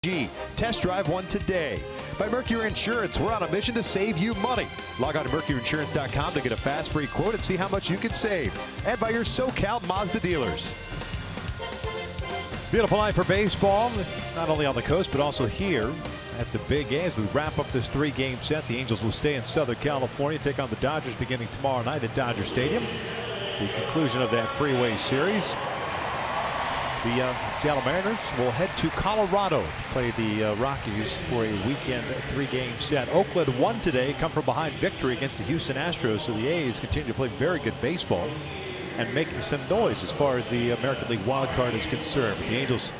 AG. Test drive one today. By Mercury Insurance, we're on a mission to save you money. Log on to mercuryinsurance.com to get a fast free quote and see how much you can save. And by your SoCal Mazda dealers. Beautiful night for baseball, not only on the coast, but also here at the Big A. As we wrap up this 3-game set, the Angels will stay in Southern California, take on the Dodgers beginning tomorrow night at Dodger Stadium. The conclusion of that freeway series. The Seattle Mariners will head to Colorado to play the Rockies for a weekend 3-game set. Oakland won today, come from behind victory against the Houston Astros, so the A's continue to play very good baseball and making some noise as far as the American League wild card is concerned. But the Angels,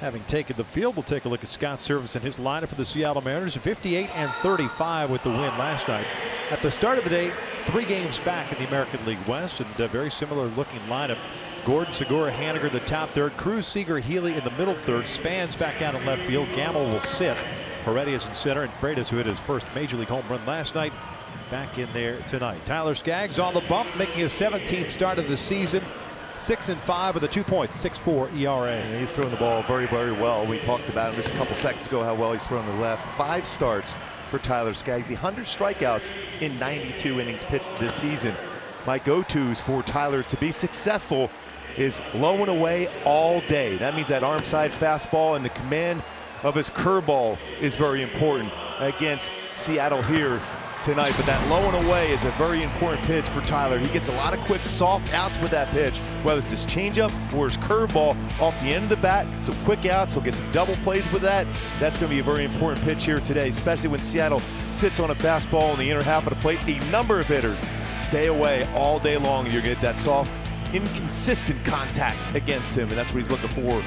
having taken the field, we'll take a look at Scott Service and his lineup for the Seattle Mariners. 58-35 with the win last night. At the start of the day, 3 games back in the American League West, and a very similar looking lineup. Gordon, Segura, Haniger in the top third. Cruz, Seager, Healy in the middle third. Spans back out in left field. Gamble will sit. Heredias in center, and Freitas, who hit his first major league home run last night, back in there tonight. Tyler Skaggs on the bump, making his 17th start of the season. 6-5 with a 2.64 ERA. And he's throwing the ball very, very well. We talked about him just a couple seconds ago how well he's thrown the last 5 starts for Tyler Skaggs. 100 strikeouts in 92 innings pitched this season. My go-tos for Tyler to be successful is low and away all day. That means that arm side fastball and the command of his curveball is very important against Seattle here tonight. But that low and away is a very important pitch for Tyler. He gets a lot of quick soft outs with that pitch, whether it's his changeup or his curveball off the end of the bat. So quick outs, he'll get some double plays with that. That's going to be a very important pitch here today, especially when Seattle sits on a fastball in the inner half of the plate. A number of hitters stay away all day long. You're going to get that soft, inconsistent contact against him, and that's what he's looking for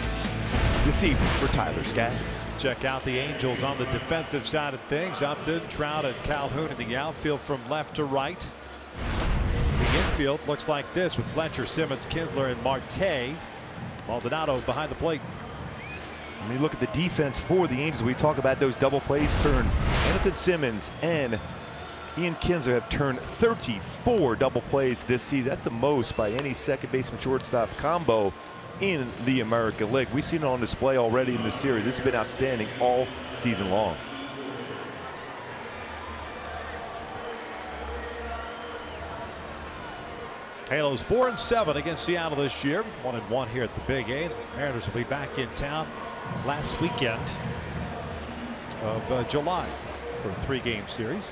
this evening for Tyler Skaggs. Let's check out the Angels on the defensive side of things. Upton, Trout, and Calhoun in the outfield from left to right. The infield looks like this with Fletcher, Simmons, Kinsler, and Marte. Maldonado behind the plate. When you look at the defense for the Angels, we talk about those double plays turn. Anthony Simmons and Ian Kinsler have turned 34 double plays this season. That's the most by any second baseman shortstop combo in the American League. We've seen it on display already in this series. This has been outstanding all season long. Halos 4-7 against Seattle this year. 1-1 here at the Big A. The Mariners will be back in town last weekend of July for a 3-game series.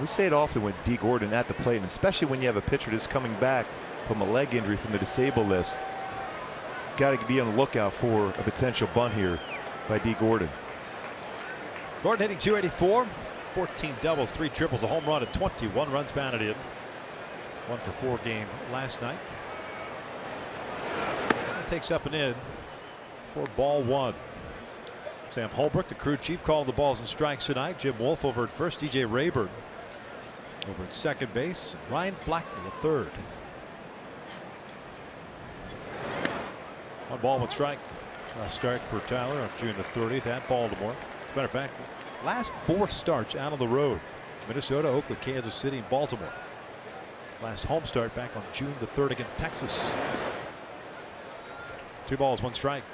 We say it often with D. Gordon at the plate, and especially when you have a pitcher that's coming back from a leg injury from the disabled list. Got to be on the lookout for a potential bunt here by D. Gordon. Gordon hitting .284, 14 doubles, 3 triples, a home run, and 21 runs batted in. 1 for 4 game last night. That takes up and in for ball 1. Sam Holbrook, the crew chief, calling the balls and strikes tonight. Jim Wolf over at first. DJ Rayburn over at second base. Ryan Blackney at third. 1 ball, 1 strike. Last start for Tyler on June the 30th at Baltimore. As a matter of fact, last 4 starts out on the road: Minnesota, Oakland, Kansas City, and Baltimore. Last home start back on June the 3rd against Texas. 2 balls, 1 strike.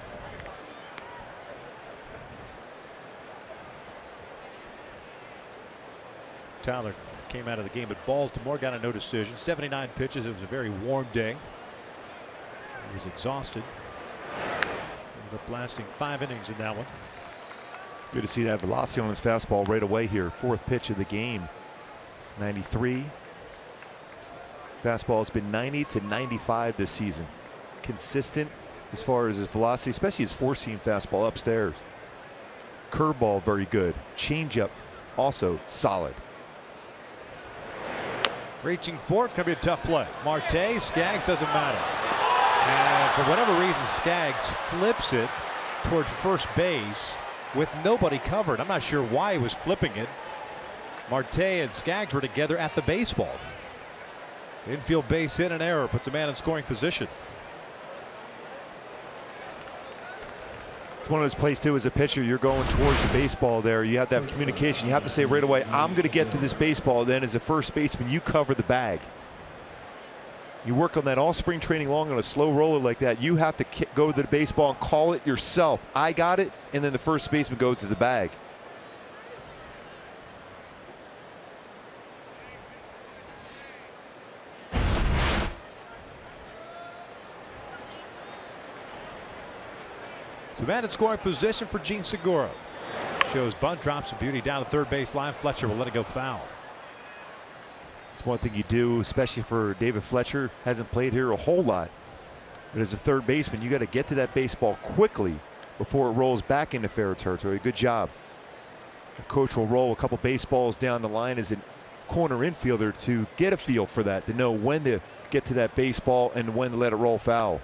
Tyler came out of the game at Baltimore, got a no decision. 79 pitches. It was a very warm day. He was exhausted. Ended up blasting 5 innings in that one. Good to see that velocity on his fastball right away here. 4th pitch of the game. 93. Fastball has been 90 to 95 this season. Consistent as far as his velocity, especially his 4-seam fastball upstairs. Curveball very good. Changeup also solid. Reaching for it, gonna be a tough play. Marte, Skaggs, doesn't matter. And for whatever reason, Skaggs flips it toward first base with nobody covered. I'm not sure why he was flipping it. Marte and Skaggs were together at the baseball. Infield base hit, an error, puts a man in scoring position. It's one of those plays too, as a pitcher, you're going towards the baseball there. You have to have communication. You have to say right away, I'm going to get to this baseball. Then as a first baseman, you cover the bag. You work on that all spring training long on a slow roller like that. You have to go to the baseball and call it yourself. I got it, and then the first baseman goes to the bag. So man in scoring position for Gene Segura. Shows bunt, drops a beauty down the third base line. Fletcher will let it go foul. It's one thing you do, especially for David Fletcher. Hasn't played here a whole lot. But as a third baseman, you got to get to that baseball quickly before it rolls back into fair territory. Good job. The coach will roll a couple baseballs down the line as a corner infielder to get a feel for that, to know when to get to that baseball and when to let it roll foul.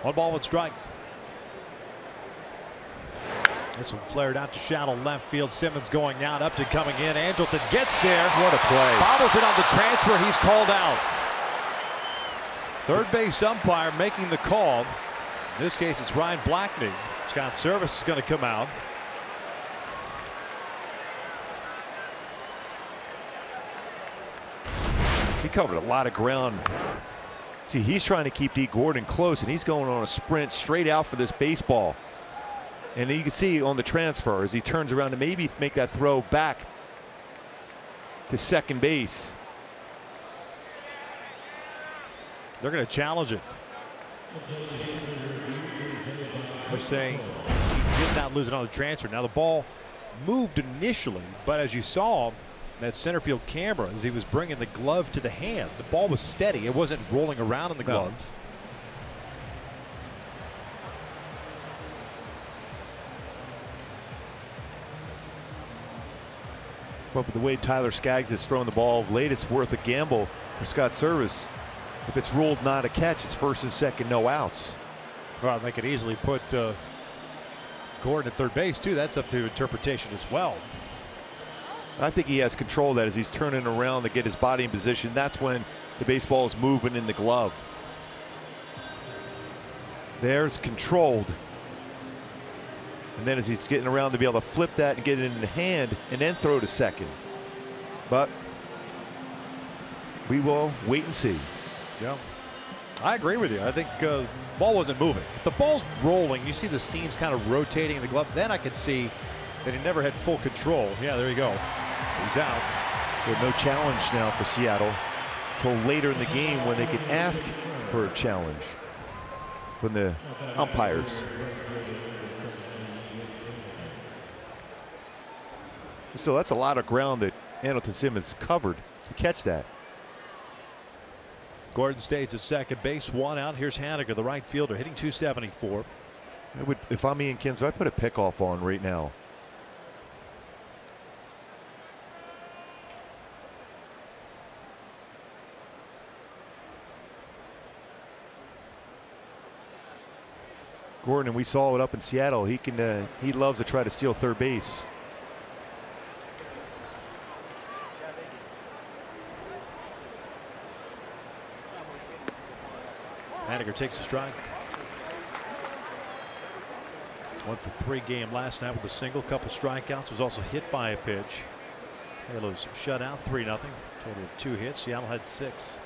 One ball, one strike. This one flared out to shallow left field. Simmons going out, Upton coming in. Angelton gets there. What a play. Bobbles it on the transfer. He's called out. Third base umpire making the call. In this case, it's Ryan Blackney. Scott Service is going to come out. He covered a lot of ground. See, he's trying to keep D. Gordon close, and he's going on a sprint straight out for this baseball. And you can see on the transfer as he turns around to maybe make that throw back to second base. They're going to challenge it. They're saying he did not lose it on the transfer. Now the ball moved initially, but as you saw that center field camera, as he was bringing the glove to the hand, the ball was steady. It wasn't rolling around in the glove. No. But with the way Tyler Skaggs is throwing the ball of late, it's worth a gamble for Scott Service. If it's ruled not a catch, it's first and second, no outs. Well, they could easily put Gordon at third base too. That's up to interpretation as well. I think he has control of that as he's turning around to get his body in position. That's when the baseball is moving in the glove. There's controlled. And then as he's getting around to be able to flip that and get it in the hand and then throw to second. But we will wait and see. Yeah, I agree with you. I think the ball wasn't moving. If the ball's rolling, you see the seams kind of rotating in the glove, then I could see that he never had full control. Yeah, there you go. He's out. So no challenge now for Seattle until later in the game when they can ask for a challenge from the umpires. So that's a lot of ground that Andrelton Simmons covered to catch that. Gordon stays at second base, one out. Here's Haniger, the right fielder, hitting .274. If I'm Ian Kinsler, I'd put a pickoff on right now. Gordon, and we saw it up in Seattle. He loves to try to steal third base. Haniger takes a strike. 1 for 3 game last night with a single, couple strikeouts. Was also hit by a pitch. Halos shut out 3-0. Total of 2 hits. Seattle had 6.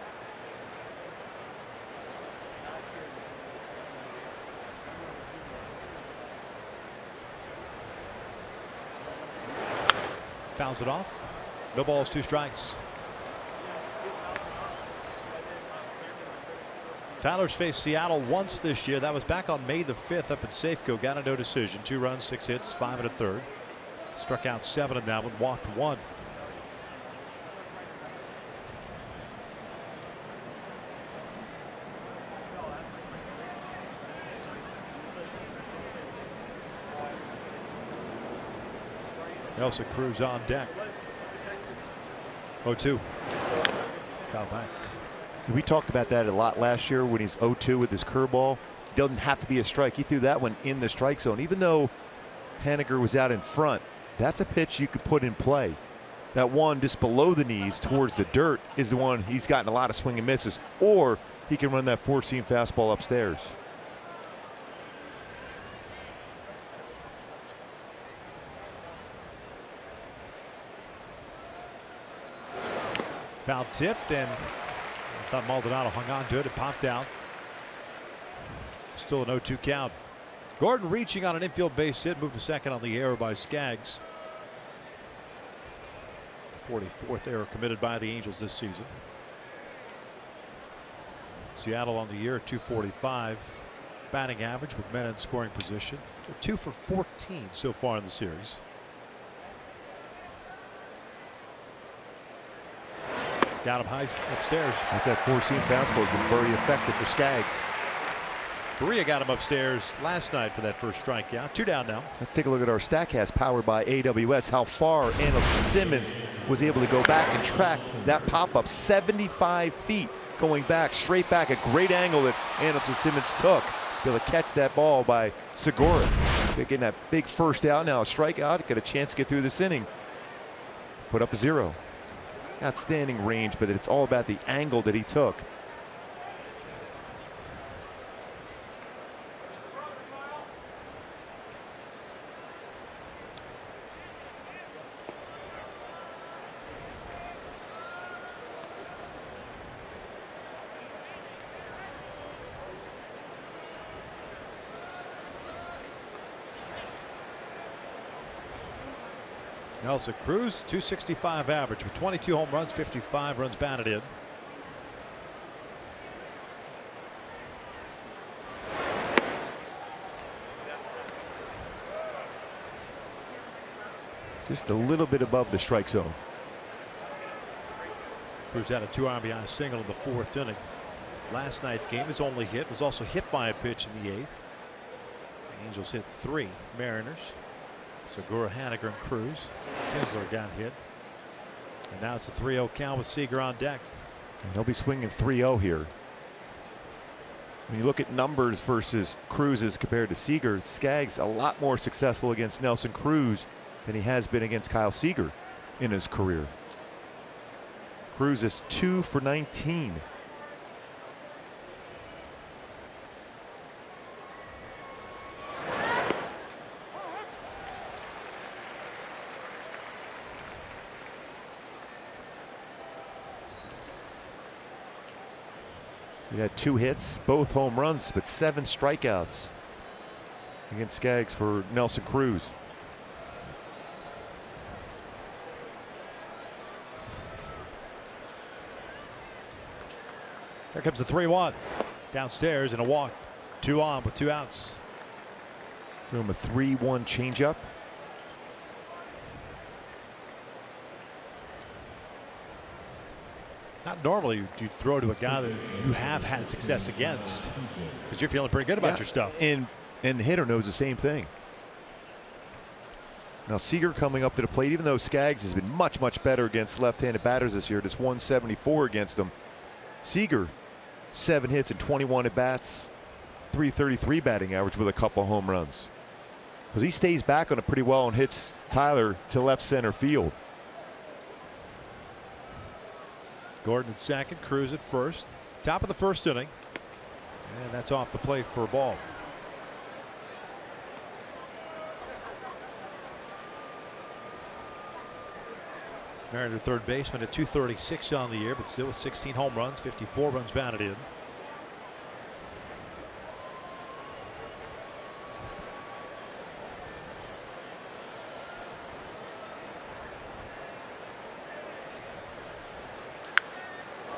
Fouls it off. No balls, 2 strikes. Tyler's faced Seattle once this year. That was back on May the 5th up at Safeco. Got a no decision. 2 runs, 6 hits, 5 1/3. Struck out 7 in that one, walked 1. Nelson Cruz on deck. 0-2. Foul back. So we talked about that a lot last year when he's 0-2 with his curveball. It doesn't have to be a strike. He threw that one in the strike zone. Even though Haniger was out in front, that's a pitch you could put in play. That one just below the knees towards the dirt is the one he's gotten a lot of swing and misses. Or he can run that four-seam fastball upstairs. Foul tipped, and I thought Maldonado hung on to it. It popped out. Still an 0-2 count. Gordon reaching on an infield base hit, moved to second on the error by Skaggs. 44th error committed by the Angels this season. Seattle on the year at .245 batting average with men in scoring position. They're 2 for 14 so far in the series. Got him high upstairs. That's that four-seam fastball has been very effective for Skaggs. Berea got him upstairs last night for that first strikeout. 2 down now. Let's take a look at our StatCast powered by AWS. How far Andrelton Simmons was able to go back and track that pop-up 75 feet going back, straight back, a great angle that Andrelton Simmons took. Be able to catch that ball by Segura. Getting that big first out now, a strikeout, get a chance to get through this inning. Put up a 0. Outstanding range, but it's all about the angle that he took. Nelson Cruz, .265 average with 22 home runs, 55 runs batted in. Just a little bit above the strike zone. Cruz had a 2 RBI single in the 4th inning. Last night's game, his only hit was also hit by a pitch in the 8th. The Angels hit 3 Mariners. Segura, Haniger, and Cruz. Kinsler got hit. And now it's a 3-0 count with Seager on deck. And they'll be swinging 3-0 here. When you look at numbers versus Cruz's compared to Seager, Skaggs a lot more successful against Nelson Cruz than he has been against Kyle Seager in his career. Cruz is 2 for 19. He had 2 hits, both home runs, but 7 strikeouts against Skaggs for Nelson Cruz. Here comes the 3-1 downstairs and a walk. 2 on with 2 outs. Threw him a 3-1 changeup. Not normally you throw to a guy that you have had success against because you're feeling pretty good about your stuff. And the hitter knows the same thing. Now Seager coming up to the plate, even though Skaggs has been much better against left-handed batters this year, just 174 against them. Seager 7 hits and 21 at bats, .333 batting average with a couple home runs. Because he stays back on it pretty well and hits Tyler to left center field. Gordon at second, Cruz at first. Top of the 1st inning. And that's off the plate for a ball. Mariner third baseman at .236 on the year, but still with 16 home runs, 54 runs batted in.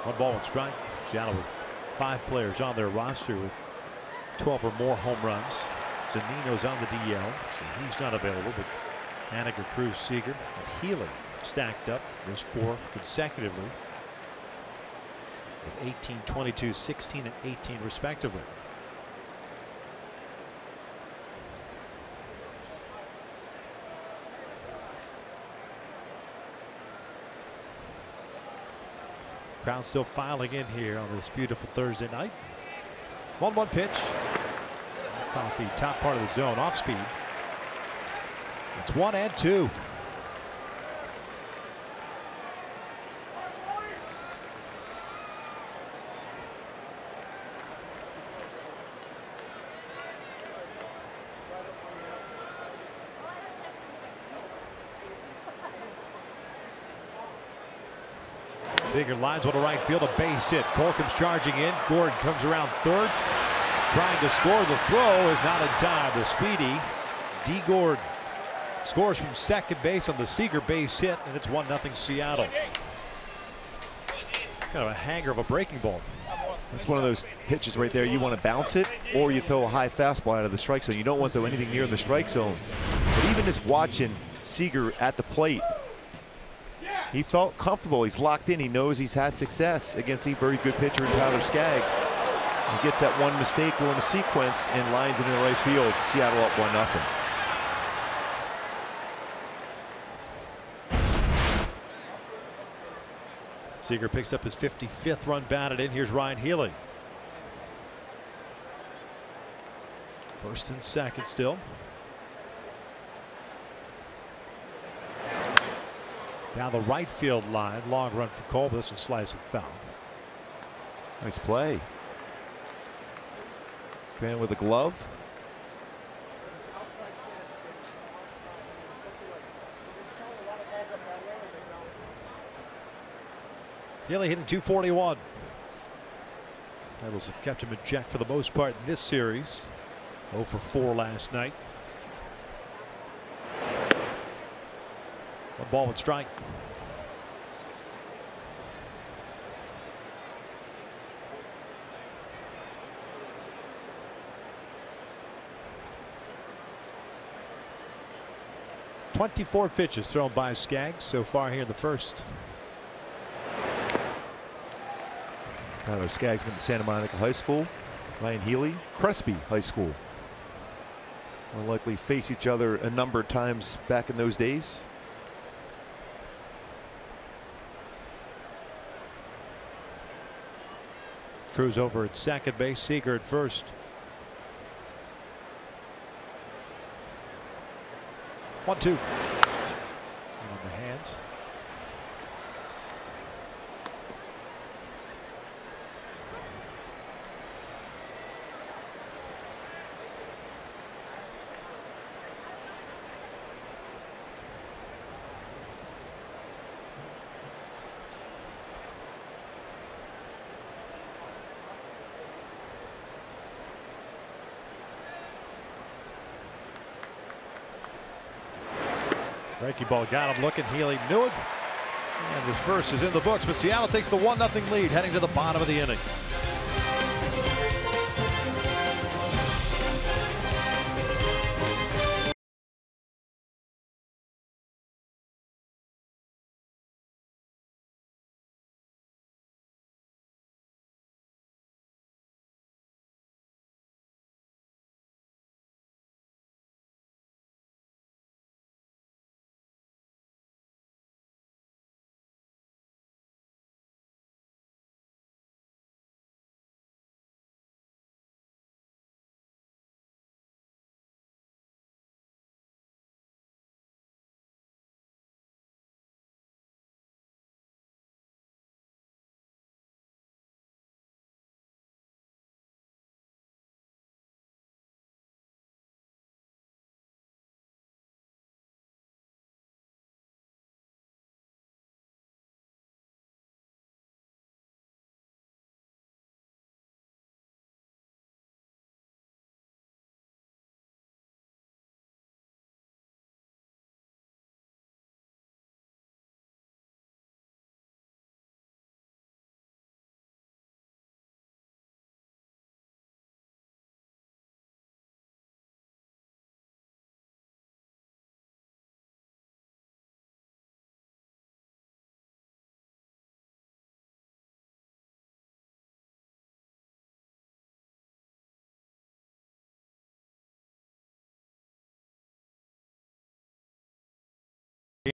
One ball, 1 strike. Seattle with 5 players on their roster with 12 or more home runs. Zunino's on the DL, so he's not available, but Haniger, Cruz, Seager, and Healy stacked up. There's 4 consecutively with 18, 22, 16, and 18 respectively. Crowd still filing in here on this beautiful Thursday night. 1-1 pitch. Caught the top part of the zone, off speed. It's 1-2. Seager lines one to right field, a base hit. Cole comes charging in. Gordon comes around third, trying to score. The throw is not in time. The speedy D. Gordon scores from second base on the Seager base hit, and it's 1-0 Seattle. Kind of a hanger of a breaking ball. That's one of those pitches right there. You want to bounce it, or you throw a high fastball out of the strike zone. You don't want to throw anything near the strike zone. But even just watching Seager at the plate, he felt comfortable. He's locked in. He knows he's had success against a very good pitcher in Tyler Skaggs. He gets that one mistake during the sequence and lines it in the right field. Seattle up 1-0. Seager picks up his 55th run batted in. Here's Ryan Healy. First and second still. Down the right field line. Long run for Cole, but this one slicing foul. Nice play. Fan with a glove. Healy hitting .241. Devils have kept him in check for the most part in this series. 0 for 4 last night. 1-1 strike. .24 pitches thrown by Skaggs so far here in the first. Tyler Skaggs went to Santa Monica High School. Ryan Healy, Crespi High School. Will likely face each other a number of times back in those days. Cruz over at second base, Seager at first. One-two. On the hands. Breaking ball got him looking. Healy knew it. And his first is in the books, but Seattle takes the 1-0 lead heading to the bottom of the inning.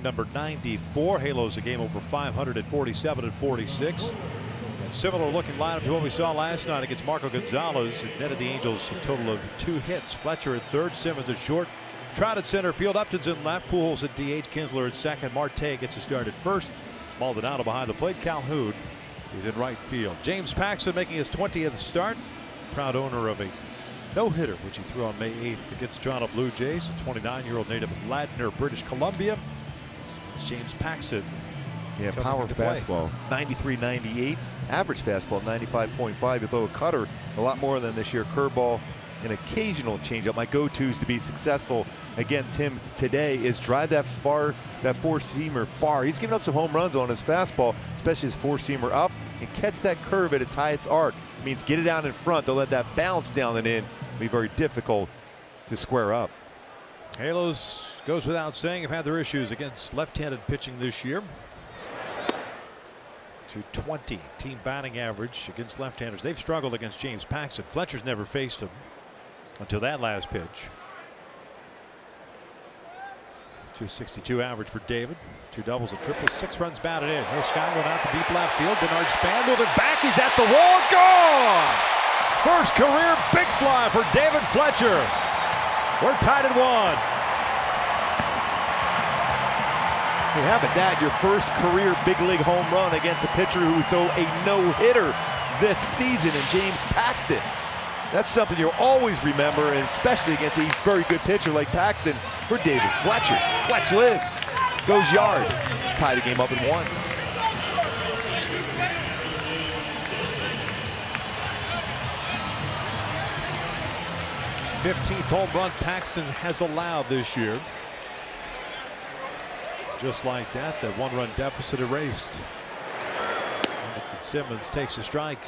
Number 94. Halos a game over 500 at 47 and 46. Similar looking lineup to what we saw last night against Marco Gonzalez. It netted the Angels a total of 2 hits. Fletcher at third, Simmons at short, Trout at center field, Upton's in left, Pujols at DH, Kinsler at second, Marte gets a start at first. Maldonado behind the plate, Calhoun is in right field. James Paxton making his 20th start. Proud owner of a no-hitter, which he threw on May 8th against Toronto Blue Jays. A 29-year-old native of Ladner, British Columbia. It's James Paxton. Yeah, power fastball, 93-98. Average fastball, 95.5. You throw a cutter a lot more than this year. Curveball, an occasional changeup. My go-tos to be successful against him today is drive that four-seamer far. He's given up some home runs on his fastball, especially his four-seamer up, and catch that curve at its highest arc. It means get it out in front. They'll let that bounce down and in. It'll be very difficult to square up. Halos, goes without saying, have had their issues against left-handed pitching this year. .220 team batting average against left-handers. They've struggled against James Paxton. Fletcher's never faced him until that last pitch. .262 average for David. 2 doubles, a triple, 6 runs batted in. Here's Scott going out to deep left field. Bernard Span moving back. He's at the wall. Gone! First career big fly for David Fletcher. We're tied at 1. How about that? Your first career big league home run against a pitcher who threw a no-hitter this season in James Paxton. That's something you'll always remember, and especially against a very good pitcher like Paxton for David Fletcher. Fletch lives, goes yard, tie the game up at 1. #15th home run Paxton has allowed this year. Just like that, the 1-run deficit erased. Anderson Simmons takes a strike.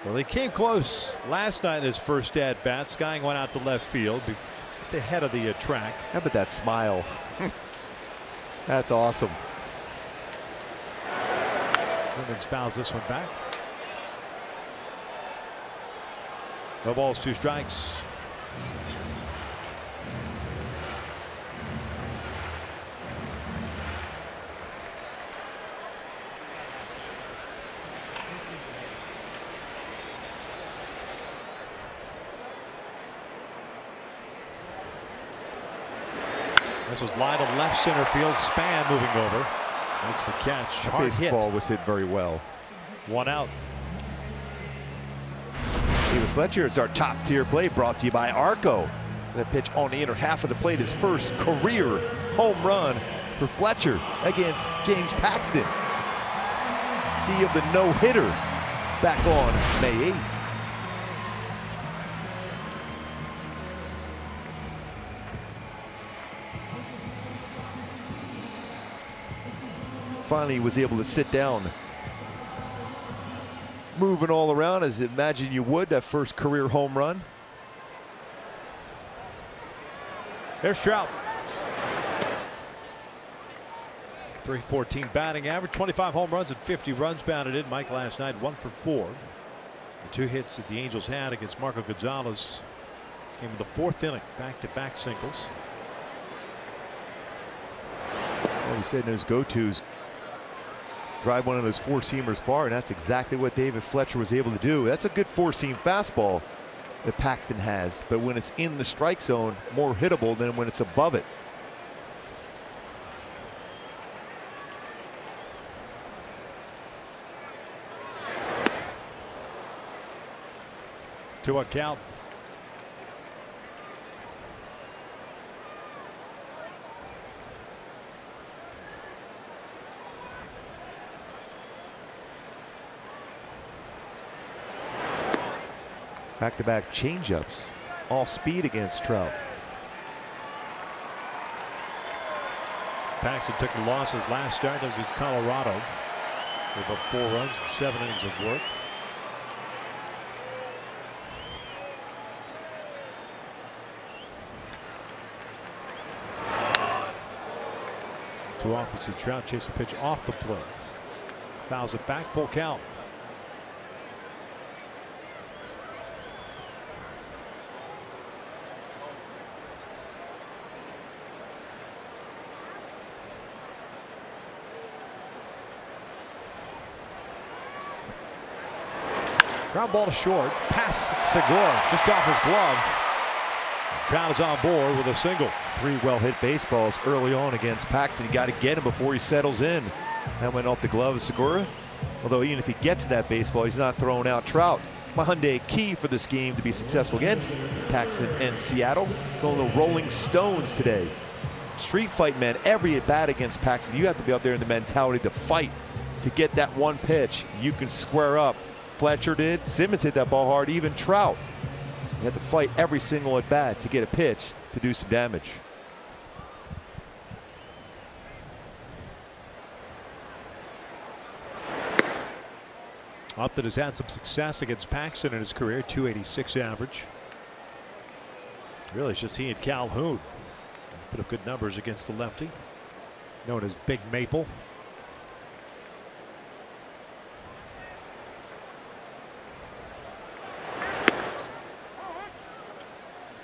Well, he came close last night in his first at bat. Skying went out to left field, just ahead of the track. How about that smile? That's awesome. Simmons fouls this one back. No balls, 2 strikes. This was line to left center field. Span moving over. Makes the catch. Hard hit. Baseball was hit very well. 1 out. David Fletcher is our top tier play, brought to you by Arco. That pitch on the inner half of the plate, his first career home run for Fletcher against James Paxton. He of the no-hitter back on May 8th. Finally was able to sit down. Moving all around as imagine you would, that first career home run. There's Trout. .314 batting average, 25 home runs and 50 runs batted in. Mike last night 1 for 4. The 2 hits that the Angels had against Marco Gonzalez came in the 4th inning, back-to-back singles. Well, we said in those go-tos, drive one of those 4-seamers far, and that's exactly what David Fletcher was able to do. That's a good 4-seam fastball that Paxton has, but when it's in the strike zone, more hittable than when it's above it. To a count. Back-to-back changeups, all speed against Trout. Paxton took the loss his last start. That was in Colorado. Gave up 4 runs and 7 innings of work. Too often see Trout chase the pitch off the plate. Fouls it back, full count. Ground ball to short. Pass Segura just off his glove. Trout is on board with a single. 3 well-hit baseballs early on against Paxton. You got to get him before he settles in. That went off the glove of Segura. Although even if he gets that baseball, he's not throwing out Trout. Hyundai key for this game to be successful against Paxton and Seattle. Going to Rolling Stones today. Street fight, man. Every at bat against Paxton, you have to be out there in the mentality to fight to get that one pitch. You can square up. Fletcher did. Simmons hit that ball hard. Even Trout. You have to fight every single at bat to get a pitch to do some damage. Upton has had some success against Paxton in his career, 286 average. Really, it's just he and Calhoun. Put up good numbers against the lefty, known as Big Maple.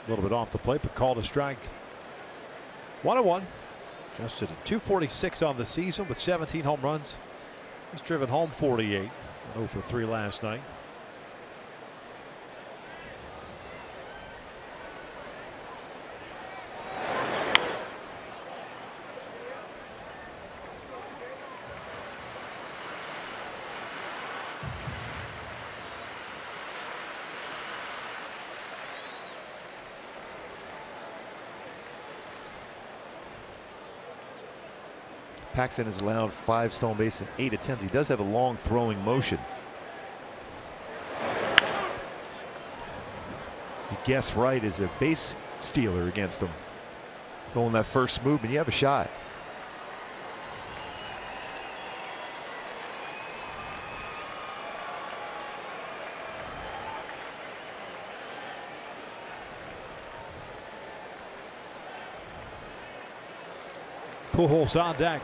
A little bit off the plate, but called a strike. 1-1. Just at a 246 on the season with 17 home runs. He's driven home 48. 0 for 3 last night. Paxton has allowed 5 stolen bases in 8 attempts. He does have a long throwing motion. You guess right, is a base stealer against him. Going that first movement, you have a shot. Pujols on deck.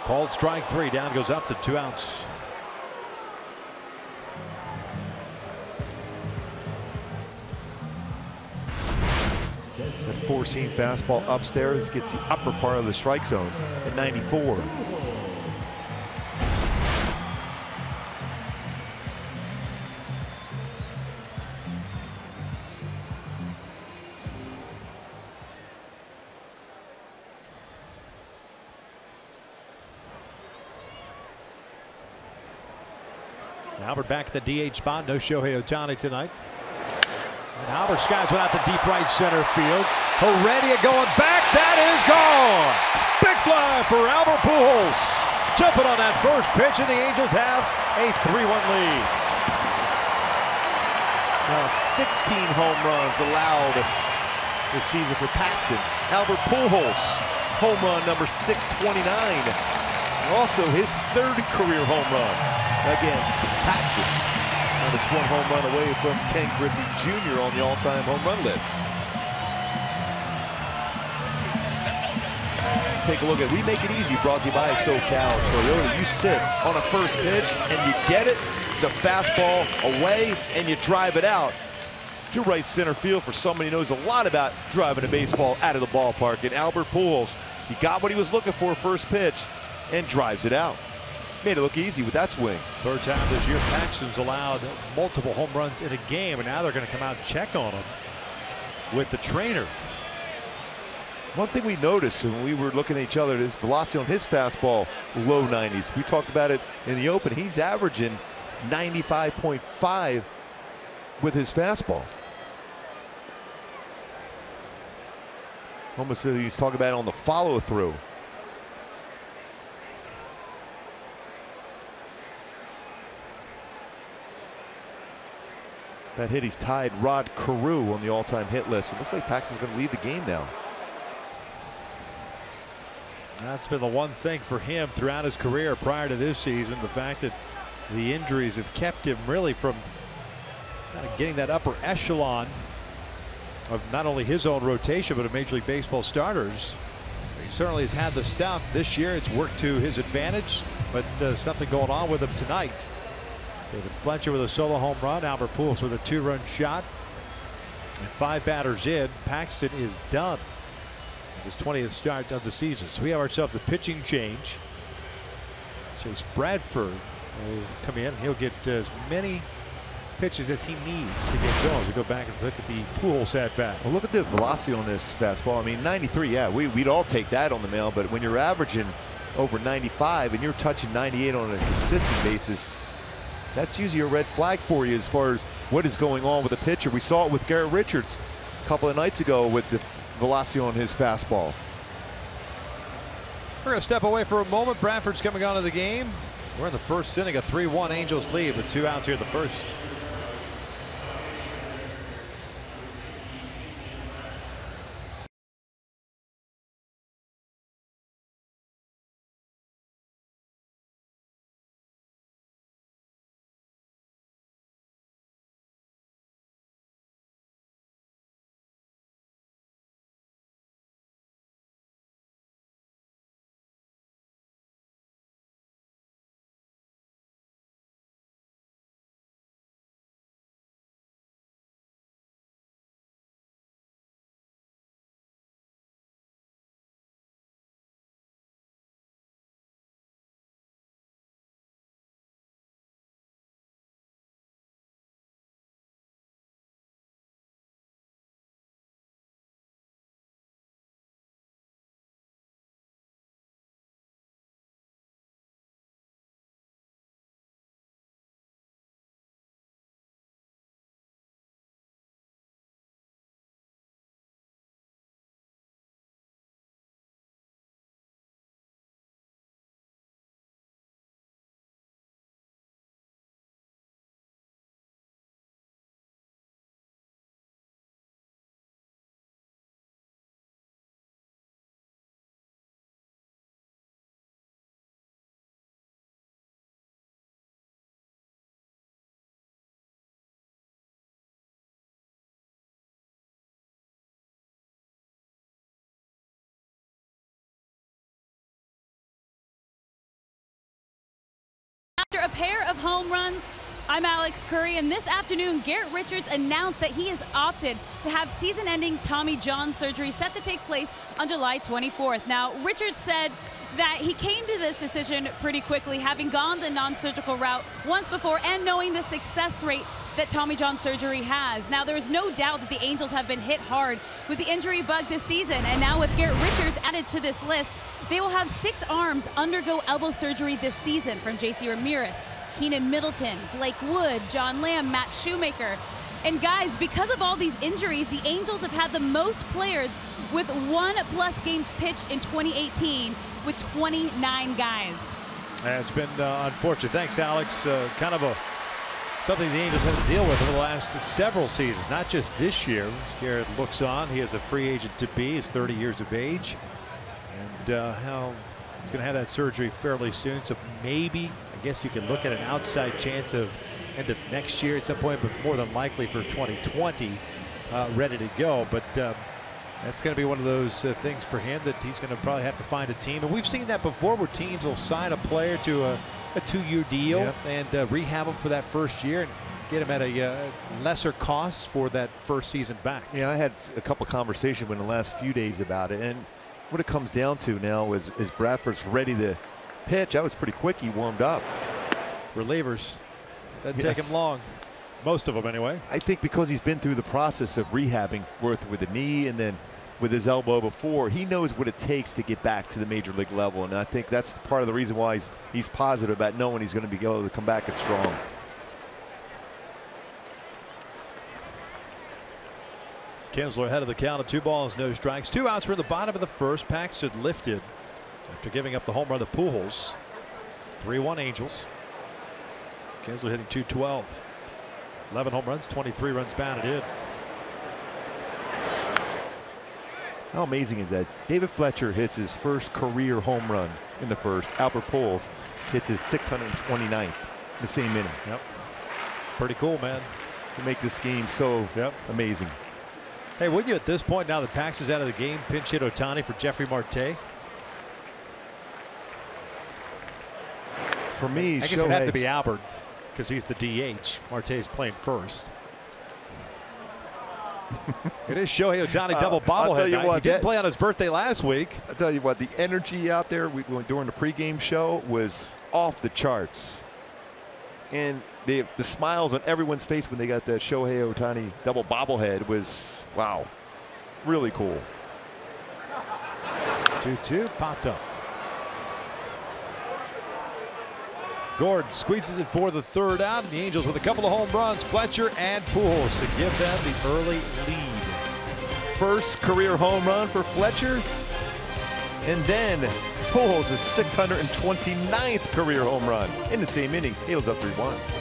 Called strike 3. Down goes up to 2 outs. That 4-seam fastball upstairs gets the upper part of the strike zone at 94. Albert back at the DH spot. No Shohei Ohtani tonight. And Albert skies one out to deep right center field. Heredia going back. That is gone. Big fly for Albert Pujols. Jumping on that first pitch, and the Angels have a 3-1 lead. Now 16 home runs allowed this season for Paxton. Albert Pujols, home run number 629. Also his 3rd career home run against Paxton. Now just 1 home run away from Ken Griffey Jr. on the all-time home run list. Let's take a look at We Make It Easy, brought to you by SoCal Toyota. You sit on a first pitch and you get it. It's a fastball away and you drive it out to right center field for somebody who knows a lot about driving a baseball out of the ballpark. And Albert Pujols, he got what he was looking for first pitch and drives it out. Made it look easy with that swing. 3rd time this year Paxton's allowed multiple home runs in a game, and now they're going to come out and check on him with the trainer. One thing we noticed when we were looking at each other, his velocity on his fastball, low 90s. We talked about it in the open. He's averaging 95.5 with his fastball. Almost he's talking about it on the follow through. That hit, he's tied Rod Carew on the all-time hit list. It looks like Paxton's going to lead the game now. That's been the one thing for him throughout his career prior to this season. The fact that the injuries have kept him really from kind of getting that upper echelon of not only his own rotation, but of Major League Baseball starters. He certainly has had the stuff. This year it's worked to his advantage, but something going on with him tonight. David Fletcher with a solo home run. Albert Pujols with a 2-run shot. And 5 batters in. Paxton is done. His 20th start of the season. So we have ourselves a pitching change. Chase Bradford will come in. He'll get as many pitches as he needs to get going. We go back and look at the Pujols at bat. Well, look at the velocity on this fastball. I mean, 93, yeah, we'd all take that on the mound, but when you're averaging over 95 and you're touching 98 on a consistent basis, that's usually a red flag for you as far as what is going on with the pitcher. We saw it with Garrett Richards a couple of nights ago with the velocity on his fastball. We're going to step away for a moment. Bradford's coming onto the game. We're in the first inning, a 3-1 Angels lead with 2 outs here in the first. After a pair of home runs, I'm Alex Curry, and this afternoon, Garrett Richards announced that he has opted to have season-ending Tommy John surgery set to take place on July 24th. Now, Richards said that he came to this decision pretty quickly, having gone the non-surgical route once before and knowing the success rate that Tommy John surgery has. Now, there's no doubt that the Angels have been hit hard with the injury bug this season, and now with Garrett Richards added to this list, they will have 6 arms undergo elbow surgery this season, from J.C. Ramirez, Keenan Middleton, Blake Wood, John Lamb, Matt Shoemaker. And guys, because of all these injuries, the Angels have had the most players with 1+ games pitched in 2018 with 29 guys. It's been unfortunate. Thanks, Alex. Kind of something the Angels had to deal with over the last several seasons, not just this year. As Garrett looks on, he is a free agent to be. He's 30 years of age. And how he's going to have that surgery fairly soon. So maybe, I guess you can look at an outside chance of end of next year at some point, but more than likely for 2020, ready to go. But that's going to be one of those things for him that he's going to probably have to find a team. And we've seen that before, where teams will sign a player to a 2-year deal and rehab him for that first year and get him at a lesser cost for that first season back. Yeah, I had a couple conversations in the last few days about it, and what it comes down to now is Bradford's ready to pitch. That was pretty quick. He warmed up. Relievers, doesn't take him long. Most of them, anyway. I think because he's been through the process of rehabbing, with the knee and then with his elbow before, he knows what it takes to get back to the major league level. And I think that's part of the reason why he's positive about knowing he's going to be able to come back and strong. Kinsler ahead of the count of 2 balls, no strikes. 2 outs for the bottom of the first. Paxton lifted after giving up the home run to Pujols. 3-1 Angels. Kinsler hitting .212. 11 home runs, 23 runs batted in. How amazing is that? David Fletcher hits his first career home run in the first. Albert Pujols hits his 629th in the same inning. Yep. Pretty cool, man. To make this game so amazing. Hey, wouldn't you at this point, now that Pax is out of the game, pinch hit Ohtani for Jeffrey Marte? For me, I guess it'd have to be Albert because he's the DH. Marte's playing first. It is Shohei Ohtani double bobblehead night. He didn't play on his birthday last week. I'll tell you what, the energy out there during the pregame show was off the charts. And the smiles on everyone's face when they got that Shohei Ohtani double bobblehead was, wow, really cool. 2-2 popped up. Gordon squeezes it for the third out, and the Angels with a couple of home runs, Fletcher and Pujols, to give them the early lead. First career home run for Fletcher, and then Pujols' 629th career home run in the same inning. Angels up 3-1.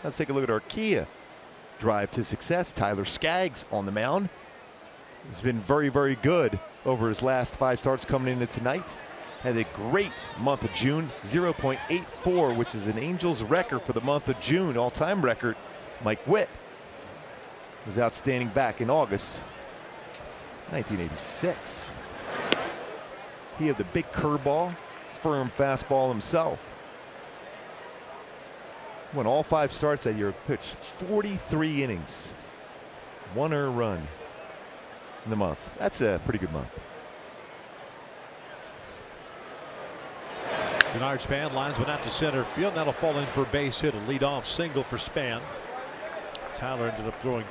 Let's take a look at our Kia drive to success. Tyler Skaggs on the mound. He's been very, very good over his last 5 starts coming into tonight. Had a great month of June, 0.84, which is an Angels record for the month of June, all-time record. Mike Witt was outstanding back in August 1986. He had the big curveball, firm fastball himself. Won all 5 starts that year, pitched 43 innings, 1 earned run in the month. That's a pretty good month. Denard Span lines one out to center field. That'll fall in for a base hit, a leadoff single for Span. Tyler ended up throwing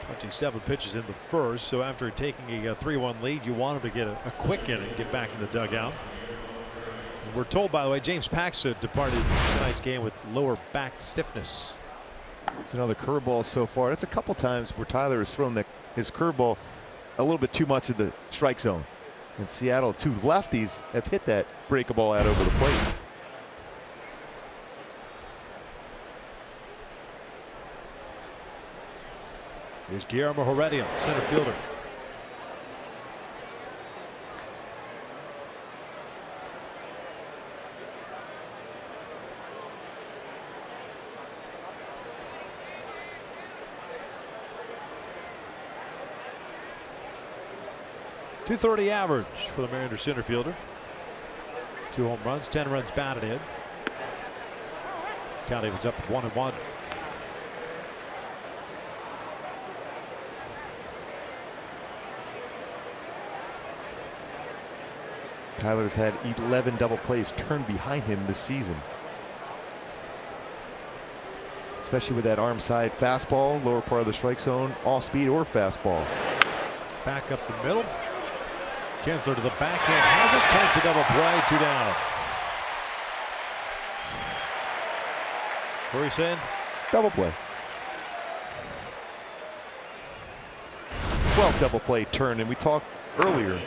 27 pitches in the first, so after taking a 3-1 lead, you want him to get a quick inning, get back in the dugout. And we're told, by the way, James Paxton departed tonight's game with lower back stiffness. It's another curveball so far. That's a couple times where Tyler has thrown his curveball a little bit too much of the strike zone. In Seattle, 2 lefties have hit that break ball out over the plate. Here's Guillermo Heredia, center fielder. .230 average for the Mariners center fielder. 2 home runs, 10 runs batted in. County was up at 1-1. Tyler's had 11 double plays turned behind him this season. Especially with that arm side fastball, lower part of the strike zone, off speed or fastball. Back up the middle. Kinsler to the backhand, has it, turns the double play, 2 down. What are you saying? Double play. 12th double play turn, and we talked earlier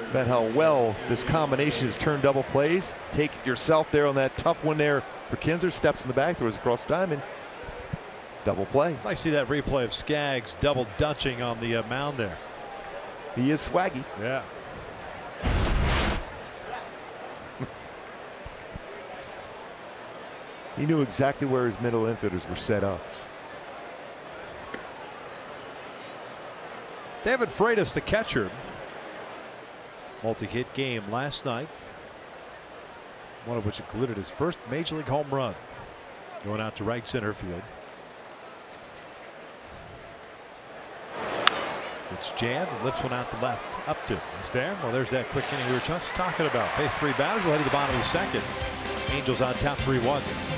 about how well this combination has turned double plays. Take it yourself there on that tough one there for Kinsler. Steps in the back, throws across the diamond. Double play. I see that replay of Skaggs double dutching on the mound there. He is swaggy. Yeah. He knew exactly where his middle infielders were set up. David Freitas, the catcher. Multi-hit game last night, one of which included his first major league home run. Going out to right center field. It's jammed and lifts one out to left. Upton is there. Well, there's that quick inning we were just talking about. Face 3 batters. We'll head to the bottom of the second. Angels on top 3-1.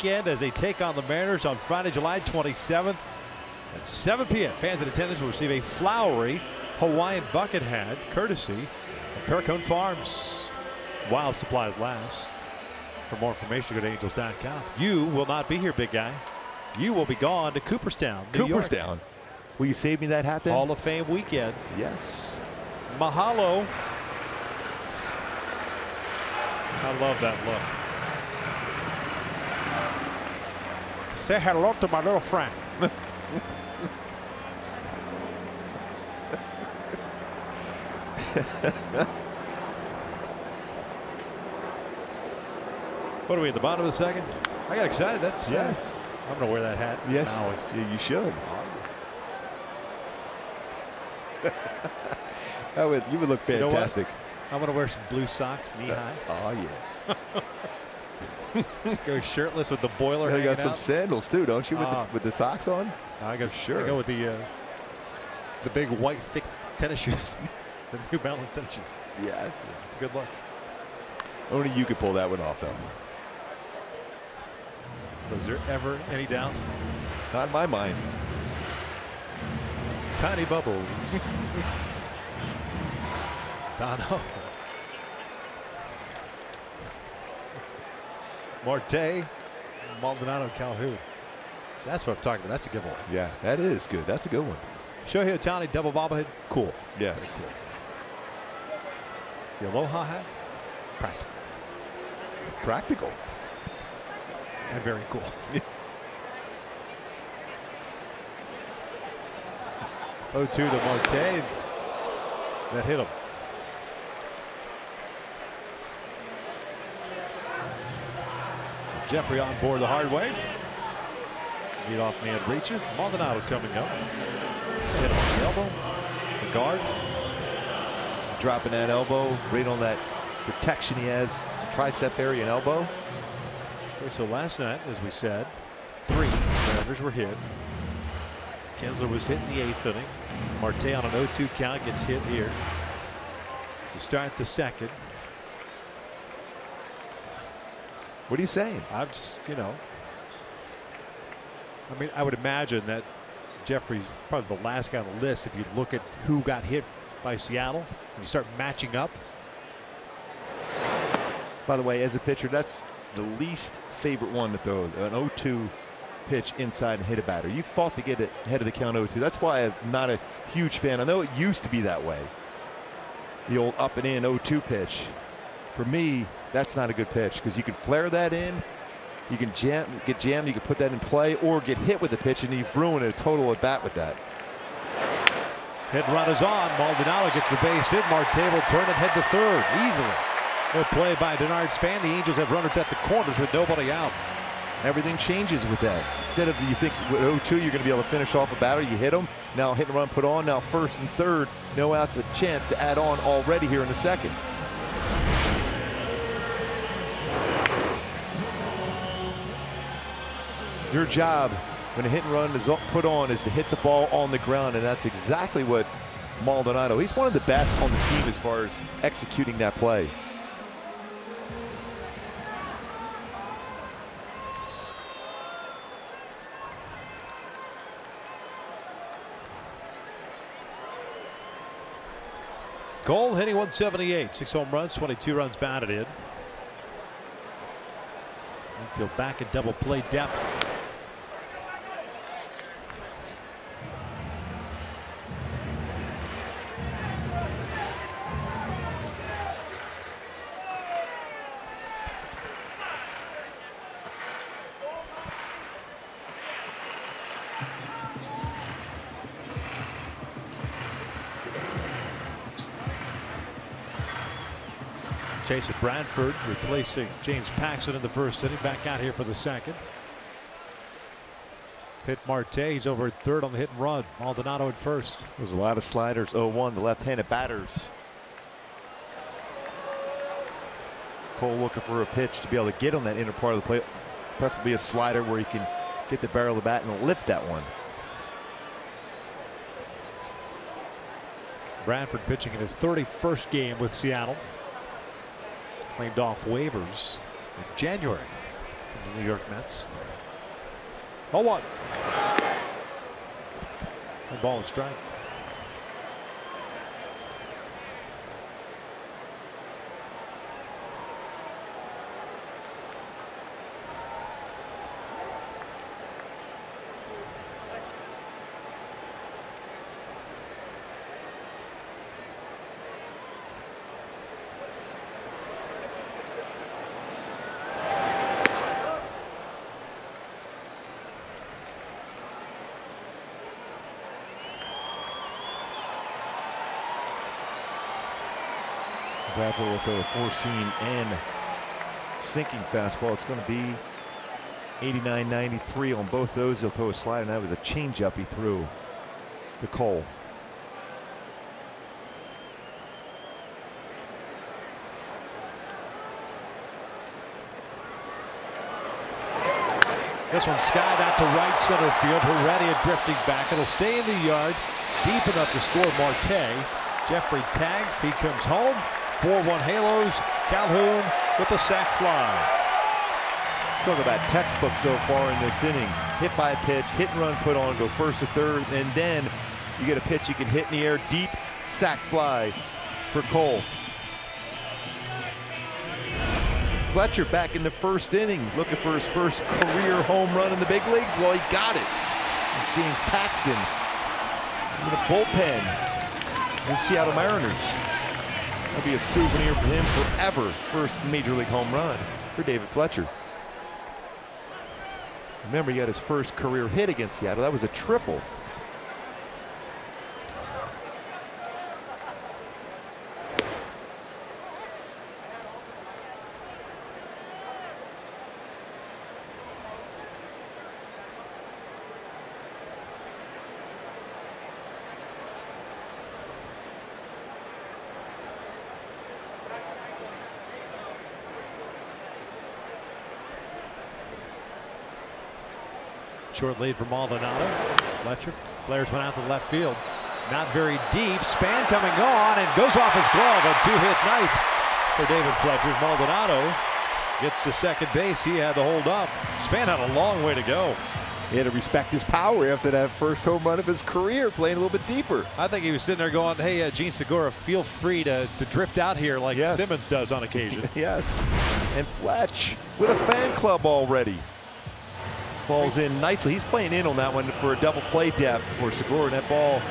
As they take on the Mariners on Friday, July 27th at 7 p.m. Fans in attendance will receive a flowery Hawaiian bucket hat courtesy of Percone Farms while supplies last. For more information, go to angels.com. You will not be here, big guy. You will be gone to Cooperstown, New York. Cooperstown. Will you save me that hat then? Hall of Fame weekend. Yes. Mahalo. I love that look. Say hello to my little friend. What are we at the bottom of the second? I got excited. That's yes. I'm going to wear that hat. Yes. Yeah, you should. You would look fantastic. You know, I'm going to wear some blue socks, knee high. Oh yeah. Go shirtless with the boiler. You got some out. Sandals too, don't you? With the socks on. I go sure. I go with the big white thick tennis shoes, the New Balance tennis shoes. Yes, it's a good look. Only you could pull that one off, though. Was there ever any doubt? Not in my mind. Tiny bubble. Dono. Marte, Maldonado, Calhoun. So that's what I'm talking about. That's a good one. Yeah, that is good. That's a good one. Shohei Ohtani, double bobblehead. Cool. Yes. Cool. The Aloha hat. Practical. Practical. And very cool. 0-2 to Marte. That hit him. Jeffrey on board the hard way. Leadoff man reaches. Maldonado coming up. Hit him on the elbow. The guard. Dropping that elbow right on that protection he has. Tricep area and elbow. Okay, so last night, as we said, 3 Mariners were hit. Kinsler was hit in the 8th inning. Marte on an 0-2 count gets hit here to start the second. What are you saying? I'm just, you know, I mean, I would imagine that Jeffrey's probably the last guy on the list if you look at who got hit by Seattle and you start matching up. By the way, as a pitcher, that's the least favorite one to throw, an 0-2 pitch inside and hit a batter. You fought to get it ahead of the count 0-2. That's why I'm not a huge fan. I know it used to be that way. The old up and in 0-2 pitch. For me, that's not a good pitch because you can flare that in, you can get jammed, you can put that in play, or get hit with the pitch and you've ruined a total at bat with that. Hit and run is on. Maldonado gets the base hit. Marte will turn and head to third easily. No play by Denard Span. The Angels have runners at the corners with nobody out. Everything changes with that. Instead of you think with 0-2 you're going to be able to finish off a batter, you hit them. Now hit and run put on. Now first and third, no outs, a chance to add on already here in the second. Your job when a hit and run is put on is to hit the ball on the ground, and that's exactly what Maldonado. He's one of the best on the team as far as executing that play. Cole hitting 178, 6 home runs, 22 runs batted in. Infield back in double play depth. Chase at Bradford replacing James Paxton in the first inning. Back out here for the second. Hit Marte. He's over at third on the hit and run. Maldonado at first. There's a lot of sliders. 0-1, the left-handed batters. Cole looking for a pitch to be able to get on that inner part of the plate. Preferably a slider where he can get the barrel of the bat and lift that one. Bradford pitching in his 31st game with Seattle. Claimed off waivers in January in the New York Mets. 0-1. And ball and strike. Bradford will throw a four-seam and sinking fastball. It's going to be 89-93 on both those. He'll throw a slider, and that was a changeup he threw to Cole. This one skied out to right center field. Heredia drifting back. It'll stay in the yard deep enough to score Marte. Jeffrey tags. He comes home. 4-1 Halos. Calhoun with the sac fly. Talk about textbook so far in this inning. Hit by a pitch, hit and run put on, go first to third, and then you get a pitch you can hit in the air deep, sac fly for Cole. Fletcher back in the first inning, looking for his first career home run in the big leagues. Well, he got it. It's James Paxton in the bullpen in Seattle Mariners. That'll be a souvenir for him forever. First major league home run for David Fletcher. Remember, he got his first career hit against Seattle. That was a triple. Short lead for Maldonado. Fletcher flares one out to left field. Not very deep. Span coming on and goes off his glove. A two-hit night for David Fletcher. Maldonado gets to second base. He had to hold up. Span had a long way to go. He had to respect his power after that first home run of his career, playing a little bit deeper. I think he was sitting there going, hey, Gene Segura, feel free to drift out here like Simmons does on occasion. Yes. And Fletch with a fan club already. Ball's in nicely. He's playing in on that one for a double play depth for Segura. And that ball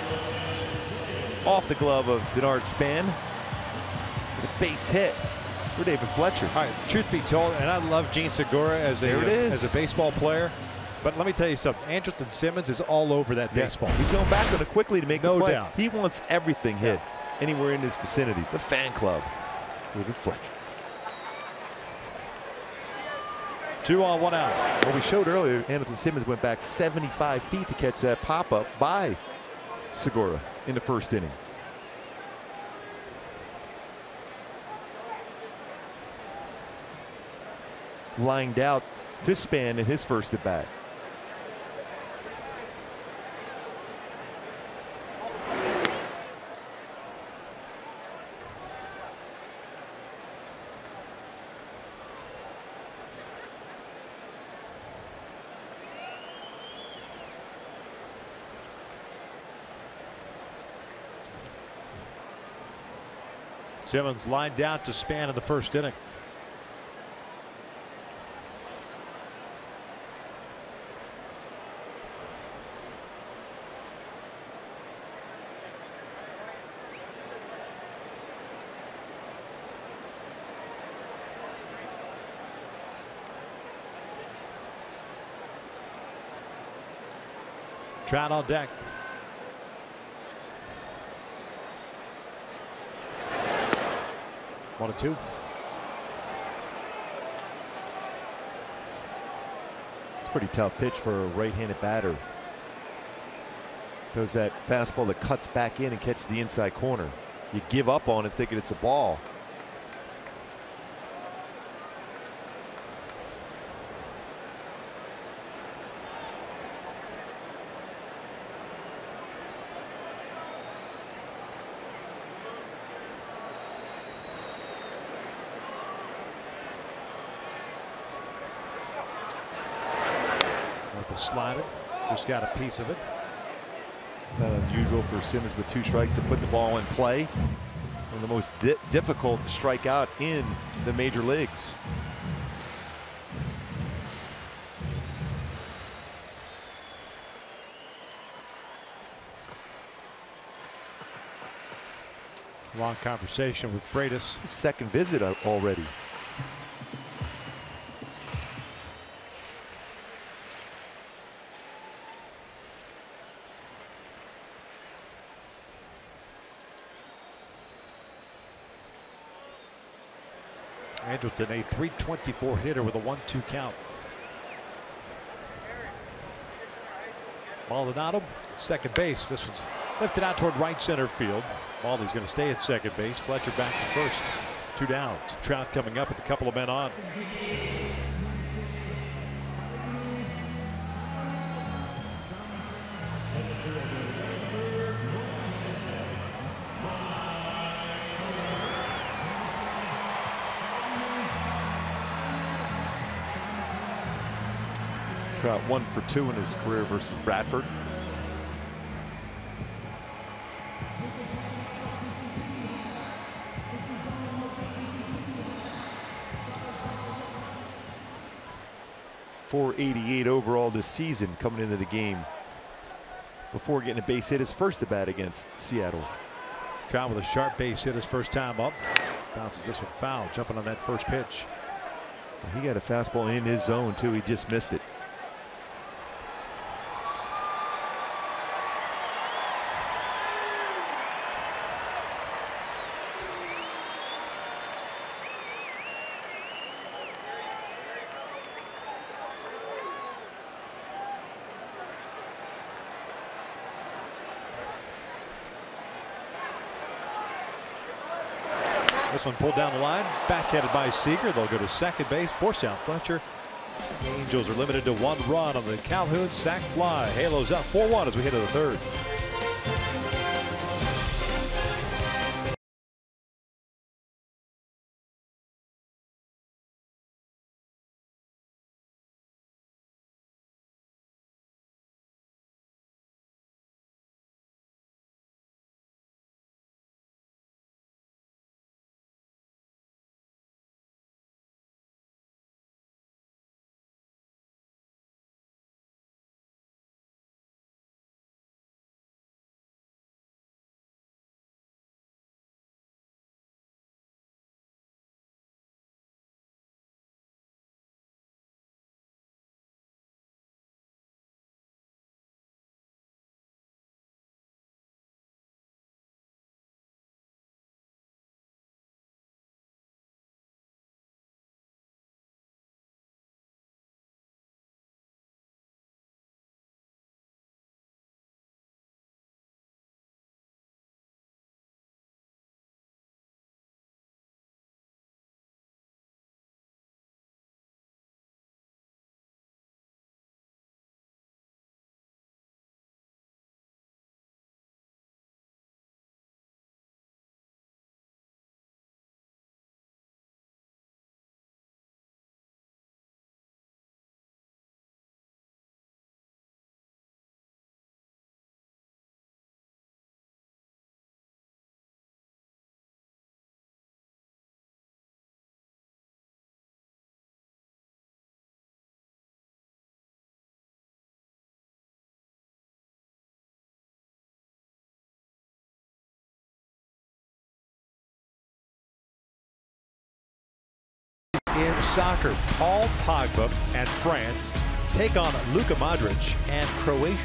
off the glove of Denard Span. With a base hit for David Fletcher. All right, truth be told, and I love Gene Segura as a baseball player. But let me tell you something. Andrelton Simmons is all over that baseball. He's going back on it quickly to make the play. No doubt. He wants everything hit anywhere in his vicinity. The fan club. David Fletcher. 2 on, 1 out. Well, we showed earlier, Andrelton Simmons went back 75 feet to catch that pop-up by Segura in the first inning. Lined out to Span in his first at bat. Simmons lined out to Span in the first inning. Trout on deck. One and two. It's a pretty tough pitch for a right-handed batter. Throws that fastball that cuts back in and catches the inside corner. You give up on it thinking it's a ball. The slider, just got a piece of it. Not unusual for Simmons with 2 strikes to put the ball in play. One of the most difficult to strike out in the major leagues. Long conversation with Freitas. His second visit already. Andrelton, a .324 hitter with a 1-2 count. Maldonado, second base. This one's lifted out toward right center field. Maldy's going to stay at second base. Fletcher back to first. 2 downs. Trout coming up with a couple of men on. Trout 1 for 2 in his career versus Bradford. .488 overall this season coming into the game before getting a base hit his first at bat against Seattle. Trout with a sharp base hit his first time up. Bounces this one foul, jumping on that first pitch. He got a fastball in his zone too. He just missed it. This one pulled down the line, backhanded by Seager. They'll go to second base, force out Fletcher. The Angels are limited to 1 run on the Calhoun sac fly. Halos up 4-1 as we hit to the third. Women's soccer, Paul Pogba and France take on Luka Modric and Croatia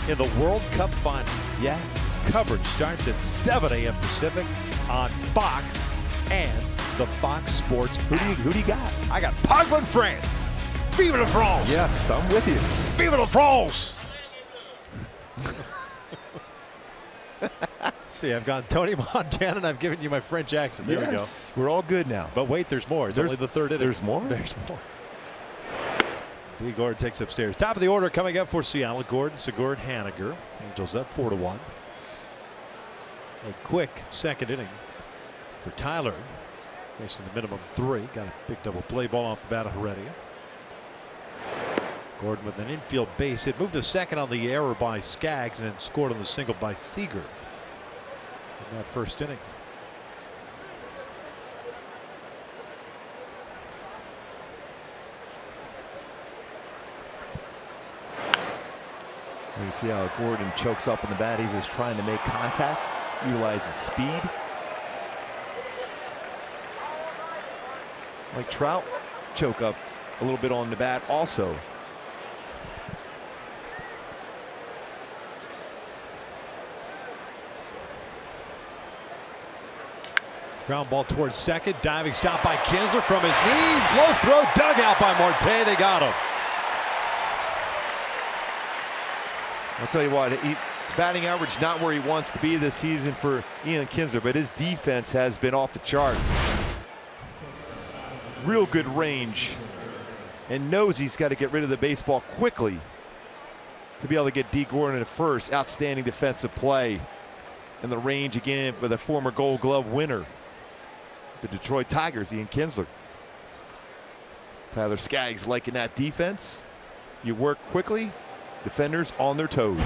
in the World Cup final. Yes. Coverage starts at 7 a.m. Pacific on Fox and the Fox Sports. Who do you got? I got Pogba and France. Vive la France! Yes, I'm with you. Vive la France! See, I've gone Tony Montana, and I've given you my French accent. There we go. We're all good now. But wait, there's more. It's only the third inning. There's more? There's more. D. Gordon takes upstairs. Top of the order coming up for Seattle. Gordon, Segura, and Haniger. Angels up 4-1. A quick second inning for Tyler. Facing the minimum 3. Got a big double play ball off the bat of Heredia. Gordon with an infield base hit. Moved to second on the error by Skaggs and then scored on the single by Seager in that first inning. You see how Gordon chokes up in the bat. He's just trying to make contact, utilizes speed. Like Trout, choke up a little bit on the bat also. Ground ball towards second. Diving stop by Kinsler from his knees. Low throw dug out by Marte. They got him. I'll tell you what, batting average not where he wants to be this season for Ian Kinsler, but his defense has been off the charts. Real good range, and knows he's got to get rid of the baseball quickly to be able to get D. Gordon at first. Outstanding defensive play, and the range again for the former Gold Glove winner, the Detroit Tigers, Ian Kinsler. Tyler Skaggs liking that defense. You work quickly, defenders on their toes.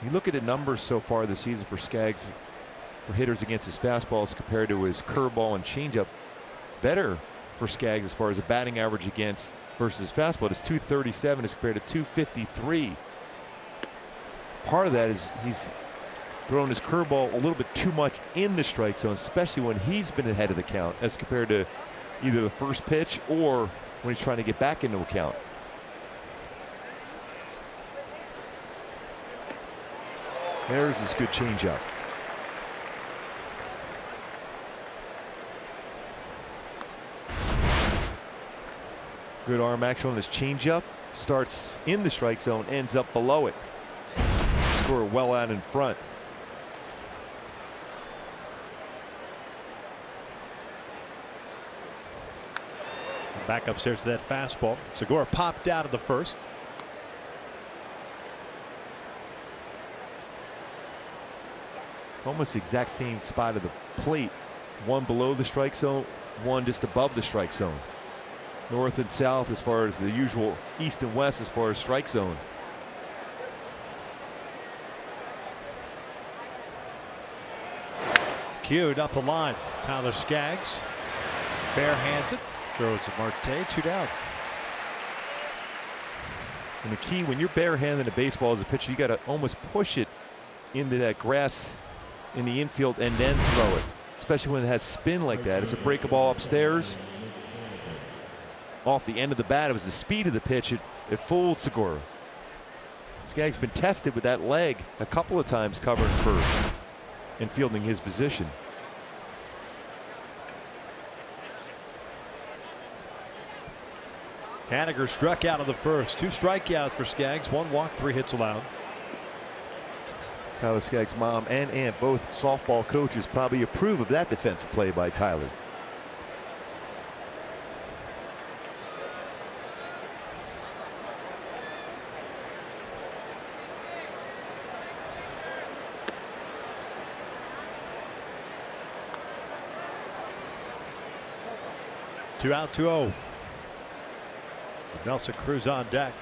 You look at the numbers so far this season for Skaggs for hitters against his fastballs compared to his curveball and changeup. Better for Skaggs as far as a batting average against versus his fastball. It's 237 as compared to 253. Part of that is he's thrown his curveball a little bit too much in the strike zone, especially when he's been ahead of the count as compared to either the first pitch or when he's trying to get back into a count. There's his good changeup. Good arm action on this changeup. Starts in the strike zone, ends up below it. Score well out in front. Back upstairs to that fastball. Segura popped out of the first. Almost the exact same spot of the plate. One below the strike zone, one just above the strike zone. North and south as far as the usual east and west as far as strike zone. Cued up the line. Tyler Skaggs bare hands it. Throws to Marte. 2 down. And the key when you're barehanded a baseball as a pitcher, you got to almost push it into that grass in the infield and then throw it, especially when it has spin like that. It's a break ball upstairs. Off the end of the bat, it was the speed of the pitch. It fooled Segura. Skaggs been tested with that leg a couple of times covering first and fielding his position. Haniger struck out of the first. 2 strikeouts for Skaggs. 1 walk, 3 hits allowed. Tyler Skaggs' mom and aunt, both softball coaches, probably approve of that defensive play by Tyler. Two out, 2-0. Nelson Cruz on deck.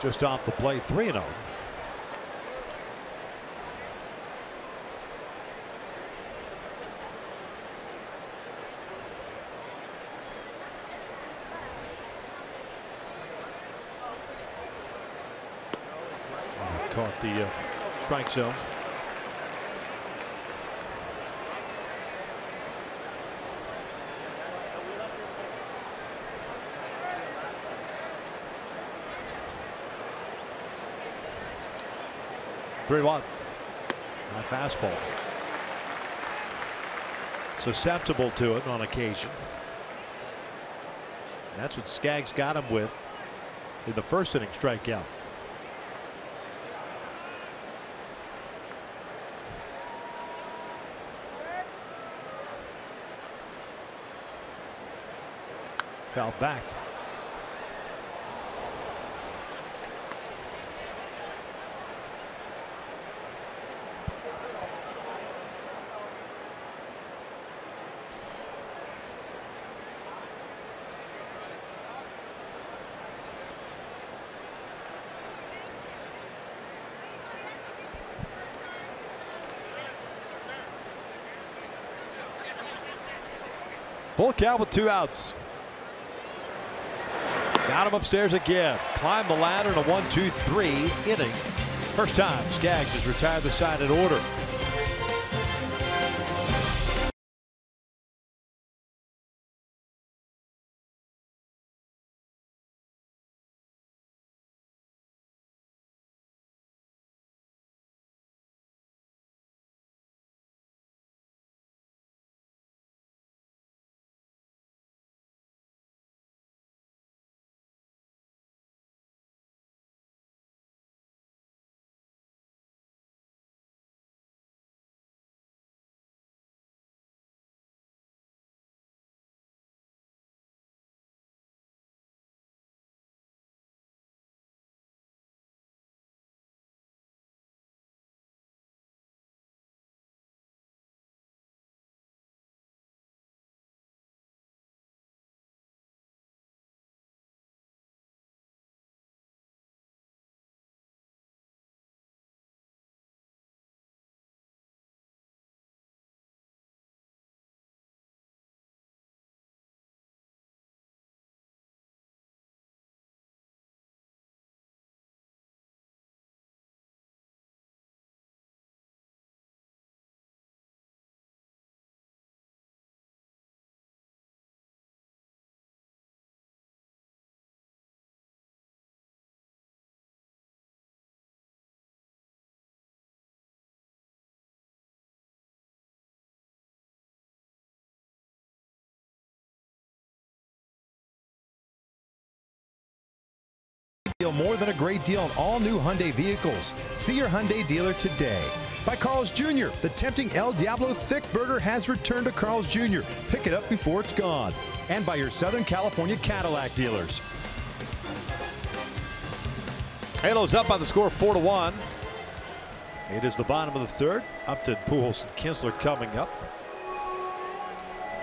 Just off the plate, 3-0. caught the strike zone. Three-one. High fastball. Susceptible to it on occasion. That's what Skaggs got him with in the first inning strikeout. Foul back. Full count with 2 outs. Got him upstairs again. Climbed the ladder in a 1-2-3 inning. First time Skaggs has retired the side in order. More than a great deal on all new Hyundai vehicles. See your Hyundai dealer today. By Carl's Jr., the tempting El Diablo Thick Burger has returned to Carl's Jr. Pick it up before it's gone. And by your Southern California Cadillac dealers. Halos up by the score 4-1. It is the bottom of the third. Upton, Pujols, and Kinsler coming up.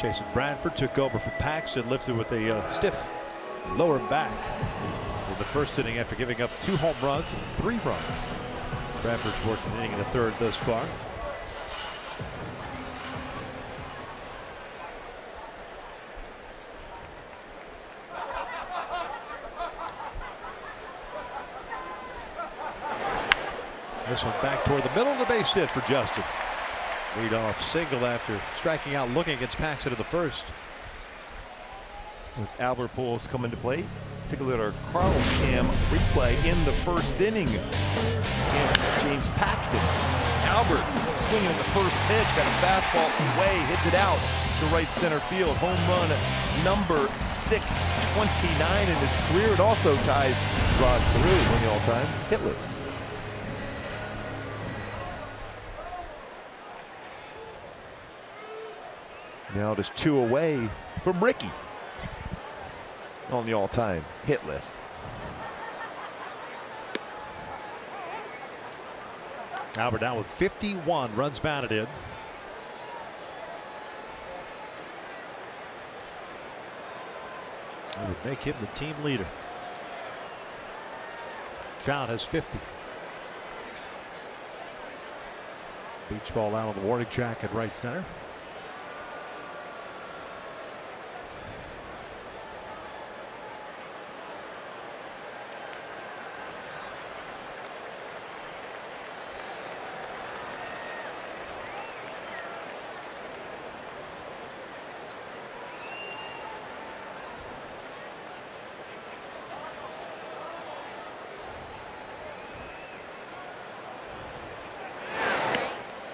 Jason Branford took over for Paxton, lifted with a stiff lower back in the first inning after giving up 2 home runs and 3 runs. Branford's worked an inning in the third thus far. This one back toward the middle of the base hit for Justin. Lead off single after striking out looking against Paxton in the first. With Albert Pujols coming to play. Take a look at our Carlos Cam replay in the first inning against James Paxton. Albert swinging in the first pitch, got a fastball away, hits it out to right center field. Home run number 629 in his career. It also ties Rod Carew on the all-time hit list. Now just 2 away from Ricky on the all-time hit list. Albert down with 51 runs batted in. That would make him the team leader. Trout has 50. Beach ball out on the warning track at right center.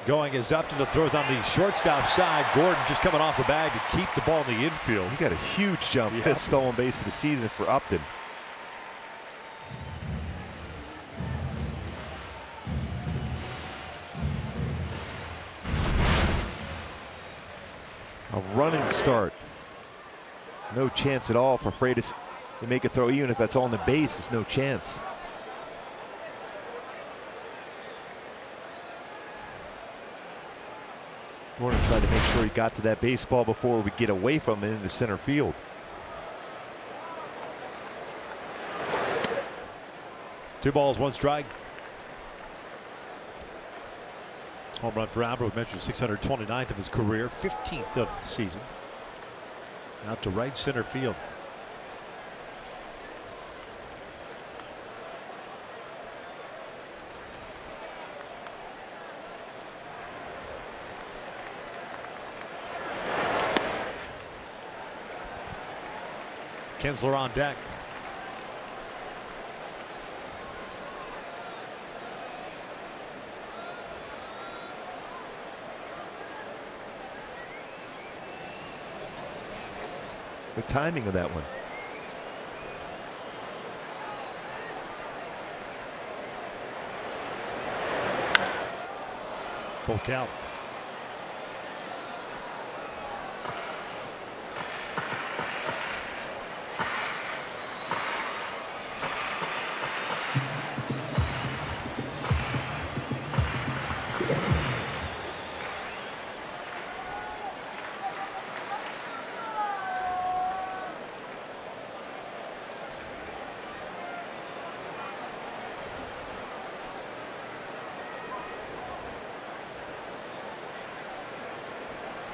Going is Upton to throws on the shortstop side. Gordon just coming off the bag to keep the ball in the infield. He got a huge jump. Yeah. 5th stolen base of the season for Upton. A running start. No chance at all for Freitas to make a throw, even if that's on the base. There's no chance. Gordon tried to make sure he got to that baseball before we get away from it into center field. Two balls, one strike. Home run for Albert. We mentioned 629th of his career, 15th of the season. Out to right center field. Kinsler on deck. The timing of that one. Full count.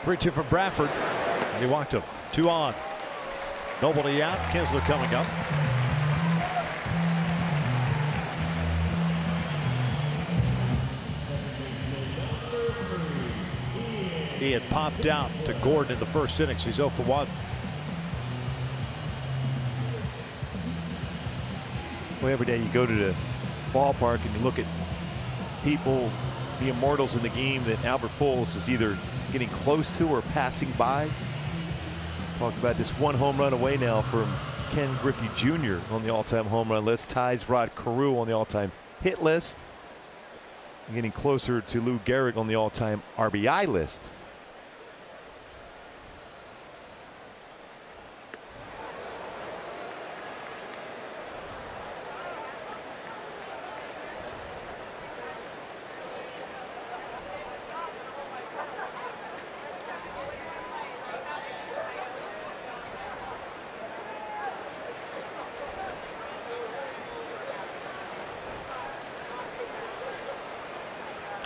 Three-two from Bradford, and he walked him. 2 on. Nobody out. Kinsler coming up. He had popped out to Gordon in the first inning, so he's 0 for 1. Well, every day you go to the ballpark and you look at people, the immortals in the game that Albert Pujols is either getting close to or passing by. Talked about this 1 home run away now from Ken Griffey Jr. on the all-time home run list. Ties Rod Carew on the all-time hit list. Getting closer to Lou Gehrig on the all-time RBI list.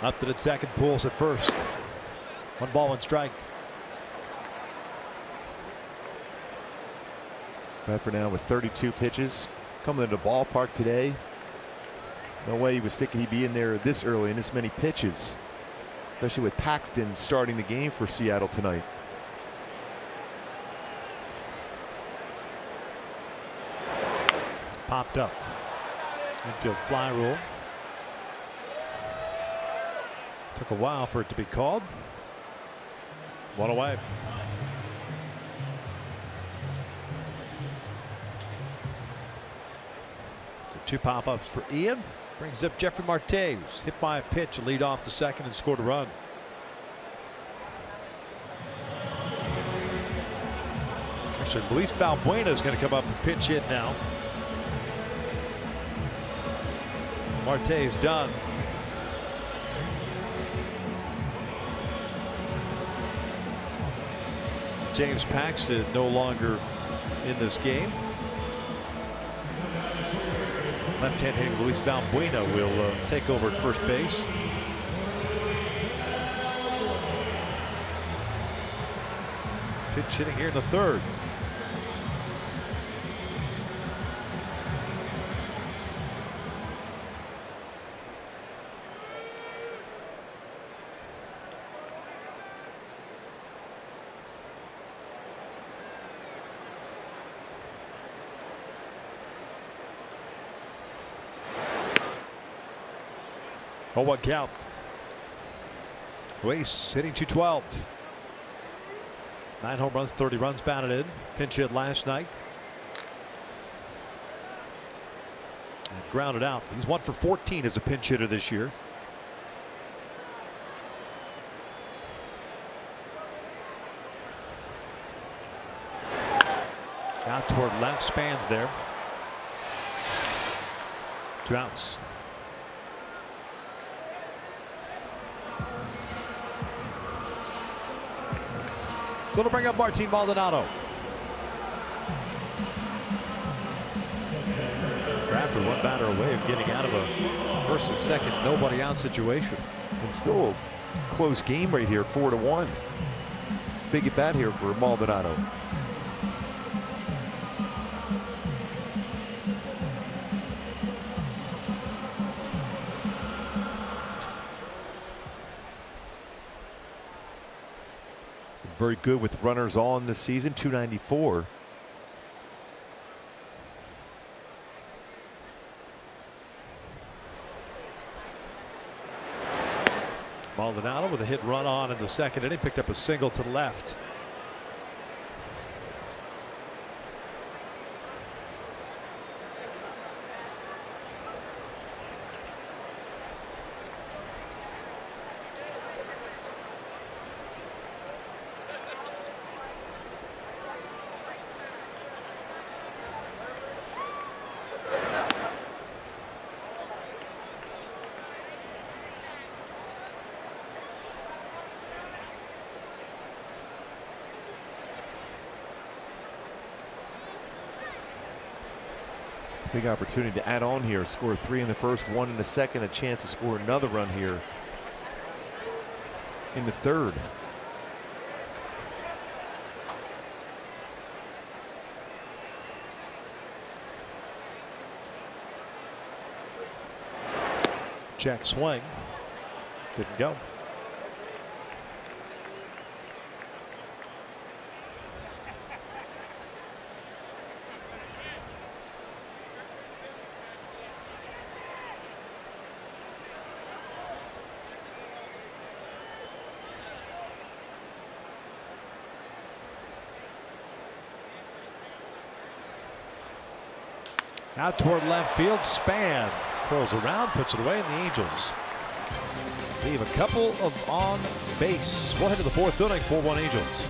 Up to the second, Pujols at first. 1 ball, 1 strike. Bradford now with 32 pitches. Coming to the ballpark today. No way he was thinking he'd be in there this early and this many pitches. Especially with Paxton starting the game for Seattle tonight. Popped up. Infield fly rule. Took a while for it to be called. 1 away. So 2 pop-ups for Ian. Brings up Jeffrey Marte, who's hit by a pitch, lead off the second and scored a run. Actually, Luis Valbuena is going to come up and pitch hit now. Marte is done. James Paxton no longer in this game. Left-hand hitting Luis Valbuena will take over at first base. Pitch hitting here in the third. Oh, 1 count. Wace hitting .212. 9 home runs, 30 runs batted in. Pinch hit last night. And grounded out. He's 1 for 14 as a pinch hitter this year. Out toward left, spans there. 2 outs. So it'll bring up Martin Maldonado. Bradford 1 batter away of getting out of a first and second nobody out situation. And still a close game right here, 4-1. It's big at bat here for Maldonado. Very good with runners on this season, 294. Maldonado with a hit run on in the second inning, picked up a single to the left. Big opportunity to add on here. Score 3 in the first, 1 in the second. A chance to score another run here in the third. Check swing. Didn't go. Out toward left field, Span curls around, puts it away, and the Angels leave a couple of on base. We'll head to the 4th inning, 4-1 Angels.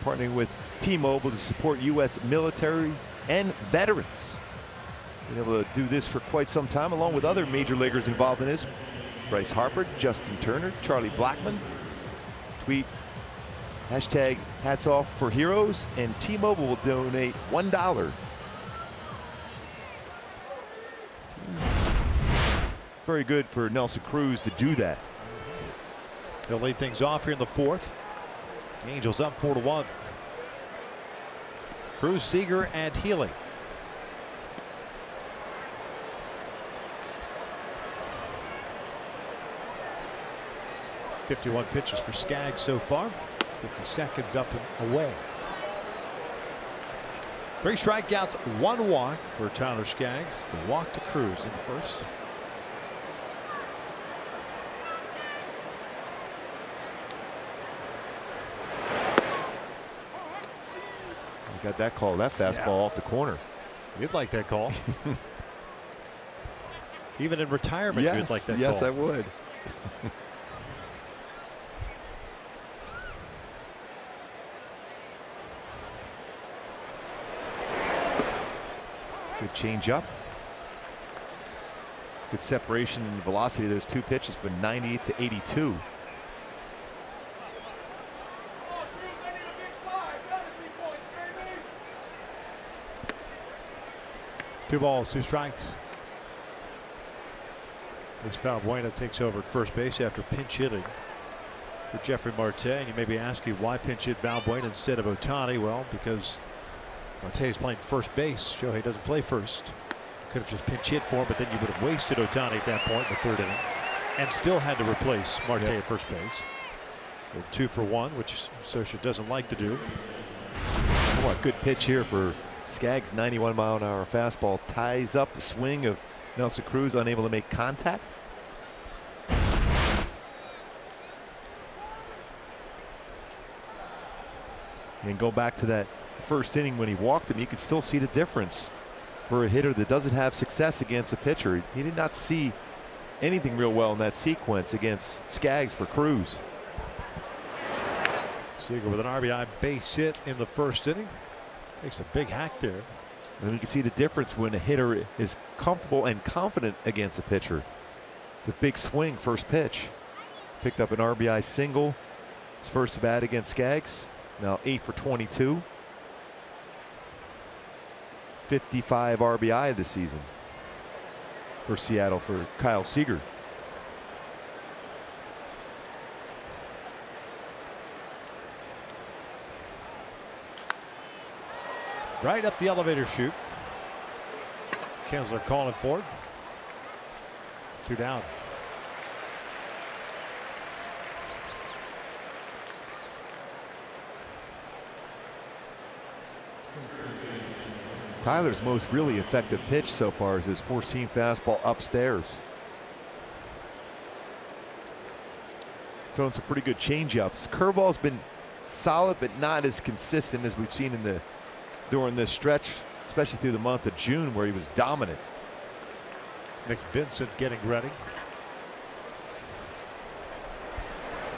Partnering with T-Mobile to support U.S. military and veterans. Been able to do this for quite some time, along with other major leaguers involved in this. Bryce Harper, Justin Turner, Charlie Blackmon. Tweet Hashtag hats off for heroes, and T-Mobile will donate $1. Very good for Nelson Cruz to do that. They'll lead things off here in the fourth. Angels up 4-1. Cruz, Seager, and Healy. .51 pitches for Skaggs so far. 50 seconds up and away. 3 strikeouts, 1 walk for Tyler Skaggs. The walk to Cruz in the first. Got that call, that fastball off the corner. You'd like that call. Even in retirement, yes, you'd like that call. Yes, I would. Good change up. Good separation and velocity of those 2 pitches, but 98 to 82. Two balls, 2 strikes. Luis Valbuena takes over at first base after pinch hitting for Jeffrey Marte. And you may be asking why pinch hit Valbuena instead of Ohtani. Well, because Marte is playing first base. Shohei doesn't play first. Could have just pinch hit for him, but then you would have wasted Ohtani at that point in the 3rd inning and still had to replace Marte at first base. 2 for 1, which Scioscia doesn't like to do. Oh, a good pitch here for Skaggs. 91-mile-an-hour fastball ties up the swing of Nelson Cruz, unable to make contact. And go back to that first inning when he walked him, you could still see the difference for a hitter that doesn't have success against a pitcher. He did not see anything real well in that sequence against Skaggs for Cruz. Seager with an RBI base hit in the first inning. Makes a big hack there. And you can see the difference when a hitter is comfortable and confident against a pitcher. It's a big swing first pitch. Picked up an RBI single. His first at bat against Skaggs. Now 8 for 22. 55 RBI this season for Seattle for Kyle Seager. Right up the elevator chute. Kinsler calling for it. 2 down. Tyler's most really effective pitch so far is his 4-seam fastball upstairs. So it's a pretty good changeups. Curveball's been solid, but not as consistent as we've seen during this stretch, especially through the month of June where he was dominant. Nick Vincent getting ready.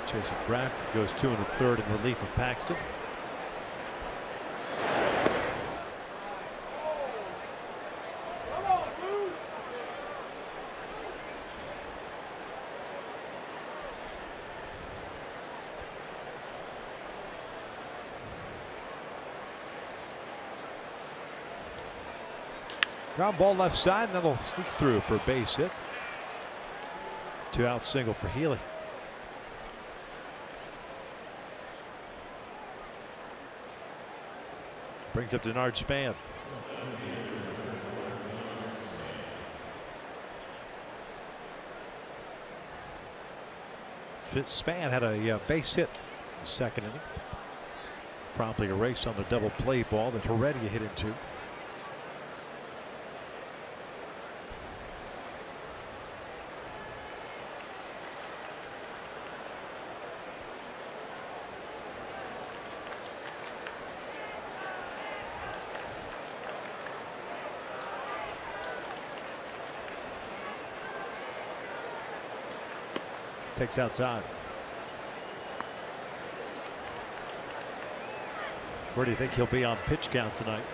Jason Bradford goes 2 1/3 in relief of Paxton. Ground ball left side, and that'll sneak through for a base hit. 2-out single for Healy. Brings up Denard Span. Span had a base hit in the second inning. Promptly erased on the double play ball that Heredia hit into. Takes outside. Where do you think he'll be on pitch count tonight?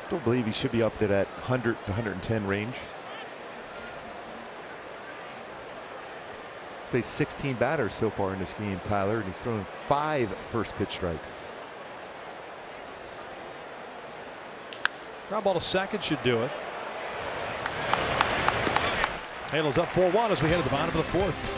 Still believe he should be up to that 100 to 110 range. faced 16 batters so far in this game, Tyler, and he's thrown 5 first pitch strikes. Ground ball to second should do it. Halos up 4-1 as we head to the bottom of the fourth.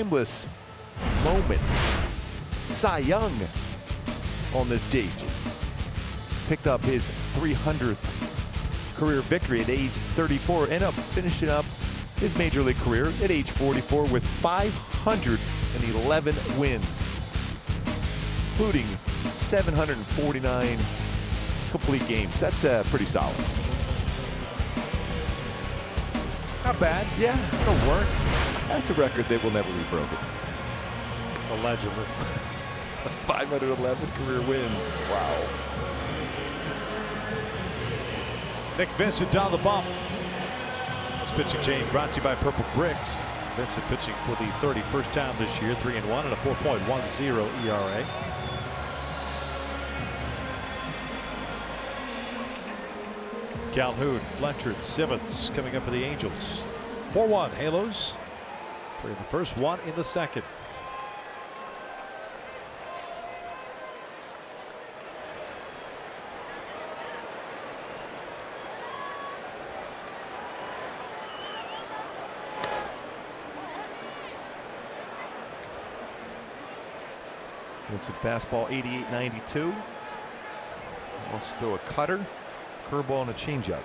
Timeless moments. Cy Young on this date picked up his 300th career victory at age 34, ended up finishing up his major league career at age 44 with 511 wins, including 749 complete games. That's pretty solid. Not bad. Yeah, it'll work. That's a record that will never be broken. Allegedly. 511 career wins. Wow. Nick Vincent down the bump. This pitching change brought to you by Purple Bricks. Vincent pitching for the 31st time this year, 3-1 and a 4.10 ERA. Calhoun, Fletcher, Simmons coming up for the Angels. 4-1 Halos. 3 in the first, 1 in the second. Vincent fastball 88-92. Also throw a cutter, curveball, and a changeup.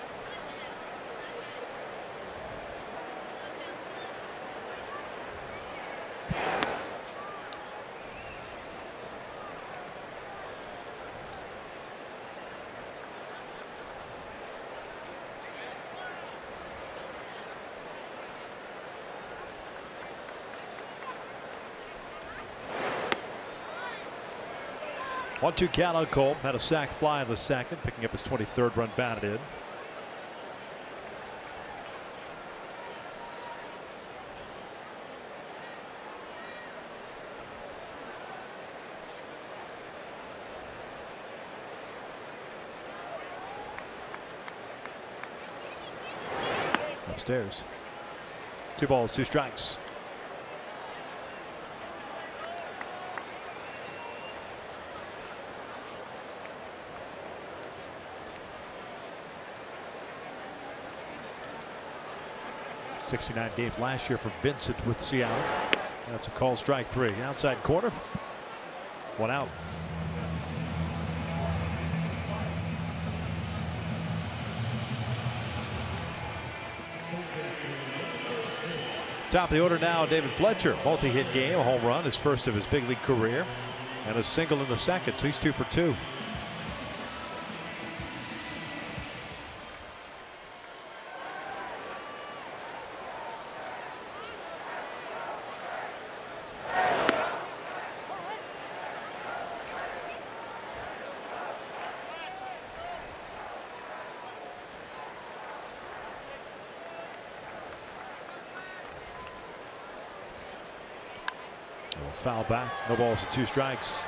One-two count on Cole. Had a sac fly in the second, picking up his 23rd run batted in. Upstairs. 2 balls, 2 strikes. '69 games last year for Vincent with Seattle. That's a call, strike 3. Outside corner. 1 out. Top of the order now, David Fletcher. Multi-hit game, a home run, his first of his big league career, and a single in the second, so he's 2 for 2. Foul back. No balls and 2 strikes.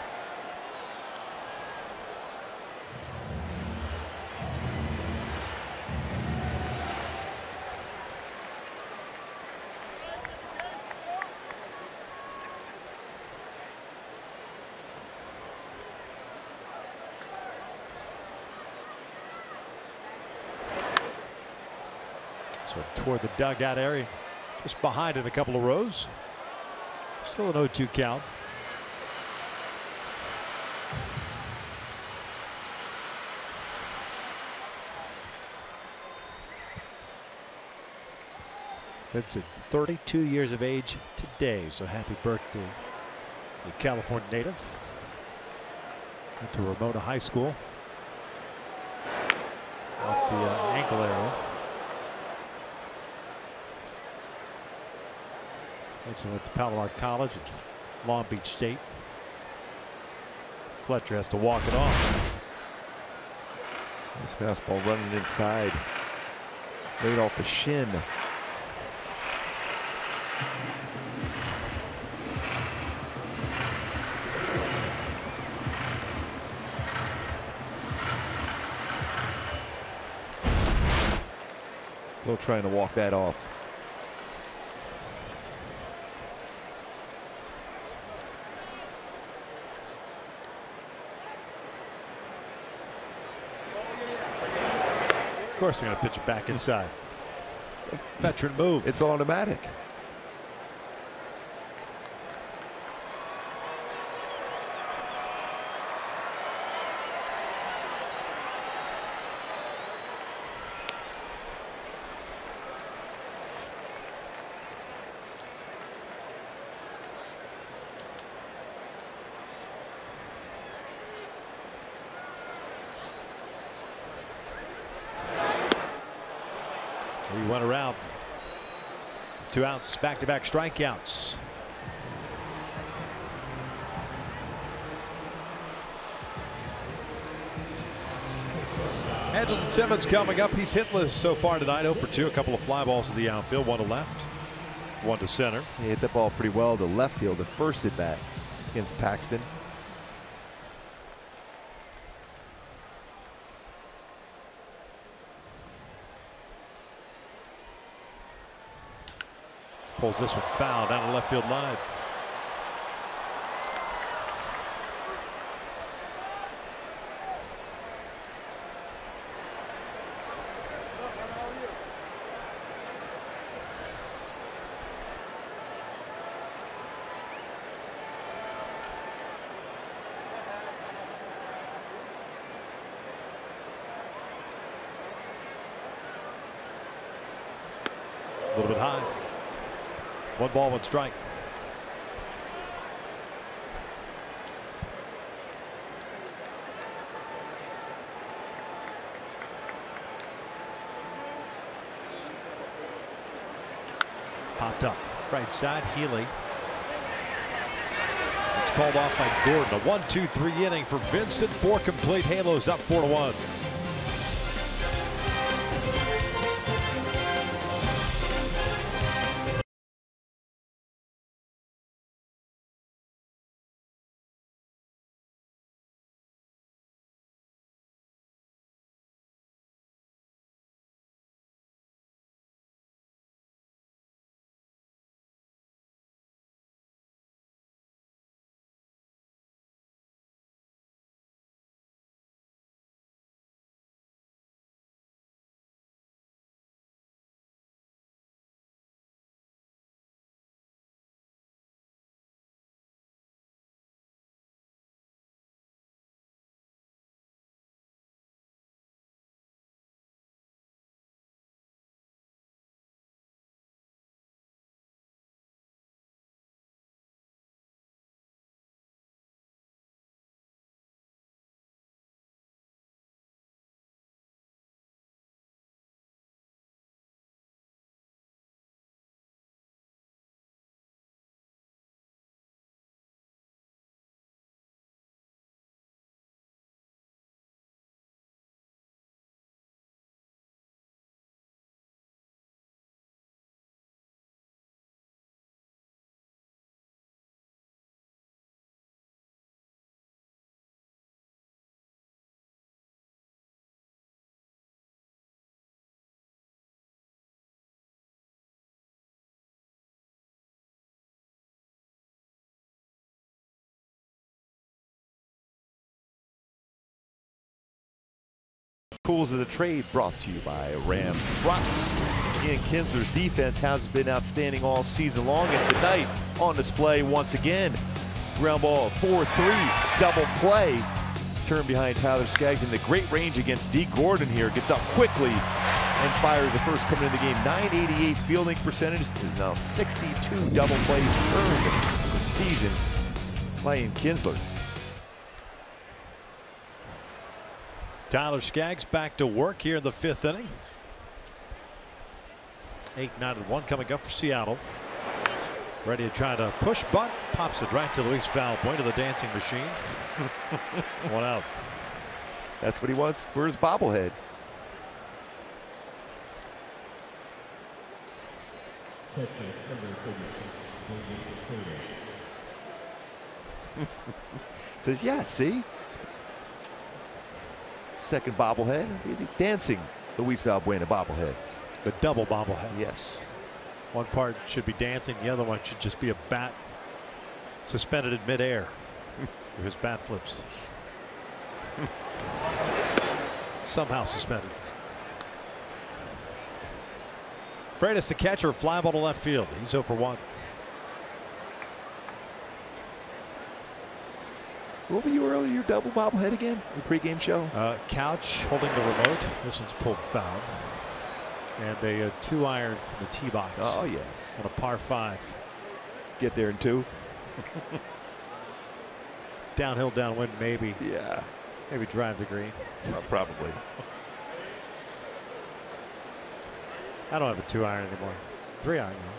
So toward the dugout area, just behind it a couple of rows. Still an 0-2 count. Vincent, 32 years of age today, so happy birthday. The California native. Went to Ramona High School. Off the ankle area. Next went to Palomar College at Long Beach State. Fletcher has to walk it off. This fastball running inside. Right off the shin. Still trying to walk that off. Of course they're going to pitch it back inside. Veteran move. It's automatic. He went around. 2 outs, back-to-back strikeouts. Angelton Simmons coming up. He's hitless so far tonight. 0 for 2. A couple of fly balls to the outfield. 1 to left, 1 to center. He hit that ball pretty well to left field the first at bat against Paxton. Pulls this one foul down the left field line. A little bit high. 1 ball, 1 strike. Popped up right side. Healy. It's called off by Gordon. A 1-2-3 inning for Vincent. 4 complete. Halos up 4-1. Cools of the trade brought to you by Ram Trucks. Ian Kinsler's defense has been outstanding all season long, and tonight on display once again. Ground ball 4-3, double play. Turn behind Tyler Skaggs in the great range against D. Gordon here. Gets up quickly and fires the first coming in the game. 988 fielding percentage. Is now 62 double plays earned this season by Ian Kinsler. Tyler Skaggs back to work here in the 5th inning. 8-9-1 coming up for Seattle. Ready to try to push bunt. Pops it right to Luis Valbuena, the dancing machine. 1 out. That's what he wants for his bobblehead. Says, yeah, see? Second bobblehead, dancing Luis Valbuena bobblehead. The double bobblehead. Yes. One part should be dancing, the other one should just be a bat suspended in midair. His bat flips. Somehow suspended. Freitas, the catcher, fly ball to left field. He's 0 for 1. What were you earlier? Your double bobblehead again? The pregame show? Couch holding the remote. This one's pulled foul. And a 2-iron from the tee box. Oh, yes. On a par 5. Get there in 2. Downhill, downwind, maybe. Yeah. Maybe drive the green. Probably. I don't have a 2-iron anymore. 3-iron now.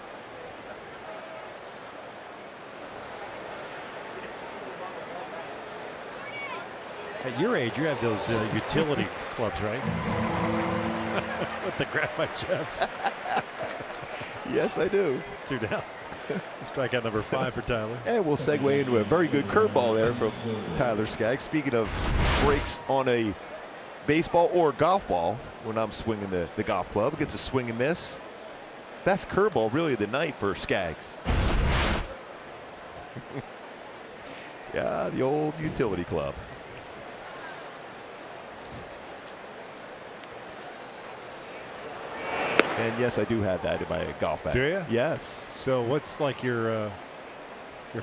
At your age, you have those utility clubs, right? With the graphite chips. Yes, I do. 2 down. Strikeout number 5 for Tyler. And we'll segue into a very good curveball there from Tyler Skaggs. Speaking of breaks on a baseball or golf ball, when I'm swinging the golf club, gets a swing and miss. Best curveball really of the night for Skaggs. Yeah, the old utility club. And yes, I do have that in my golf bag. Do you? Yes. So what's like your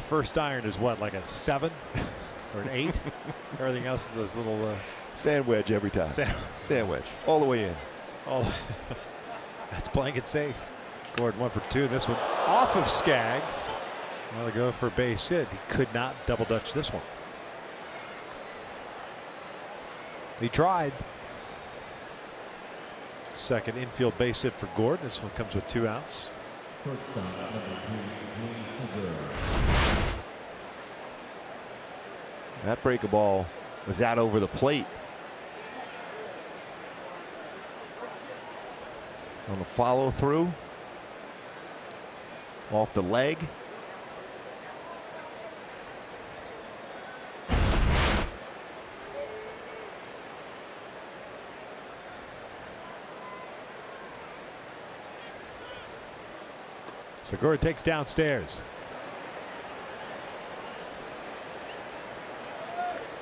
first iron is what, like a 7 or an 8? Everything else is those little sand wedge every time. Sand wedge all the way in. That's playing it safe. Gordon 1 for 2. This one off of Skaggs. Now to go for a base hit. He could not double dutch this one. He tried. Second infield base hit for Gordon. This one comes with 2 outs. That breaker ball was out over the plate. On the follow through. Off the leg. Segura takes downstairs.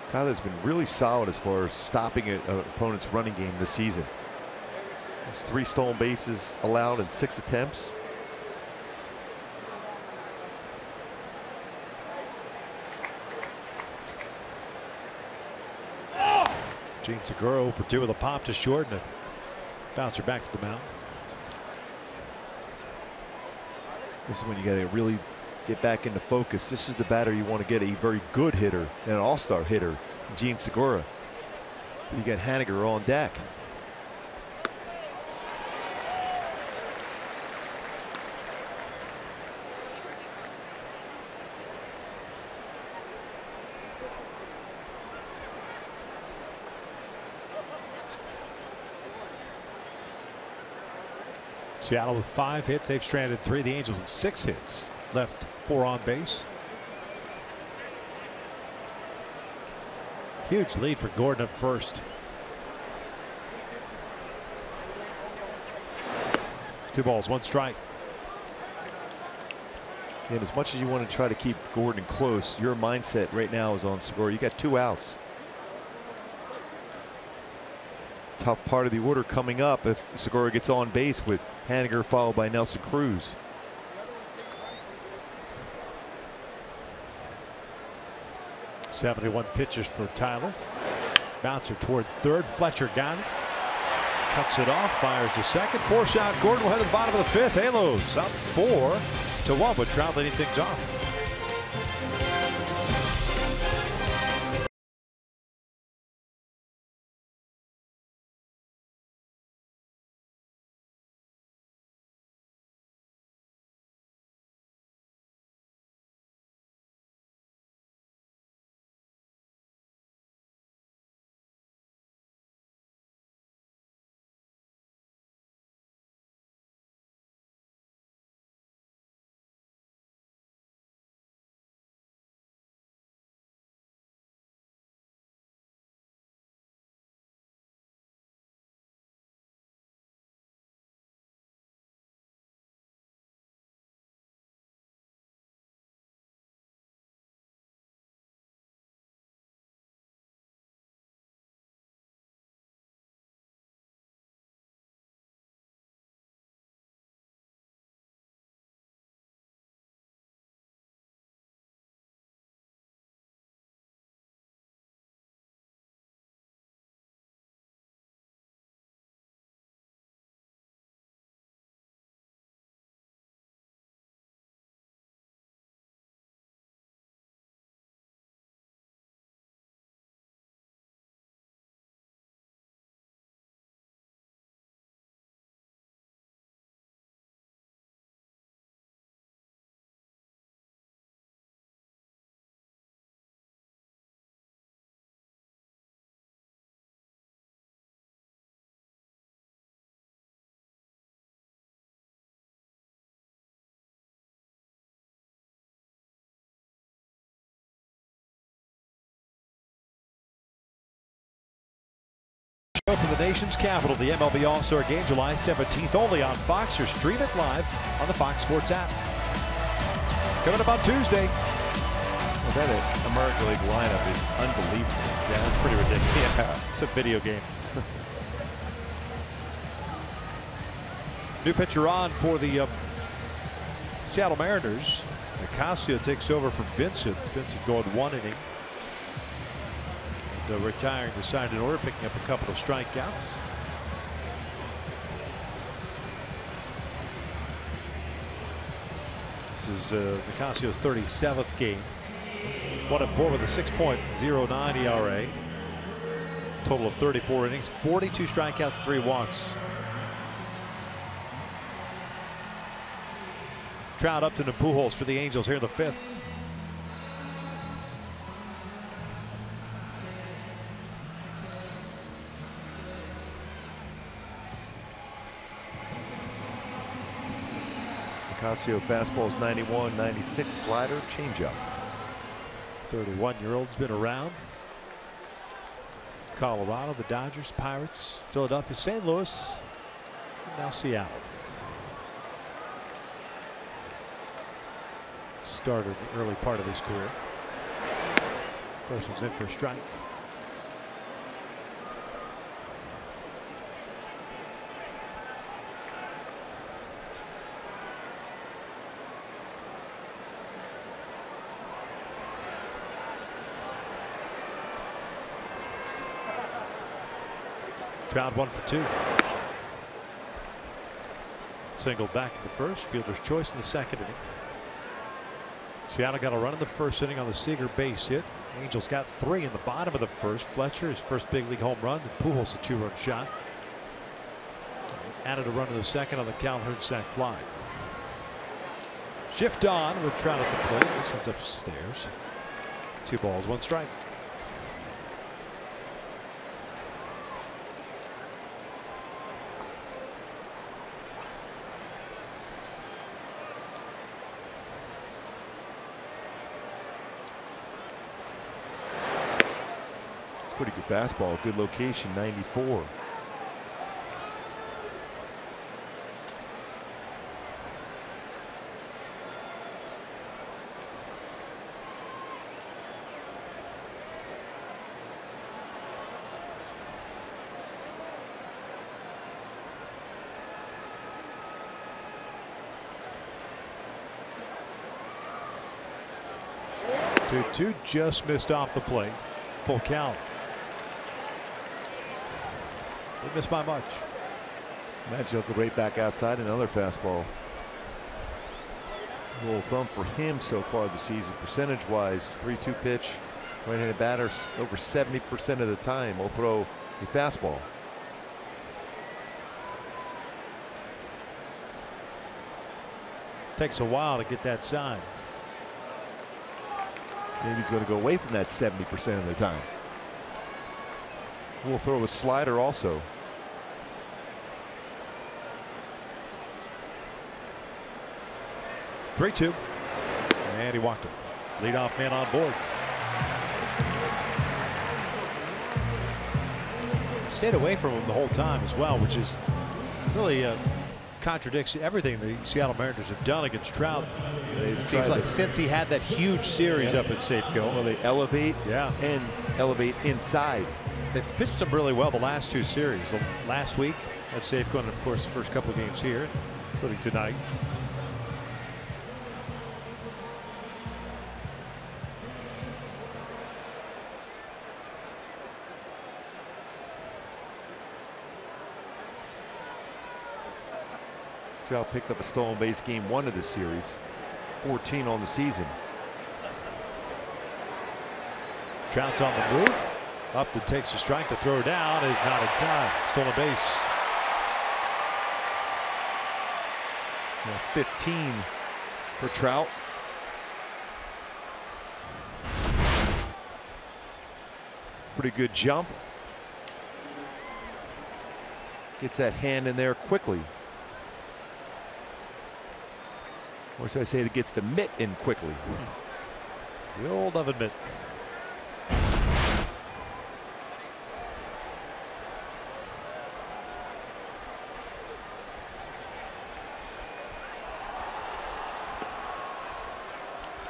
Tyler's been really solid as far as stopping an opponent's running game this season. There's 3 stolen bases allowed in 6 attempts. Gene Segura 0 for 2 with a pop to short and a bouncer back to the mound. This is when you got to really get back into focus. This is the batter you want to get, a very good hitter and an all-star hitter, Gene Segura. You got Haniger on deck. Seattle with 5 hits. They've stranded 3. The Angels with 6 hits. Left 4 on base. Huge lead for Gordon up first. 2 balls, 1 strike. And as much as you want to try to keep Gordon close, your mindset right now is on Segura. You got 2 outs. tough part of the order coming up if Segura gets on base with Haniger followed by Nelson Cruz. '71 pitches for Tyler. Bouncer toward third. Fletcher got it. Cuts it off. Fires to second. Force out. Gordon will head to the bottom of the fifth. Halos up 4-1 with Trout leading things off. From the nation's capital, the MLB All-Star Game, July 17th, only on Fox, or stream it live on the Fox Sports app. Coming up on Tuesday. Well, that American League lineup is unbelievable. Yeah, that's pretty ridiculous. Yeah, it's a video game. New pitcher on for the Seattle Mariners. Nicasio takes over from Vincent. Vincent going 1 inning. Retiring to sign an order, picking up a couple of strikeouts. This is Nicasio's 37th game. 1-4 with a 6.09 ERA. Total of 34 innings, 42 strikeouts, 3 walks. Trout, Upton, and Pujols for the Angels here in the 5th. Nicasio fastball is 91, 96 slider, changeup. 31-year-old's been around. Colorado, the Dodgers, Pirates, Philadelphia, St. Louis, and now Seattle. Started the early part of his career. First was in for a strike. Trout 1 for 2. Single back in the first. Fielder's choice in the second inning. Seattle got a run in the first inning on the Seager base hit. Angels got 3 in the bottom of the first. Fletcher, his first big league home run. And Pujols, a 2-run shot. Added a run in the second on the Calhoun sac fly. Shift on with Trout at the plate. This one's upstairs. 2 balls, 1 strike. Pretty good fastball, good location, 94. 2-2 just missed off the plate. Full count. Didn't miss by much. Imagine he'll go right back outside, another fastball. Rule of thumb for him so far this season, percentage-wise, 3-2 pitch, right-handed batter, over 70% of the time will throw a fastball. Takes a while to get that sign. Maybe he's going to go away from that 70% of the time. We'll throw a slider also. Three-two, and he walked him. Leadoff man on board. Stayed away from him the whole time as well, which is really contradicts everything the Seattle Mariners have done against Trout. It seems like since he had that huge series up at Safeco. Well, they elevate and elevate inside. They've pitched him really well the last two series. Last week at Safeco, and of course the first couple of games here, including tonight. Trout picked up a stolen base game 1 of the series, 14 on the season. Trout's on the move. Upton takes a strike to throw down. Is not in time. Stolen base. Well, 15 for Trout. Pretty good jump. Gets that hand in there quickly. Or should I say it gets the mitt in quickly. The old oven mitt.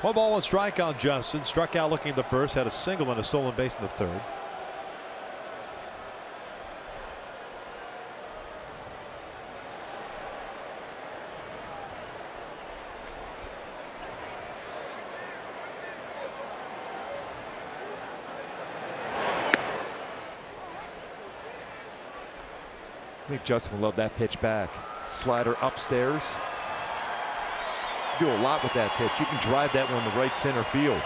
One ball, one strike on Justin. Struck out looking at the first, had a single and a stolen base in the third. I think Justin will love that pitch back. Slider upstairs. You do a lot with that pitch. You can drive that one to right center field.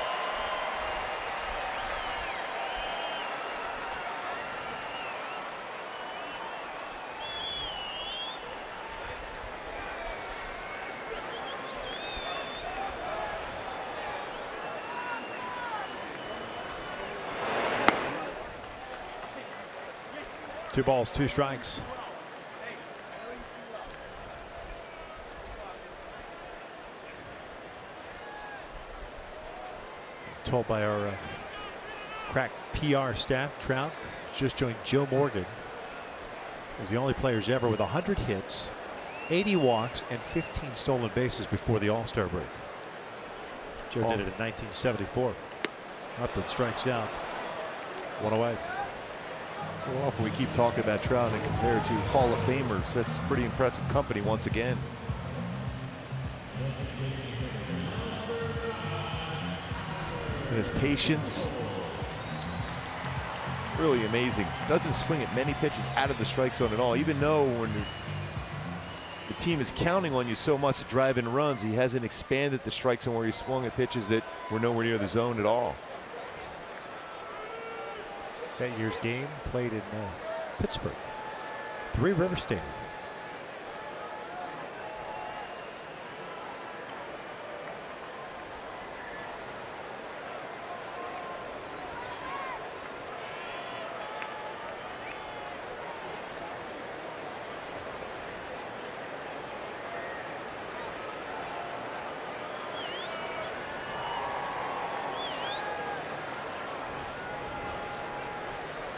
Two balls, two strikes. Told by our crack PR staff, Trout just joined Joe Morgan as the only players ever with 100 hits, 80 walks, and 15 stolen bases before the All-Star break. Joe did it in 1974. Upton strikes out. One away. So often we keep talking about Trout and compare to Hall of Famers. That's pretty impressive company once again. And his patience, really amazing. Doesn't swing at many pitches out of the strike zone at all. Even though when the team is counting on you so much to drive in runs, he hasn't expanded the strike zone where he swung at pitches that were nowhere near the zone at all. That year's game played in Pittsburgh, Three River Stadium.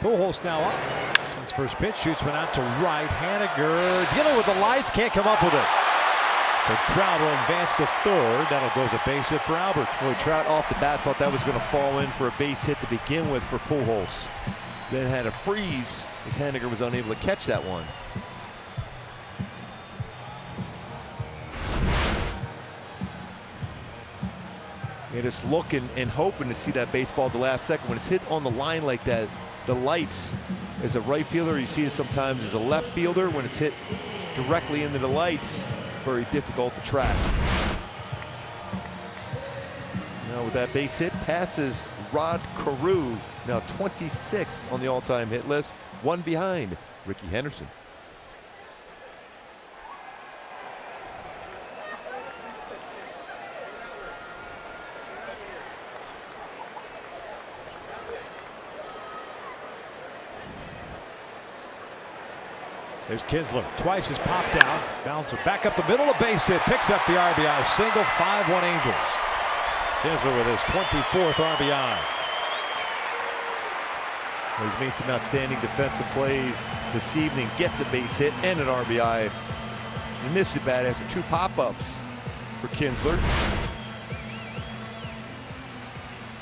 Pujols now up. His first pitch, shoots one out to right. Haniger dealing with the lights, can't come up with it. So Trout will advance to third. That'll go as a base hit for Albert. Boy, Trout off the bat thought that was going to fall in for a base hit to begin with for Pujols. Then had a freeze as Haniger was unable to catch that one. You're just looking and hoping to see that baseball at the last second. When it's hit on the line like that, the lights, as a right fielder, you see it sometimes as a left fielder. When it's hit directly into the lights, very difficult to track. Now with that base hit, passes Rod Carew, now 26th on the all-time hit list, one behind Ricky Henderson. There's Kinsler. Twice has popped out. Bouncer back up the middle. A base hit. Picks up the RBI. Single. 5-1 Angels. Kinsler with his 24th RBI. Well, he's made some outstanding defensive plays this evening. Gets a base hit and an RBI. And this at bat after two pop-ups for Kinsler.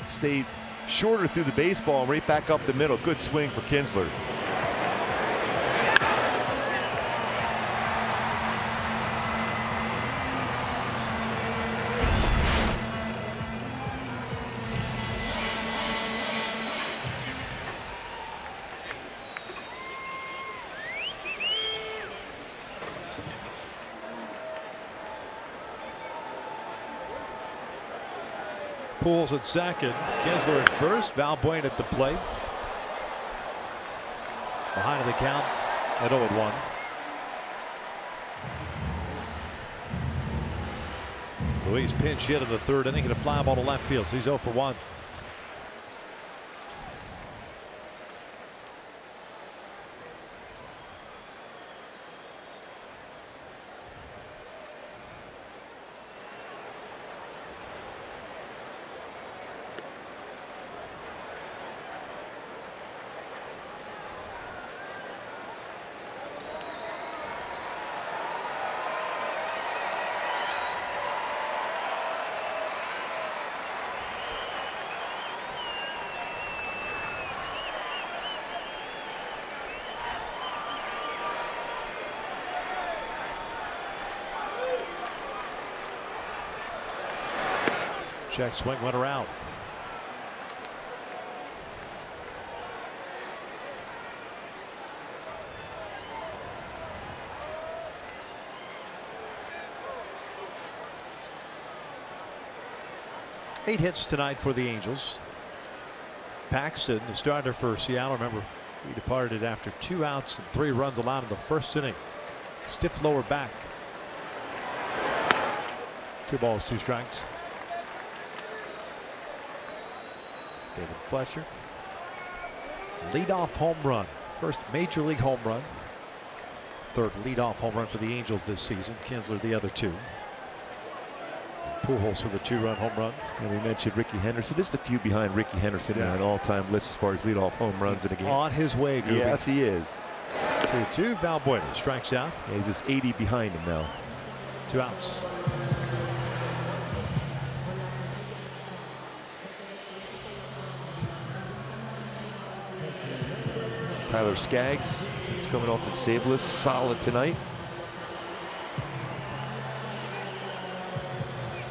Stayed shorter through the baseball and right back up the middle. Good swing for Kinsler. Pujols at second. Kinsler at first. Valbuena at the plate. Behind in the count at 0-1. Luis pinch hit in the third inning. Hit a fly ball to left field. So he's 0 for 1. Check swing went around. Eight hits tonight for the Angels. Paxton, the starter for Seattle. Remember, he departed after 2 outs and 3 runs allowed in the first inning. Stiff lower back. 2 balls, 2 strikes. David Fletcher. Leadoff home run. First major league home run. Third leadoff home run for the Angels this season. Kinsler the other 2. Pujols with a 2-run home run. And we mentioned Ricky Henderson. Just a few behind Ricky Henderson in an all-time list as far as leadoff home runs in a game. On his way, Gooby. Yes, he is. 2-2. Valbuena strikes out. Yeah, he's just 80 behind him now. 2 outs. Tyler Skaggs, since coming off the disabled list, solid tonight.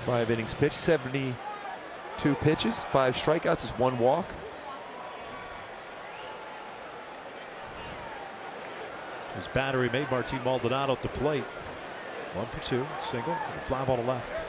5 innings pitched, 72 pitches, 5 strikeouts, just 1 walk. His battery made Martin Maldonado at the plate. 1 for 2, single, and a fly ball to left.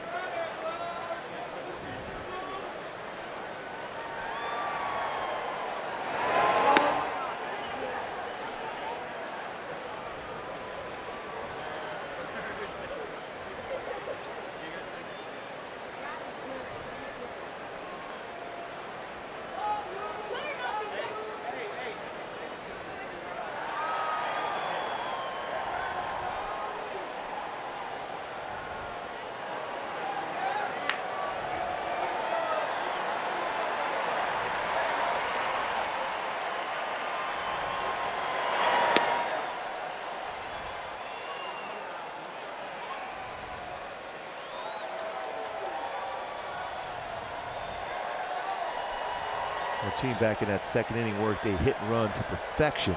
Our team back in that second inning worked a hit and run to perfection.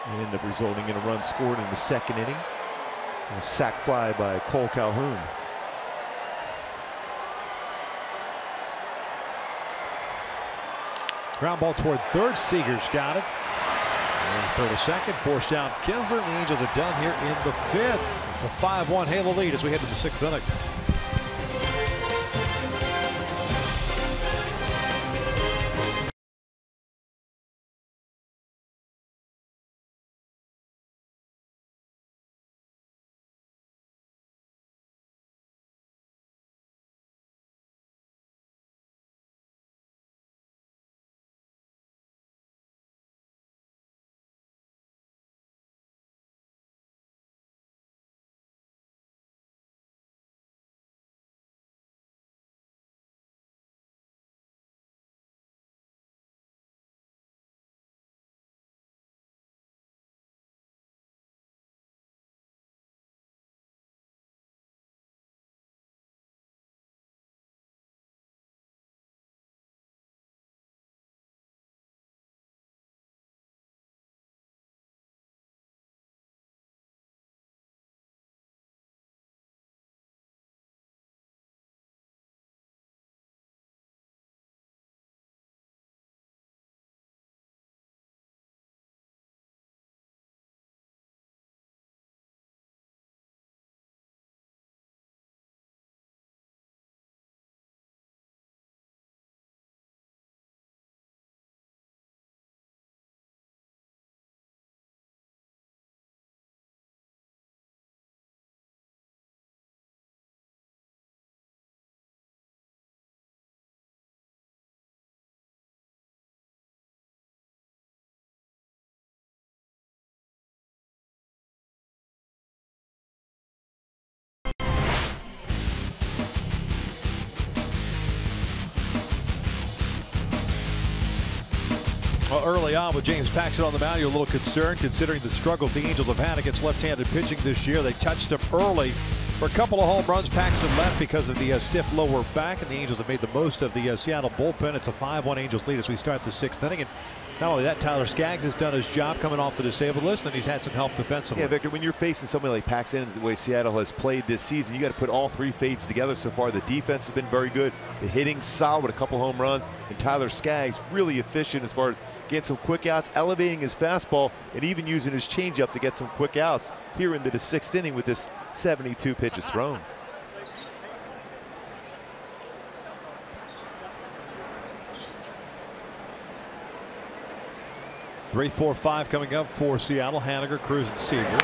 And ended up resulting in a run scored in the second inning. A sac fly by Cole Calhoun. Ground ball toward third. Seager's got it. And for the second, forced out Kinsler, and the Angels are done here in the fifth. It's a 5-1 Halo lead as we head to the sixth inning. Well, early on with James Paxton on the mound, you're a little concerned considering the struggles the Angels have had against left-handed pitching this year. They touched him early for a couple of home runs. Paxton left because of the stiff lower back, and the Angels have made the most of the Seattle bullpen. It's a 5-1 Angels lead as we start the sixth inning. And not only that, Tyler Skaggs has done his job coming off the disabled list, and he's had some help defensively. Yeah, Victor, when you're facing somebody like Paxton, the way Seattle has played this season, you got to put all three phases together so far. The defense has been very good. The hitting solid, a couple home runs, and Tyler Skaggs really efficient as far as getting some quick outs, elevating his fastball, and even using his changeup to get some quick outs here into the sixth inning with this 72 pitches thrown. Three, 4, 5 coming up for Seattle. Haniger, Cruz, and Seager.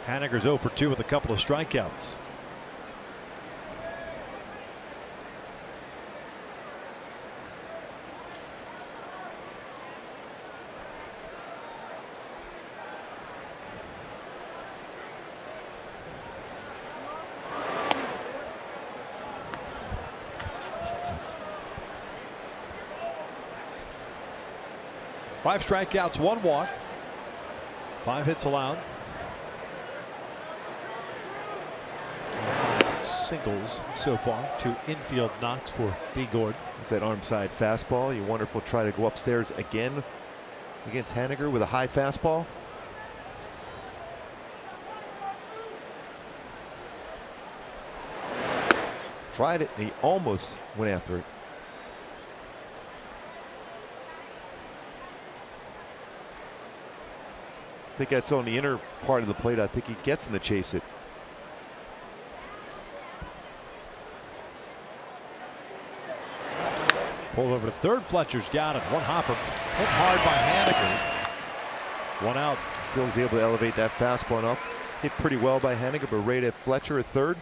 Haniger's 0 for 2 with a couple of strikeouts. Five strikeouts, 1 walk, 5 hits allowed. Singles so far, 2 infield knocks for B. Gordon. It's that arm side fastball. You wonder if he'll try to go upstairs again against Haniger with a high fastball. Tried it, and he almost went after it. I think that's on the inner part of the plate. I think he gets him to chase it. Pulled over to third. Fletcher's got it. One hopper hit hard by Haniger. 1 out. Still was able to elevate that fastball enough. Hit pretty well by Haniger, but right at Fletcher at third.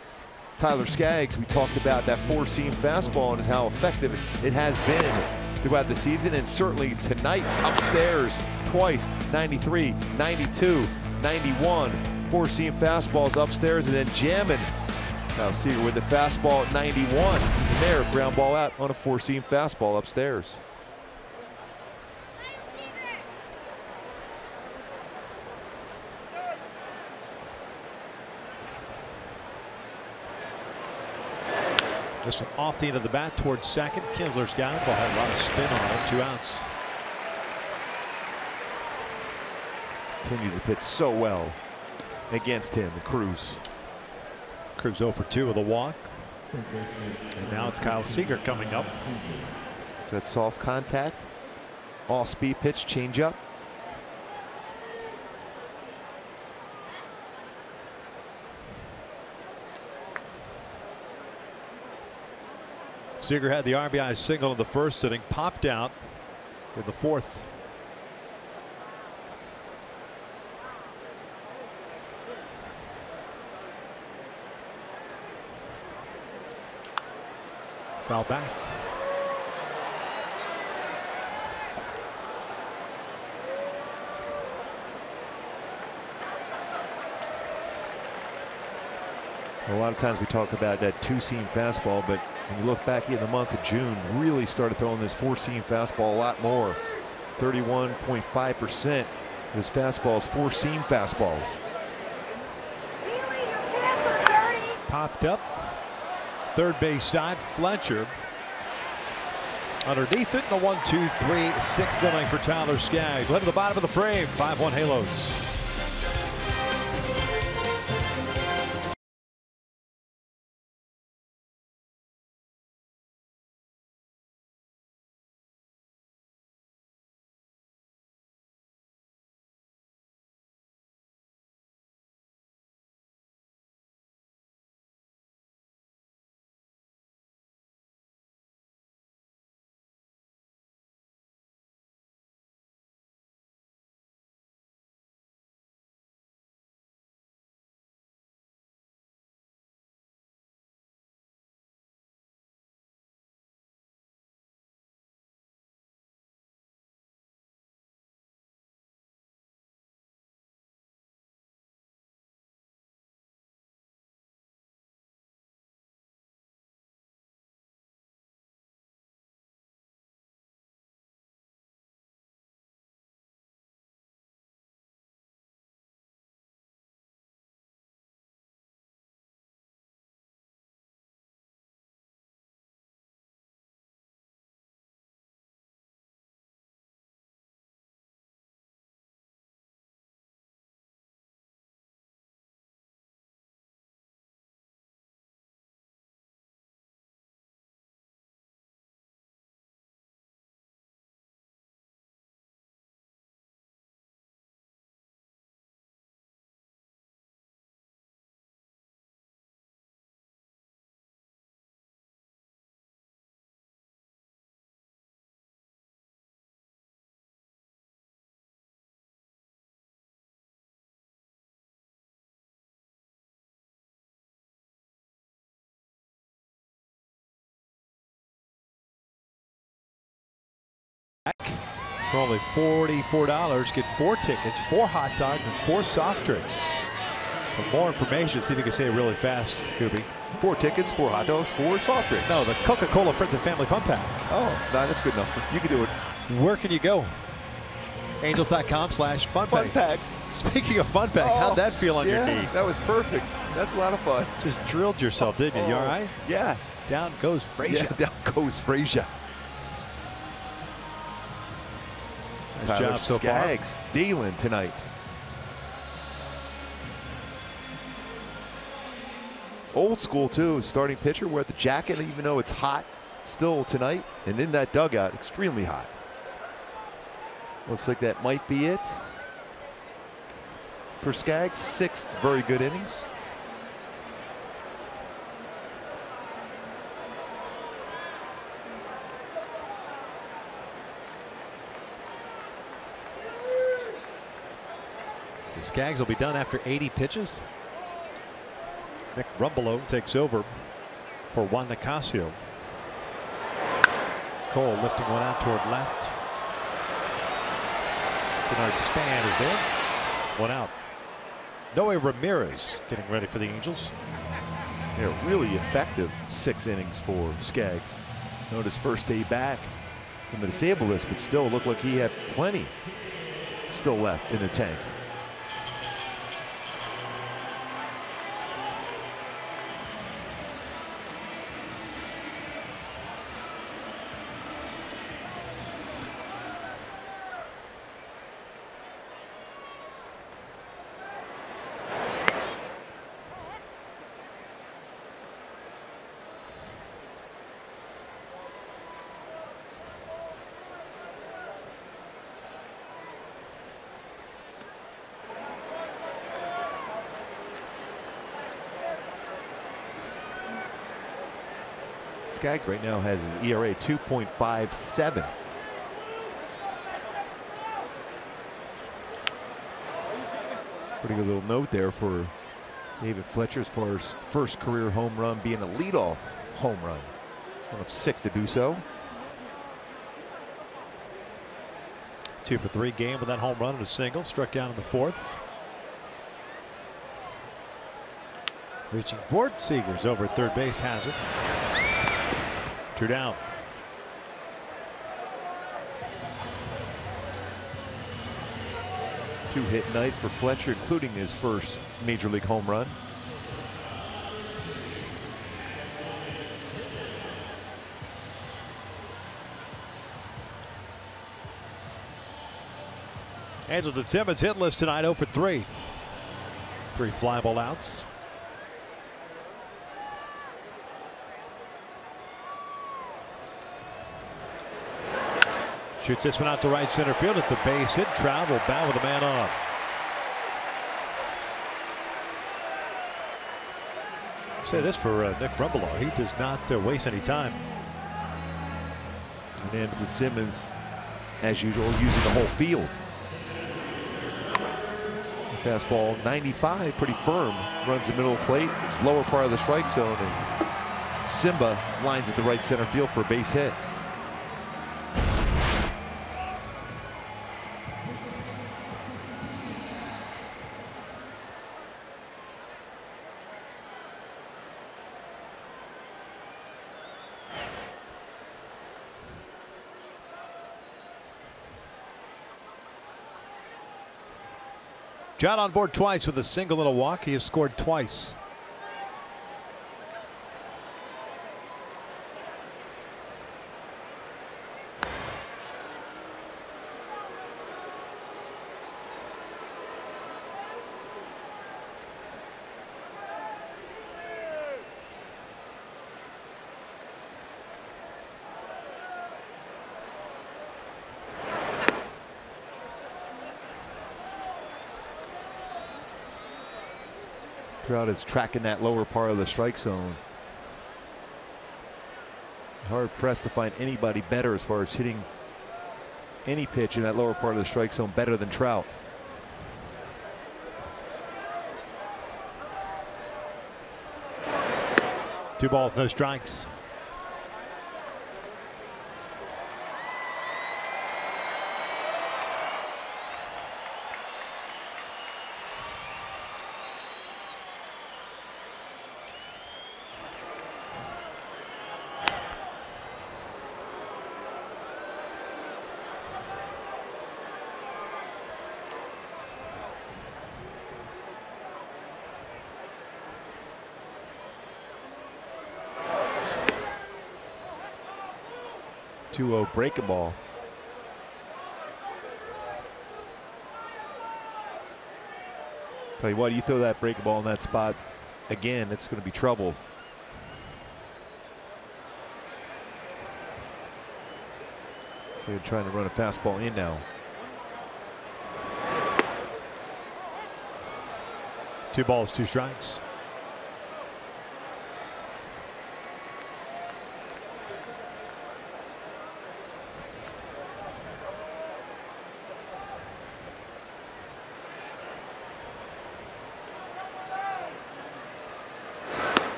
Tyler Skaggs, we talked about that 4-seam fastball and how effective it has been throughout the season, and certainly tonight upstairs twice. 93, 92, 91. 4-seam fastballs upstairs, and then jamming. Now Seager with the fastball at 91. And there, ground ball out on a 4-seam fastball upstairs. This one off the end of the bat towards second. Kinsler's got it. Ball had a lot of spin on it. 2 outs. Continues to pitch so well against him, Cruz. Cruz 0 for 2 with a walk. And now it's Kyle Seager coming up. It's that soft contact. Off-speed pitch, changeup. Seager had the RBI single in the first inning, popped out in the fourth. Foul back. A lot of times we talk about that two-seam fastball, but when you look back in the month of June, really started throwing this four-seam fastball a lot more. 31.5% of his fastballs, four-seam fastballs. Popped up. Third base side, Fletcher. Underneath it, in the 1-2-3, sixth inning for Tyler Skaggs. Led to the bottom of the frame, 5-1 Halos. For only $44, get 4 tickets, 4 hot dogs, and 4 soft drinks. For more information, see if you can say it really fast, Koopy. 4 tickets, 4 hot dogs, 4 soft drinks. No, the Coca-Cola Friends and Family Fun Pack. Oh, no, that's good enough. You can do it. Where can you go? Angels.com/fun Fun packs. Speaking of fun pack, how'd that feel on your knee? That was perfect. That's a lot of fun. Just drilled yourself, didn't you? You all right? Yeah. Down goes Frazier. Yeah, down goes Frazier. Nice job so Skaggs dealing tonight. Old school too, starting pitcher. We're at the jacket, even though it's hot still tonight, and in that dugout, extremely hot. Looks like that might be it for Skaggs. 6 very good innings. So Skaggs will be done after 80 pitches. Nick Rumbelow takes over for Juan Nicasio. Cole lifting one out toward left. Bernard Span is there. 1 out. Noe Ramirez getting ready for the Angels. Yeah, really effective 6 innings for Skaggs. Notice first day back from the disabled list, but still looked like he had plenty still left in the tank. Skaggs right now has his ERA 2.57. Pretty good little note there for David Fletcher as far as first career home run being a leadoff home run. One of 6 to do so. 2 for 3 game with that home run and a single. Struck out in the 4th. Reaching for it. Seager's over at third base, has it. 2 down. Two-hit night for Fletcher, including his first major league home run. Andrelton Simmons hitless tonight, 0 for 3. 3 fly ball outs. Shoots this one out to right center field. It's a base hit. Trout will bow with a man on. Say this for Nick Rumbelow. He does not waste any time. And Andrelton Simmons, as usual, using the whole field. Fastball 95, pretty firm. Runs the middle of the plate. It's lower part of the strike zone. And Simba lines at the right center field for a base hit. John on board twice with a single and a walk. He has scored twice. Trout is tracking that lower part of the strike zone. Hard pressed to find anybody better as far as hitting any pitch in that lower part of the strike zone better than Trout. Two balls, no strikes. Breaking ball. Tell you what, you throw that breaking ball in that spot again, it's going to be trouble. So you're trying to run a fastball in now. 2 balls, 2 strikes.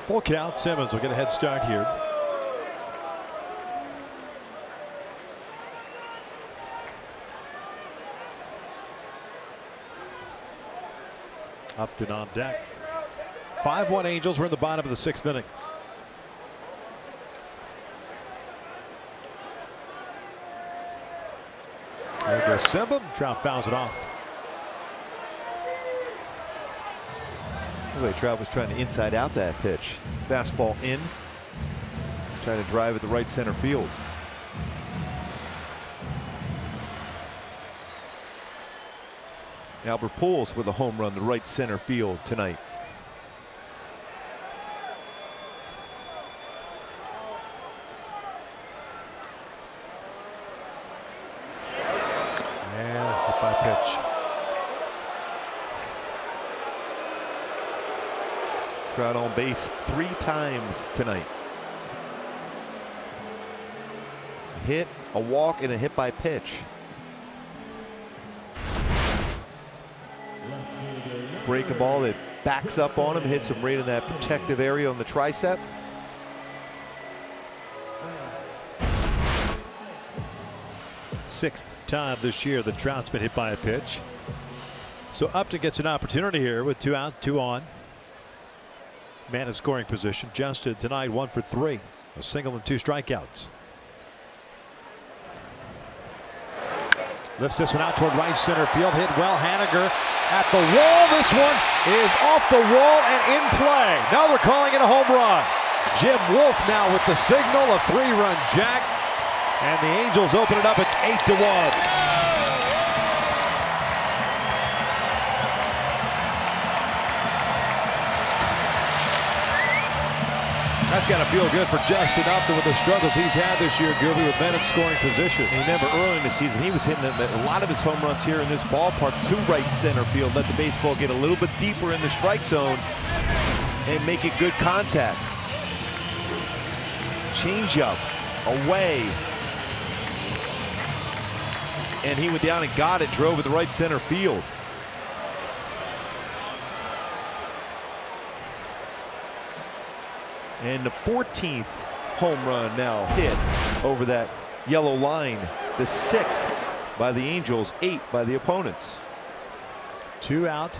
Full count. Simmons will get a head start here. Upton on deck. 5-1 Angels. We're in the bottom of the 6th inning. There goes Simba. Trout fouls it off. The way Trout was trying to inside out that pitch. Fastball in. Trying to drive at the right center field. Albert Pujols with a home run to right center field tonight. And hit by pitch. Trout on base 3 times tonight. hit, a walk, and a hit by pitch. Breaking ball that backs up on him, hits him right in that protective area on the tricep. Sixth time this year that Trout's been hit by a pitch. So Upton gets an opportunity here with 2 out, 2 on. Man in scoring position. Justin tonight 1 for 3. A single and 2 strikeouts. Lifts this one out toward right center field. Hit well. Haniger at the wall. This one is off the wall and in play. Now they're calling it a home run. Jim Wolf now with the signal. A 3-run jack. And the Angels open it up. It's 8-1. That's got to feel good for Justin Upton with the struggles he's had this year, Gooby, with men in scoring position. And remember, early in the season, he was hitting a lot of his home runs here in this ballpark to right center field. Let the baseball get a little bit deeper in the strike zone and make it good contact. Changeup away. And he went down and got it, drove it to right center field. And the 14th home run now hit over that yellow line. The 6th by the Angels, 8 by the opponents. 2 out,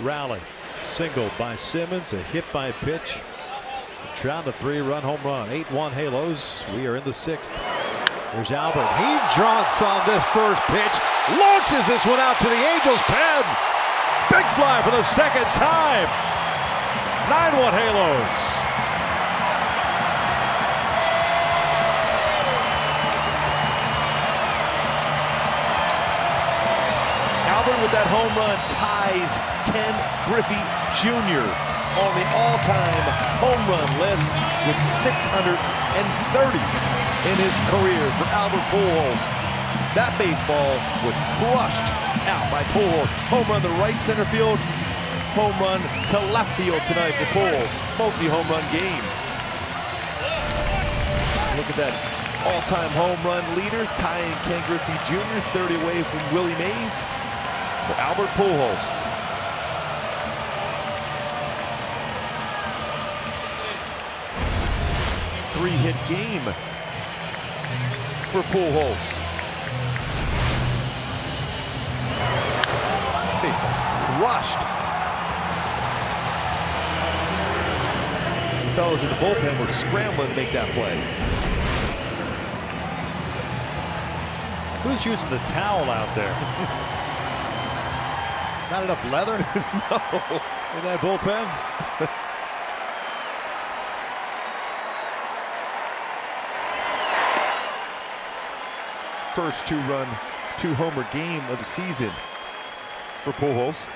rally. Single by Simmons, a hit by pitch. Trout, a 3-run home run. 8-1 Halos. We are in the 6th. There's Albert. He drops on this first pitch. Launches this one out to the Angels' pen. Big fly for the 2nd time. 9-1 Halos. Albert with that home run ties Ken Griffey Jr. on the all-time home run list with 630 in his career for Albert Pujols. That baseball was crushed out by Pujols. Home run to right center field, home run to left field tonight for Pujols. Multi-home run game. Look at that. All-time home run leaders tying Ken Griffey Jr. 30 away from Willie Mays. For Albert Pujols. Three-hit game for Pujols. Baseball's crushed. The fellows in the bullpen were scrambling to make that play. Who's using the towel out there? Not enough leather? No. In that bullpen? First 2-run, 2-homer game of the season for Pujols.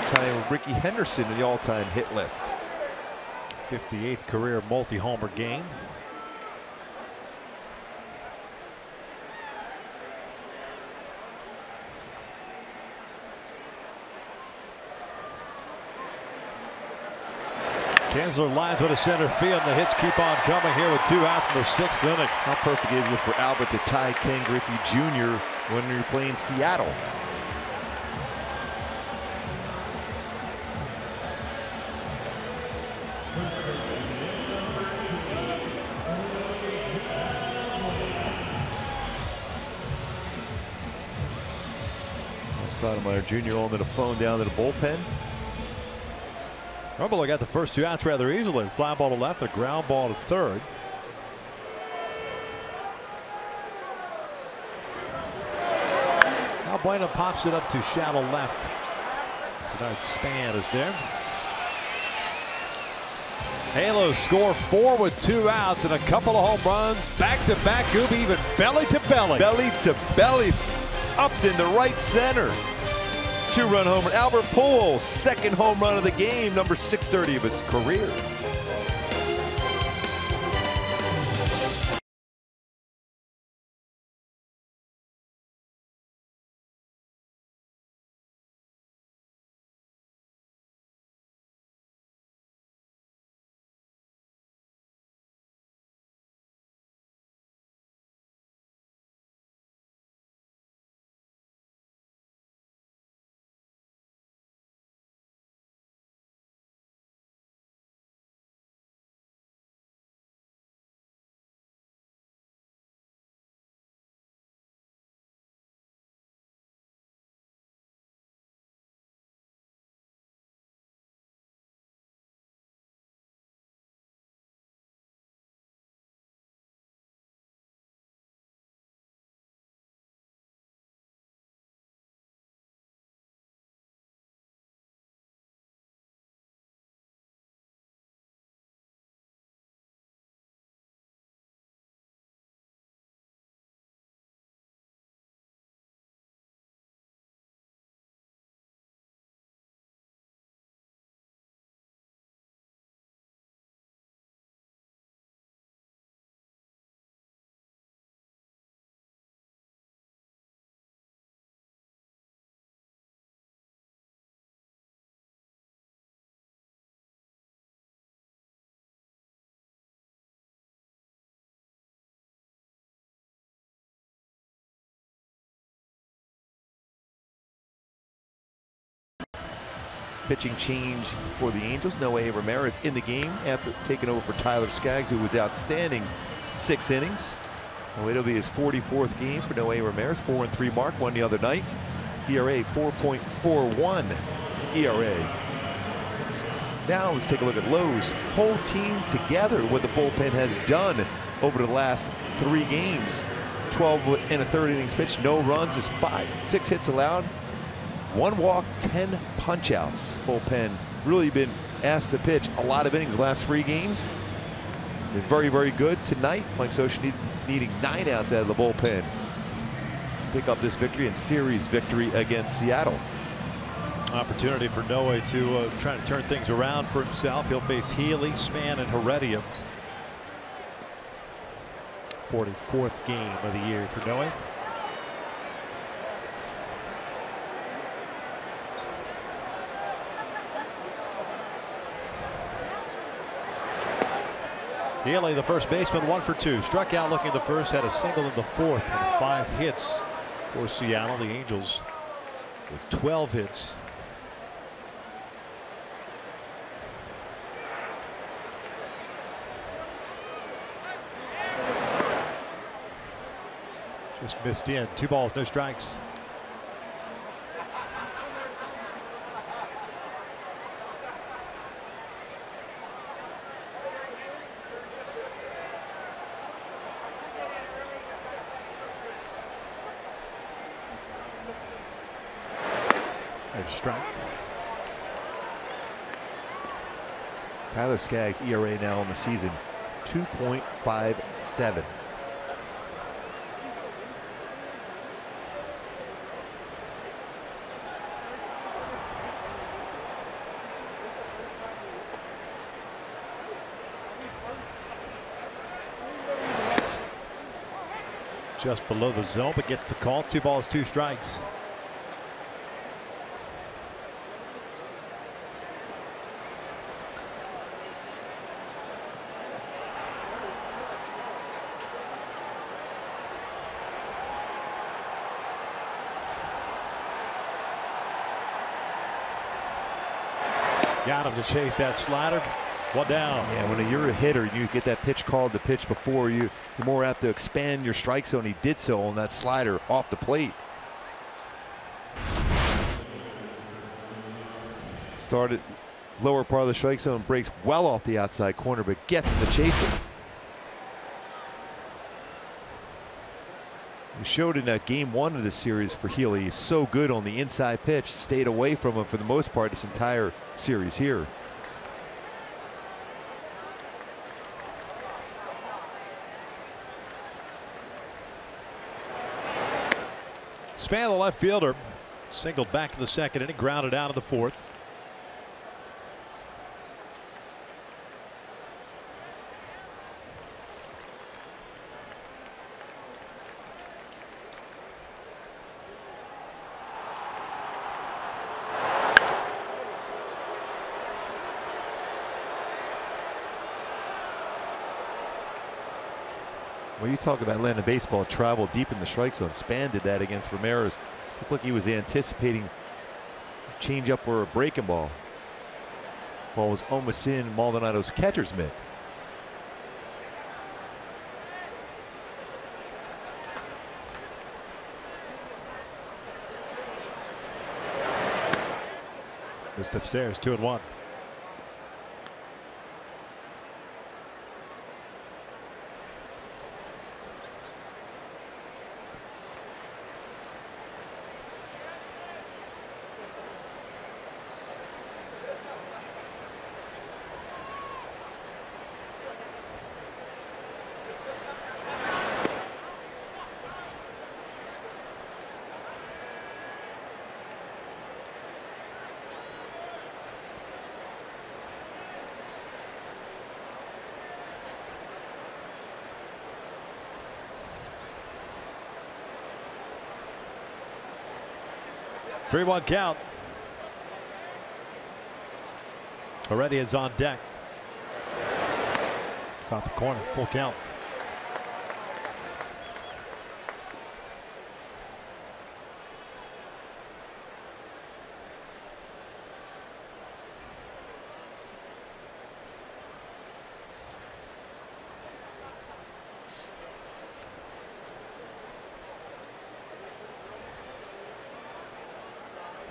Tying with Ricky Henderson in the all-time hit list. 58th career multi-homer game. Kinsler lines with a center field, and the hits keep on coming here with 2 outs in the 6th inning. How perfect is it for Albert to tie Ken Griffey Jr. when you're playing Seattle? Stoudemire Jr. on the phone down to the bullpen. Rumble got the first 2 outs rather easily. Fly ball to left, a ground ball to third. Now Bueno pops it up to shallow left. Tonight Span is there. Halos score 4 with 2 outs and a couple of home runs. Back to back, Gooby, even belly to belly. Belly to belly. Up in the right center. 2-run homer. Albert Pujols, 2nd home run of the game, number 630 of his career. pitching change for the Angels. Noe Ramirez in the game after taking over for Tyler Skaggs, who was outstanding 6 innings. Oh, it'll be his 44th game for Noe Ramirez. 4-3 mark, won the other night. ERA 4.41 ERA. Now let's take a look at Lowe's whole team together, what the bullpen has done over the last 3 games. 12 1/3 innings pitched, no runs, is 6 hits allowed, 1 walk, 10 punch outs. Bullpen really been asked to pitch a lot of innings the last 3 games. Been very, very good tonight. Mike Scioscia needing 9 outs out of the bullpen. Pick up this victory and series victory against Seattle. Opportunity for Noe to try to turn things around for himself. He'll face Healy, Span, and Heredia. 44th game of the year for Noe. Healy, the first baseman, 1 for 2. Struck out looking the first, had a single in the 4th with 5 hits for Seattle. The Angels with 12 hits. Just missed in. 2 balls, no strikes. There's a strike. Tyler Skaggs' ERA now on the season 2.57. Just below the zone, but gets the call. 2 balls, 2 strikes. Got him to chase that slider. 1 down. Yeah, when you're a hitter, you get that pitch called the pitch before you're more apt to expand your strike zone. He did so on that slider off the plate. Started lower part of the strike zone, breaks well off the outside corner, but gets him to chase it. We showed in that game 1 of the series for Healy. He's so good on the inside pitch, stayed away from him for the most part this entire series here. Span, the left fielder, singled back in the 2nd inning, grounded out in the 4th. Well, you talk about letting a baseball travel deep in the strike zone. Span did that against Ramirez. Looked like he was anticipating a change up or a breaking ball. Ball was almost in Maldonado's catcher's mitt. Missed upstairs. 2-1. Three-one count. Already is on deck. Caught the corner. Full count.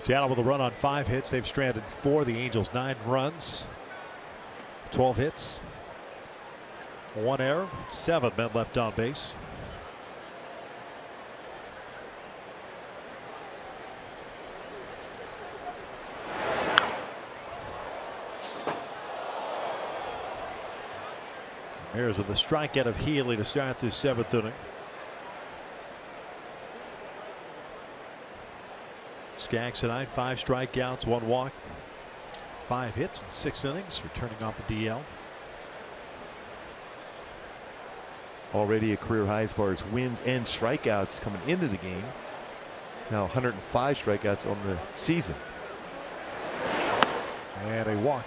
Seattle with a run on 5 hits. They've stranded 4. The Angels 9 runs, 12 hits, 1 error, 7 men left on base. Ramirez with a strikeout of Healy to start this 7th inning. Skaggs tonight, 5 strikeouts, 1 walk, 5 hits in 6 innings, returning off the DL. Already a career high as far as wins and strikeouts coming into the game. Now 105 strikeouts on the season. And a walk.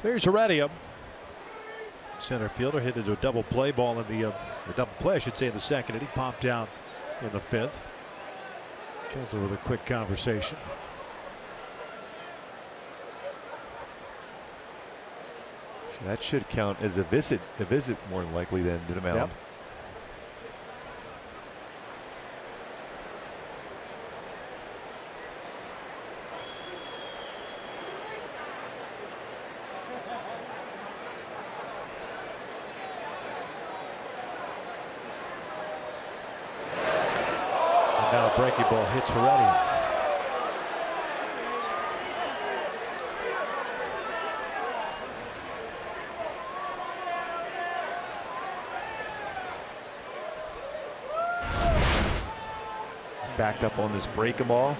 There's Heredia. Center fielder hit into a double play ball in the or double play, I should say, in the 2nd, and he popped out in the 5th. Kinsler with a quick conversation. So that should count as a visit more than likely than the mound. Yep. Now a breaking ball hits Heredia. Backed up on this breaking ball.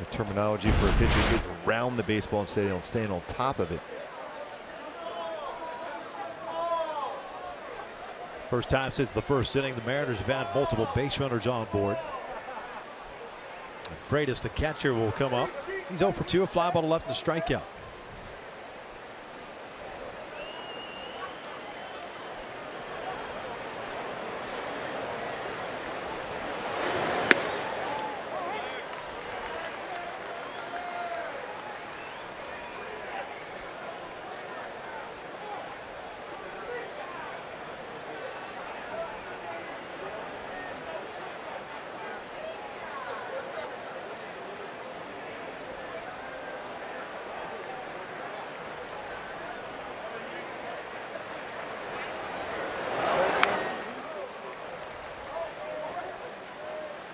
The terminology for a pitcher getting around the baseball instead of staying on top of it. First time since the 1st inning, the Mariners have had multiple base runners on board. And Freitas, the catcher, will come up. He's 0 for 2, a fly ball to left and a strikeout.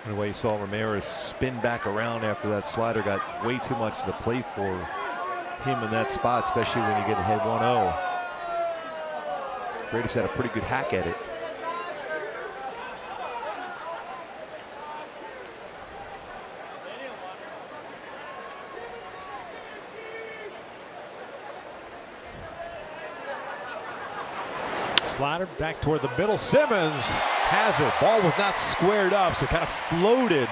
The way you saw Ramirez spin back around after that slider got way too much to the plate for him in that spot, especially when you get ahead 1-0. Freitas had a pretty good hack at it. Slider back toward the middle. Simmons has it. Ball was not squared up, so kind of floated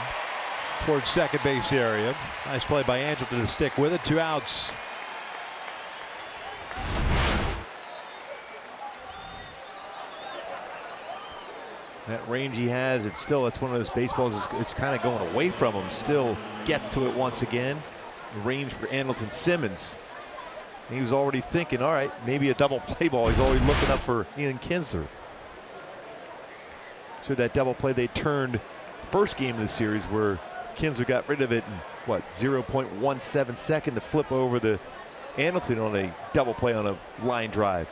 towards 2nd base area. Nice play by Angelton to stick with it. 2 outs. That range he has, it's one of those baseballs, it's kind of going away from him. Still gets to it once again. Range for Angelton Simmons. He was already thinking, all right, maybe a double play ball. He's already looking up for Ian Kinsler. So that double play they turned first game of the series where Kinsler got rid of it in, what, 0.17 second to flip over the Angelton on a double play on a line drive.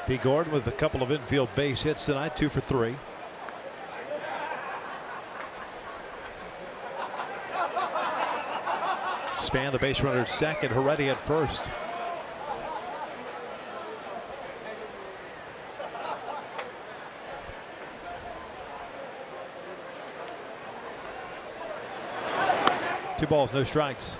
D. Gordon with a couple of infield base hits tonight, 2 for 3. Span the base runner 2nd, Heredia at 1st. Two balls, no strikes.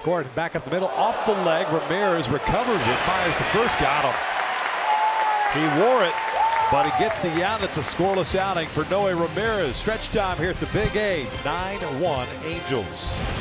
Gordon back up the middle, off the leg. Ramirez recovers it, fires to first, got him. He wore it, but he gets the out. It's a scoreless outing for Noe Ramirez. Stretch time here at the Big A. 9-1 Angels.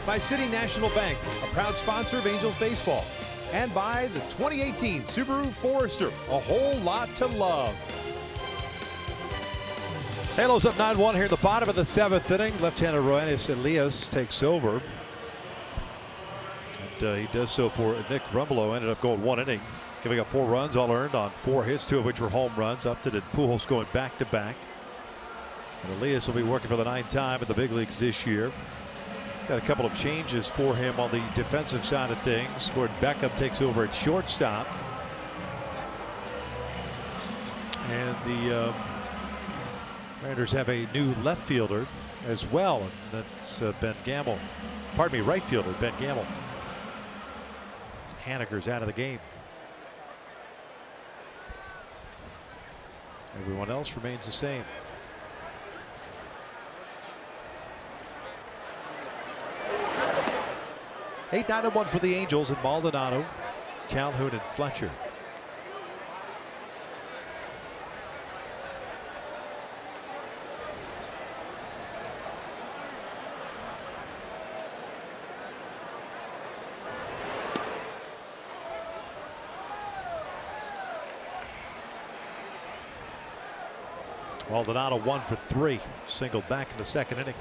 By City National Bank, a proud sponsor of Angels baseball. And by the 2018 Subaru Forester, a whole lot to love. Halos up 9-1 here at the bottom of the 7th inning. Left-hander Roenis Elias takes over. And he does so for Nick Rumbelow. Ended up going 1 inning, giving up 4 runs, all earned on 4 hits, 2 of which were home runs. Upton and Pujols going back-to-back. And Elias will be working for the 9th time at the big leagues this year. Got a couple of changes for him on the defensive side of things. Gordon Beckham takes over at shortstop. And the Mariners have a new left fielder as well. And that's Ben Gamble. Pardon me, right fielder Ben Gamble. Haneker's out of the game. Everyone else remains the same. 8-9-1 for the Angels, and Maldonado, Calhoun, and Fletcher. Maldonado 1 for 3, singled back in the 2nd inning.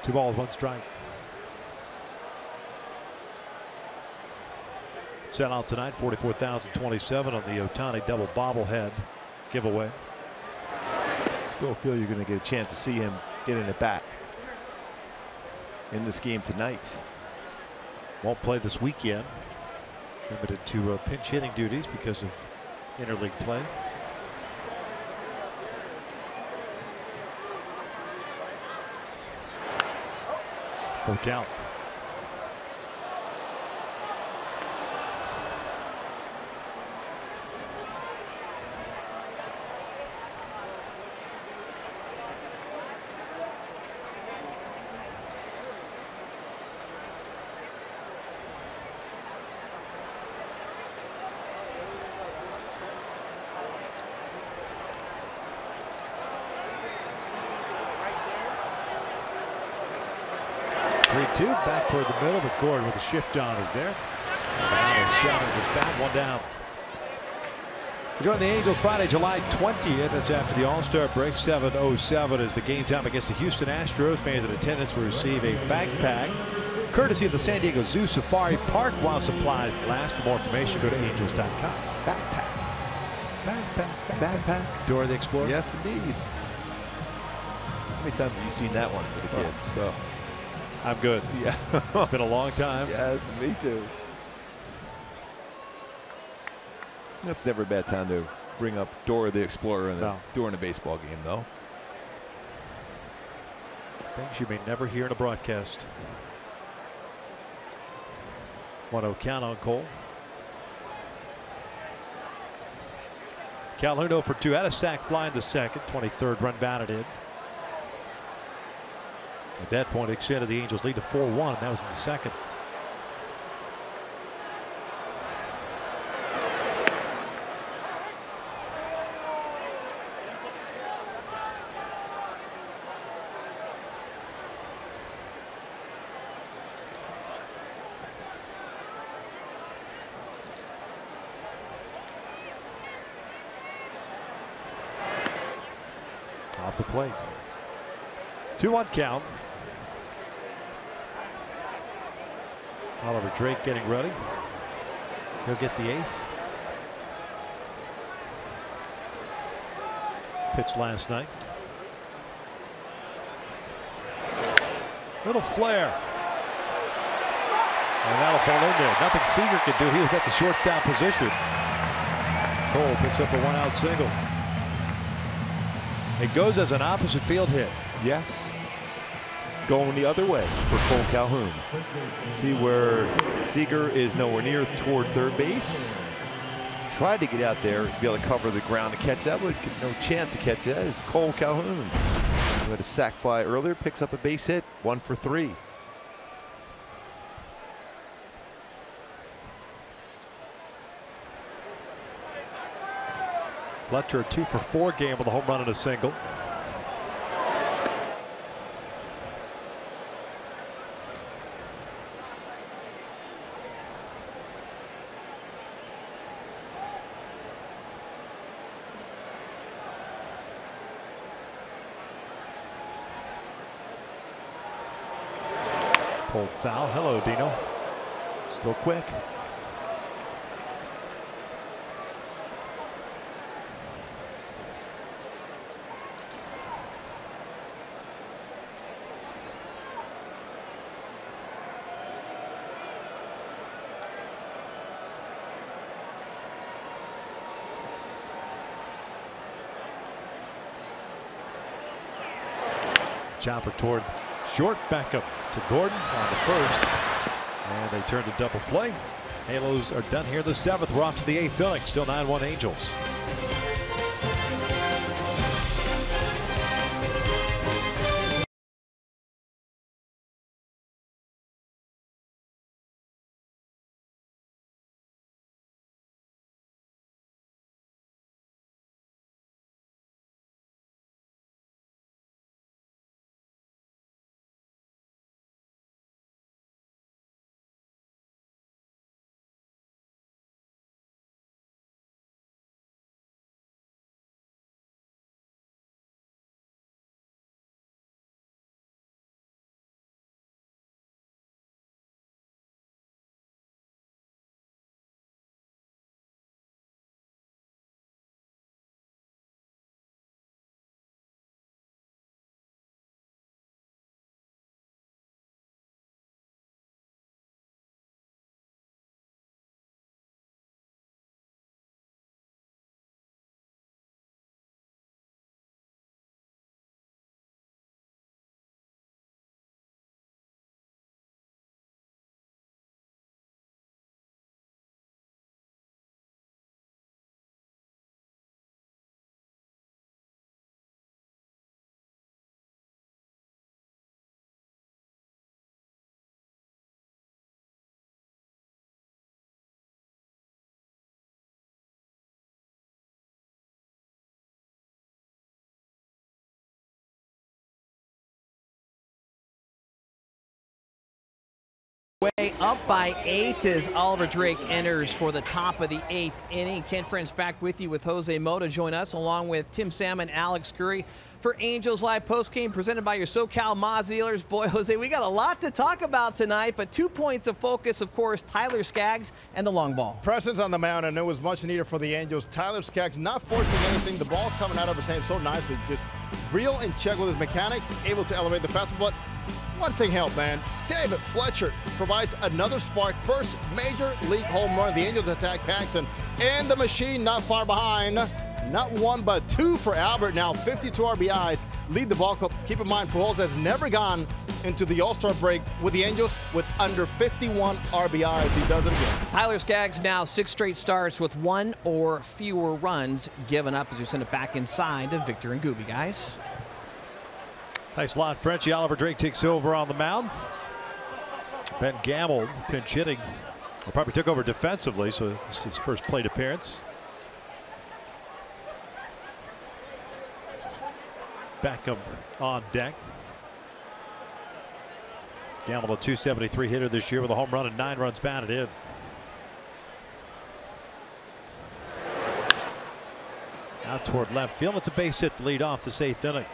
Two balls, 1 strike. Sell out tonight, 44,027 on the Ohtani double bobblehead giveaway. Still feel you're going to get a chance to see him get in at bat in this game tonight. Won't play this weekend. Limited to pinch hitting duties because of interleague play. Full count. 3-2. Back toward the middle, but Gordon with a shift on is there. Another shot on his bat. One down. We join the Angels Friday, July 20th. That's after the All-Star break. 7:07 is the game time against the Houston Astros. Fans in attendance will receive a backpack courtesy of the San Diego Zoo Safari Park while supplies last. For more information, go to angels.com. Backpack. Backpack. Dora the Explorer? Yes, indeed. How many times have you seen that one with the kids? So I'm good. yeah. It's been a long time. Yes, me too. That's never a bad time to bring up Dora the Explorer during a baseball game, though. Things you may never hear in a broadcast. 1-0 count on Cole. Calhoun 0 for 2. Had a sac fly in the second. 23rd run batted in. At that point, extended the Angels' lead to 4-1. And that was in the second. Off the plate. 2-1 count. Oliver Drake getting ready. He'll get the 8th. Pitched last night. Little flare. And that'll fall in there. Nothing Seager could do. He was at the shortstop position. Cole picks up a 1-out single. It goes as an opposite field hit. Yes. Going the other way for Cole Calhoun. See where Seager is nowhere near towards third base. Tried to get out there, be able to cover the ground to catch that, but no chance to catch that. It's Cole Calhoun. Who had a sac fly earlier, picks up a base hit, 1 for 3. Fletcher, a 2 for 4 game with a home run and a single. Pulled foul. Hello, Dino. Still quick. Chopper toward short, back up to Gordon on the first, and they turn to double play. Halos are done here in the 7th. We're off to the 8th inning. Still 9-1 Angels. Way up by 8 as Oliver Drake enters for the top of the 8th inning. Ken Friends back with you with Jose Mota. Join us along with Tim Salmon, Alex Curry for Angels Live Postgame presented by your SoCal Mazda dealers. Boy, Jose, we got a lot to talk about tonight, but 2 points of focus, of course, Tyler Skaggs and the long ball. Presence on the mound, and it was much needed for the Angels. Tyler Skaggs not forcing anything. The ball coming out of his hand so nicely. Just real in check with his mechanics, able to elevate the fastball. But one thing helped, man. David Fletcher provides another spark. First major league home run. The Angels attack Paxton. And the machine not far behind. Not 1, but 2 for Albert. Now 52 RBIs. Lead the ball club. Keep in mind, Pujols has never gone into the All-Star break with the Angels with under 51 RBIs. He does it again. Tyler Skaggs now 6 straight starts with 1 or fewer runs given up as we send it back inside to Victor and Gooby, guys. Nice lot, Frenchie. Oliver Drake takes over on the mound. Ben Gamble pinch hitting. Well, probably took over defensively, so this is his first plate appearance. Beckham on deck. Gamble, a .273 hitter this year with a home run and 9 runs batted in. Out toward left field. It's a base hit to lead off this 8th inning.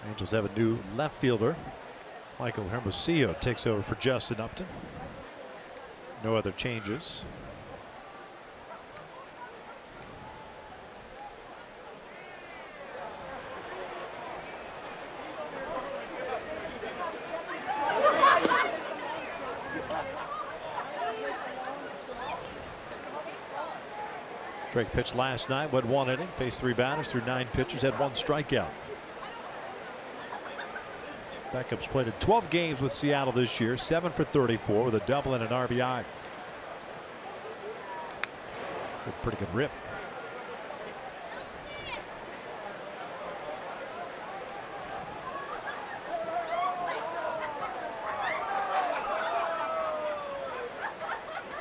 Angels have a new left fielder. Michael Hermosillo takes over for Justin Upton. No other changes. Drake pitched last night, went 1 inning, faced 3 batters through 9 pitches, had 1 strikeout. Beckham's played in 12 games with Seattle this year, 7 for 34 with a double and an RBI. A pretty good rip.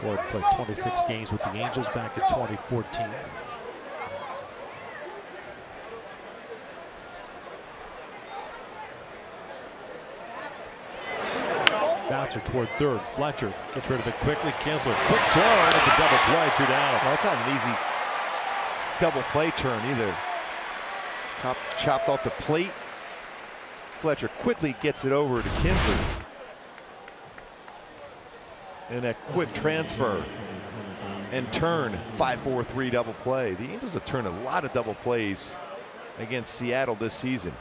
Gordon played 26 games with the Angels back in 2014. Bouncer toward third. Fletcher gets rid of it quickly. Kinsler, quick turn. It's a double play, 2 down. Well, that's not an easy double play turn either. Chopped off the plate. Fletcher quickly gets it over to Kinsler. And that quick transfer and turn, 5-4-3 double play. The Angels have turned a lot of double plays against Seattle this season.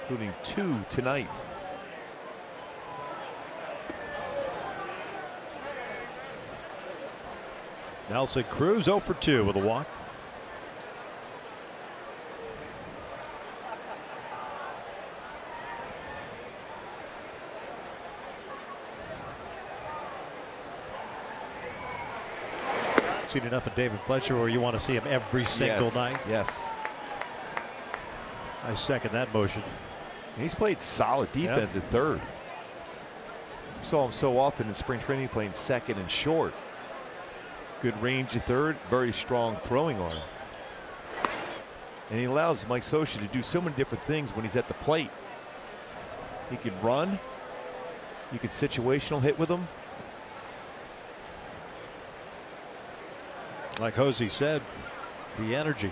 Including 2 tonight. Nelson Cruz 0 for 2 with a walk. Seen enough of David Fletcher where you want to see him every single night. Yes. I second that motion. He's played solid defense at third. Saw him so often in spring training playing second and short. Good range at third, very strong throwing arm. And he allows Mike Scioscia to do so many different things when he's at the plate. He can run. You can situational hit with him. Like Jose said, the energy.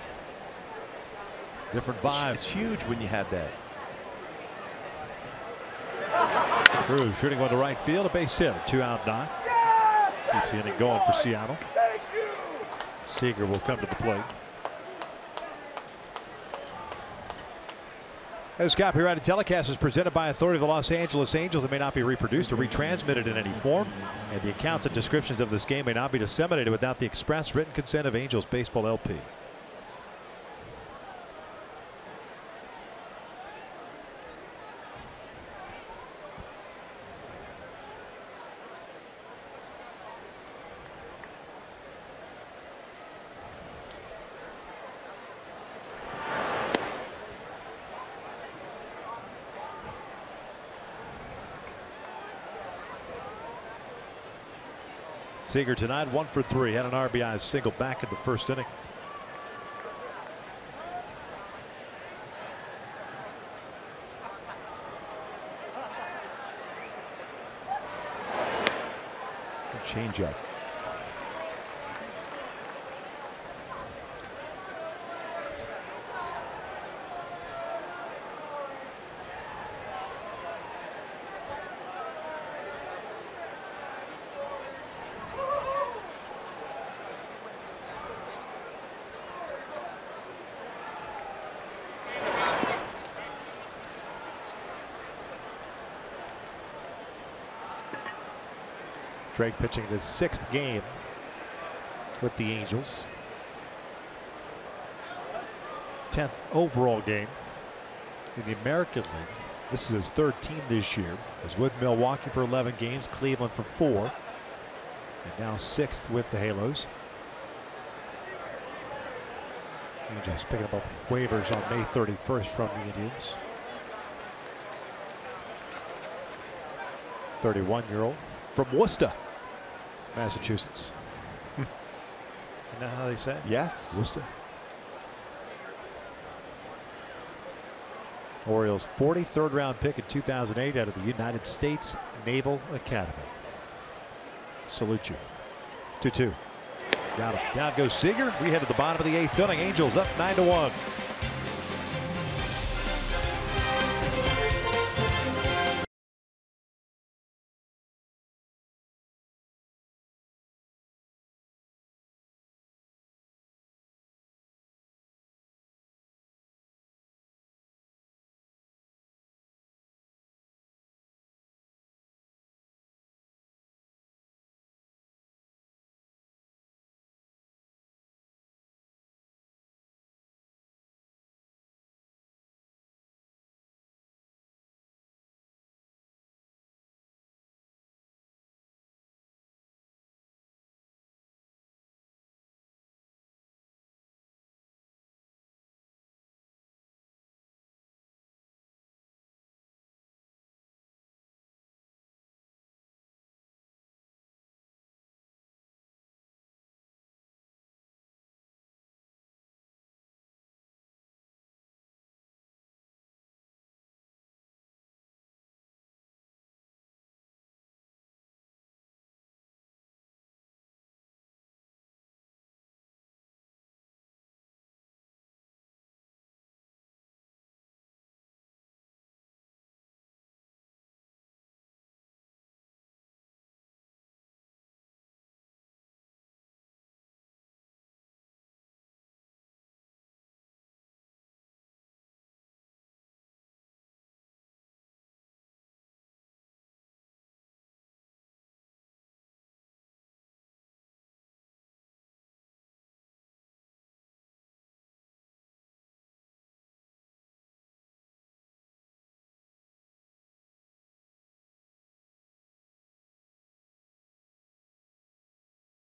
Different vibe. It's huge when you have that. Cruz shooting one to right field, a base hit, a 2-out knock. Keeps the inning going for Seattle. Seager will come to the plate. This copyrighted telecast is presented by authority of the Los Angeles Angels. It may not be reproduced or retransmitted in any form, and the accounts and descriptions of this game may not be disseminated without the express written consent of Angels Baseball LP. Seager tonight 1 for 3. Had an RBI single back in the first inning. Change up. Drake pitching his 6th game with the Angels. 10th overall game in the American League. This is his 3rd team this year. He was with Milwaukee for 11 games, Cleveland for 4, and now 6th with the Halos. Angels picking up waivers on May 31st from the Indians. 31-year-old from Worcester, Massachusetts. Isn't that how they say it? Yes. Worcester. Orioles 43rd round pick in 2008 out of the United States Naval Academy. Salute you. 2-2. Down goes Seager. We head to the bottom of the 8th inning. Angels up 9-1.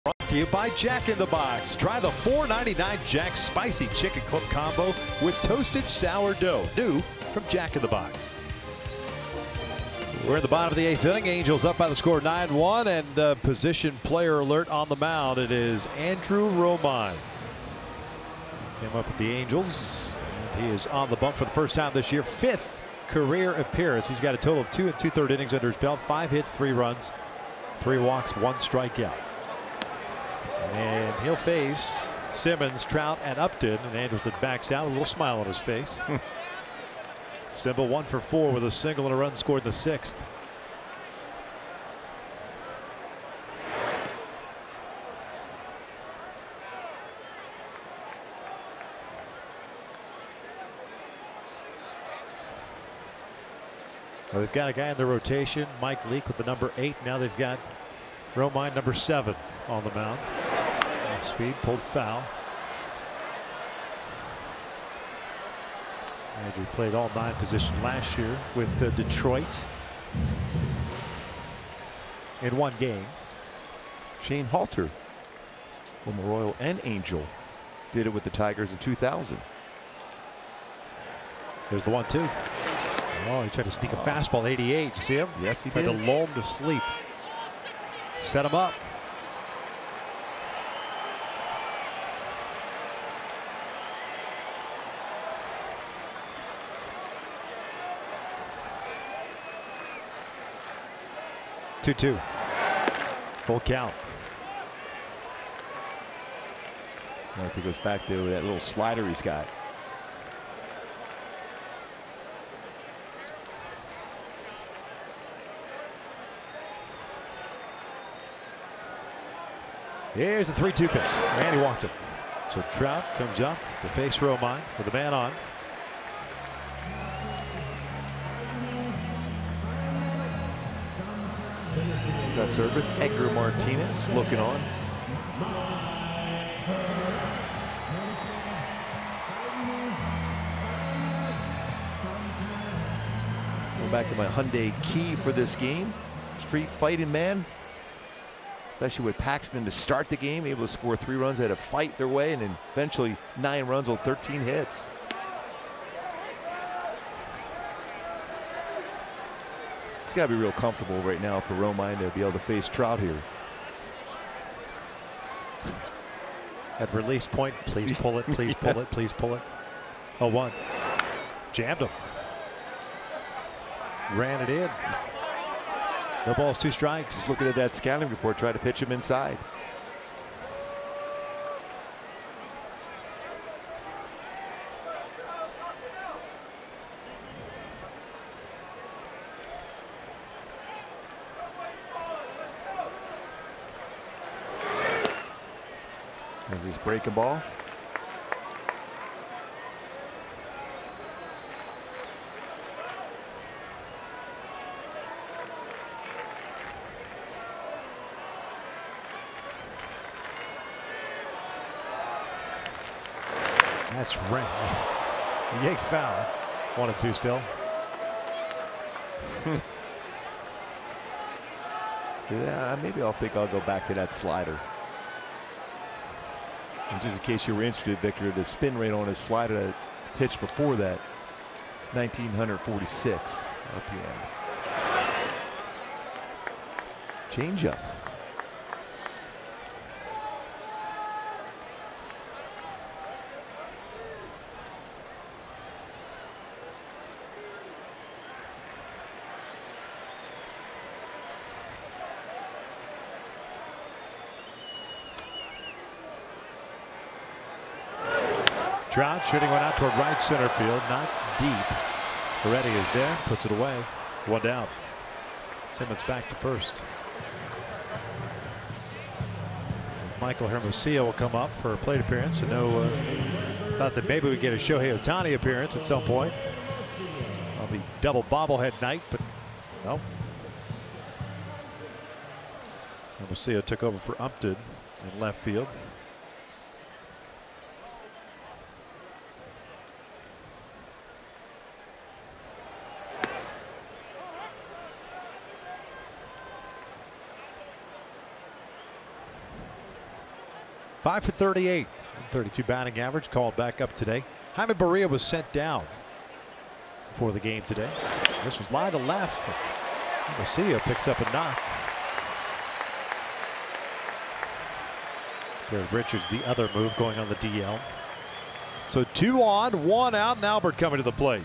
Brought to you by Jack in the Box. Try the $4.99 Jack Spicy Chicken Club Combo with toasted sourdough. New from Jack in the Box. We're in the bottom of the 8th inning. Angels up by the score 9-1, and position player alert on the mound. It is Andrew Romine. Came up with the Angels, and he is on the bump for the first time this year. 5th career appearance. He's got a total of 2 2/3 innings under his belt. 5 hits, 3 runs, 3 walks, 1 strikeout. And he'll face Simmons, Trout, and Upton. And Anderson backs out with a little smile on his face. Simple 1 for 4 with a single and a run scored in the 6th. Well, they've got a guy in the rotation, Mike Leake, with the number 8. Now they've got Romine, number 7, on the mound. Speed pulled foul. Andrew played all 9 positions last year with Detroit in 1 game. Shane Halter, former Royal and Angel, did it with the Tigers in 2000. There's the 1-2. Oh, he tried to sneak a fastball, 88. You see him? Yes, he tried did. to lull him to sleep. Set him up. 2-2. Full count. I think it goes back to that little slider he's got. Here's the 3-2 pitch. And he walked him. So Trout comes up to face Romine with the man on. He's got service. Edgar Martinez looking on. Going back to my Hyundai key for this game. Street fighting man. Especially with Paxton to start the game, able to score 3 runs, had to fight their way, and then eventually 9 runs on 13 hits. It's got to be real comfortable right now for Romine to be able to face Trout here. At release point, please pull it, please pull it, please pull it. 0-1. Jammed him. Ran it in. No balls, 2 strikes. Just looking at that scouting report, try to pitch him inside. There's this breaking ball. That's right. Yank foul. 1-2 still. So yeah, maybe I'll go back to that slider. And just in case you were interested, Victor, the spin rate on his slider that pitched before that, 1946 RPM. Changeup. Trout shooting one out toward right center field, not deep. Heredia is there, puts it away. 1 down. Simmons back to first. So Michael Hermosillo will come up for a plate appearance. And thought that maybe we'd get a Shohei Ohtani appearance at some point on the double bobblehead night, but no. Hermosillo took over for Upton in left field. Five for 38, 32 batting average, called back up today. Jaime Barria was sent down for the game today. This was line to left. Hermosillo picks up a knock. Garrett Richards, the other move, going on the DL. So 2 on, 1 out, and Albert coming to the plate.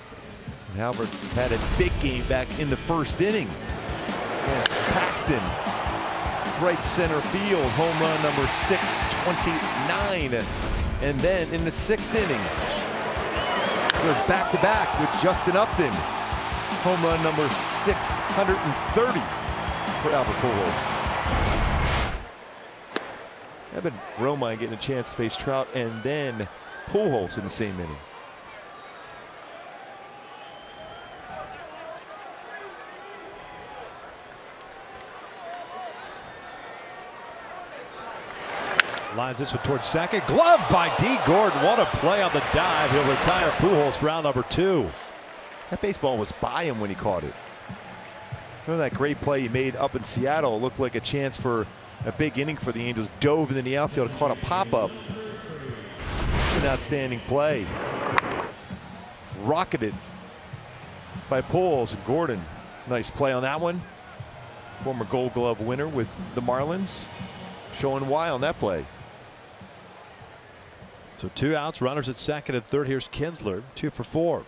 And Albert's had a big game back in the first inning against Paxton. Right center field, home run number 629. And then in the 6th inning, goes back to back with Justin Upton. Home run number 630 for Albert Pujols. Evan Romine getting a chance to face Trout and then Pujols in the same inning. Lines this one towards second. Glove by D. Gordon. What a play on the dive. He'll retire Pujols for round number 2. That baseball was by him when he caught it. Remember that great play he made up in Seattle? It looked like a chance for a big inning for the Angels. Dove into the outfield, caught a pop-up. It's an outstanding play. Rocketed by Pujols and Gordon. Nice play on that one. Former Gold Glove winner with the Marlins. Showing why on that play. So 2 outs, runners at second and third. Here's Kinsler, 2 for 4.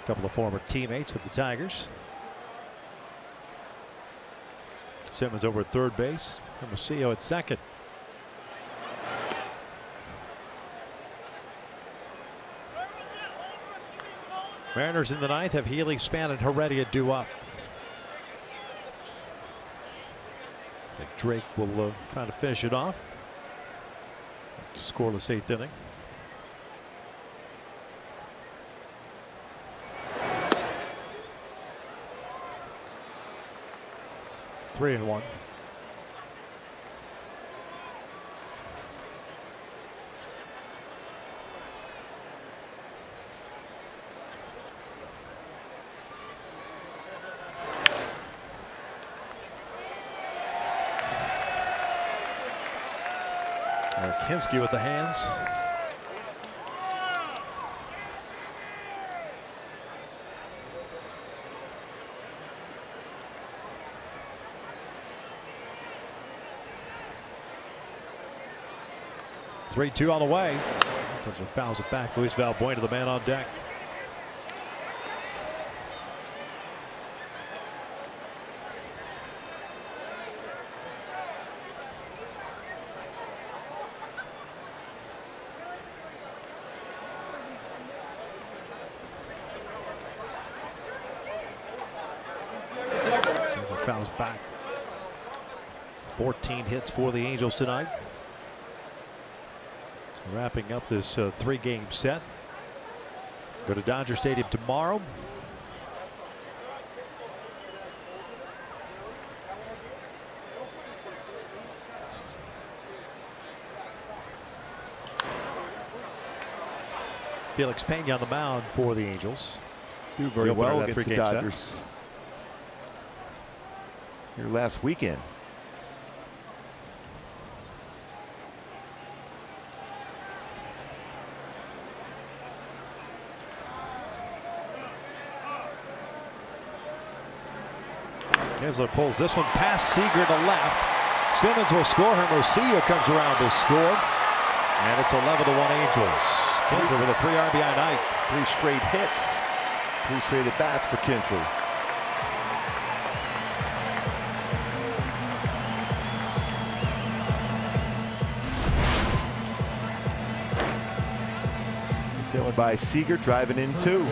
A couple of former teammates with the Tigers. Simmons over at third base. Hermosillo at second. Mariners in the ninth have Healy, Span, and Heredia due up. I think Drake will try to finish it off. Scoreless eighth inning. Three and one. Kinski with the hands. Three-two on the way. Kessler fouls it back. Luis Valbuena, the man on deck. Fouls back. 14 hits for the Angels tonight. Wrapping up this three-game set. Go to Dodger Stadium tomorrow. Felix Pena on the mound for the Angels. Do very well against the Dodgers here last weekend. Kessler pulls this one past Seager to left. Simmons will score. Hermosillo comes around to score. And it's 11-1 Angels. Kessler with a 3 RBI night. 3 straight hits. 3 straight at bats for Kinsley. It's that one by Seager, driving in 2.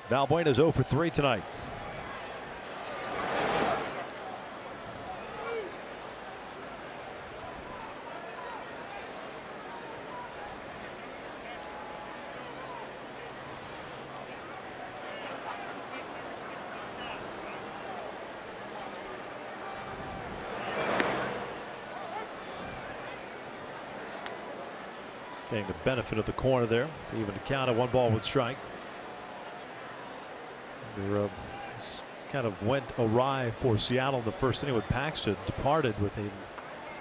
Valbuena is 0 for 3 tonight. Getting the benefit of the corner there. Even to count at 1 ball, 1 strike. This kind of went awry for Seattle in the first inning with Paxton. Departed with a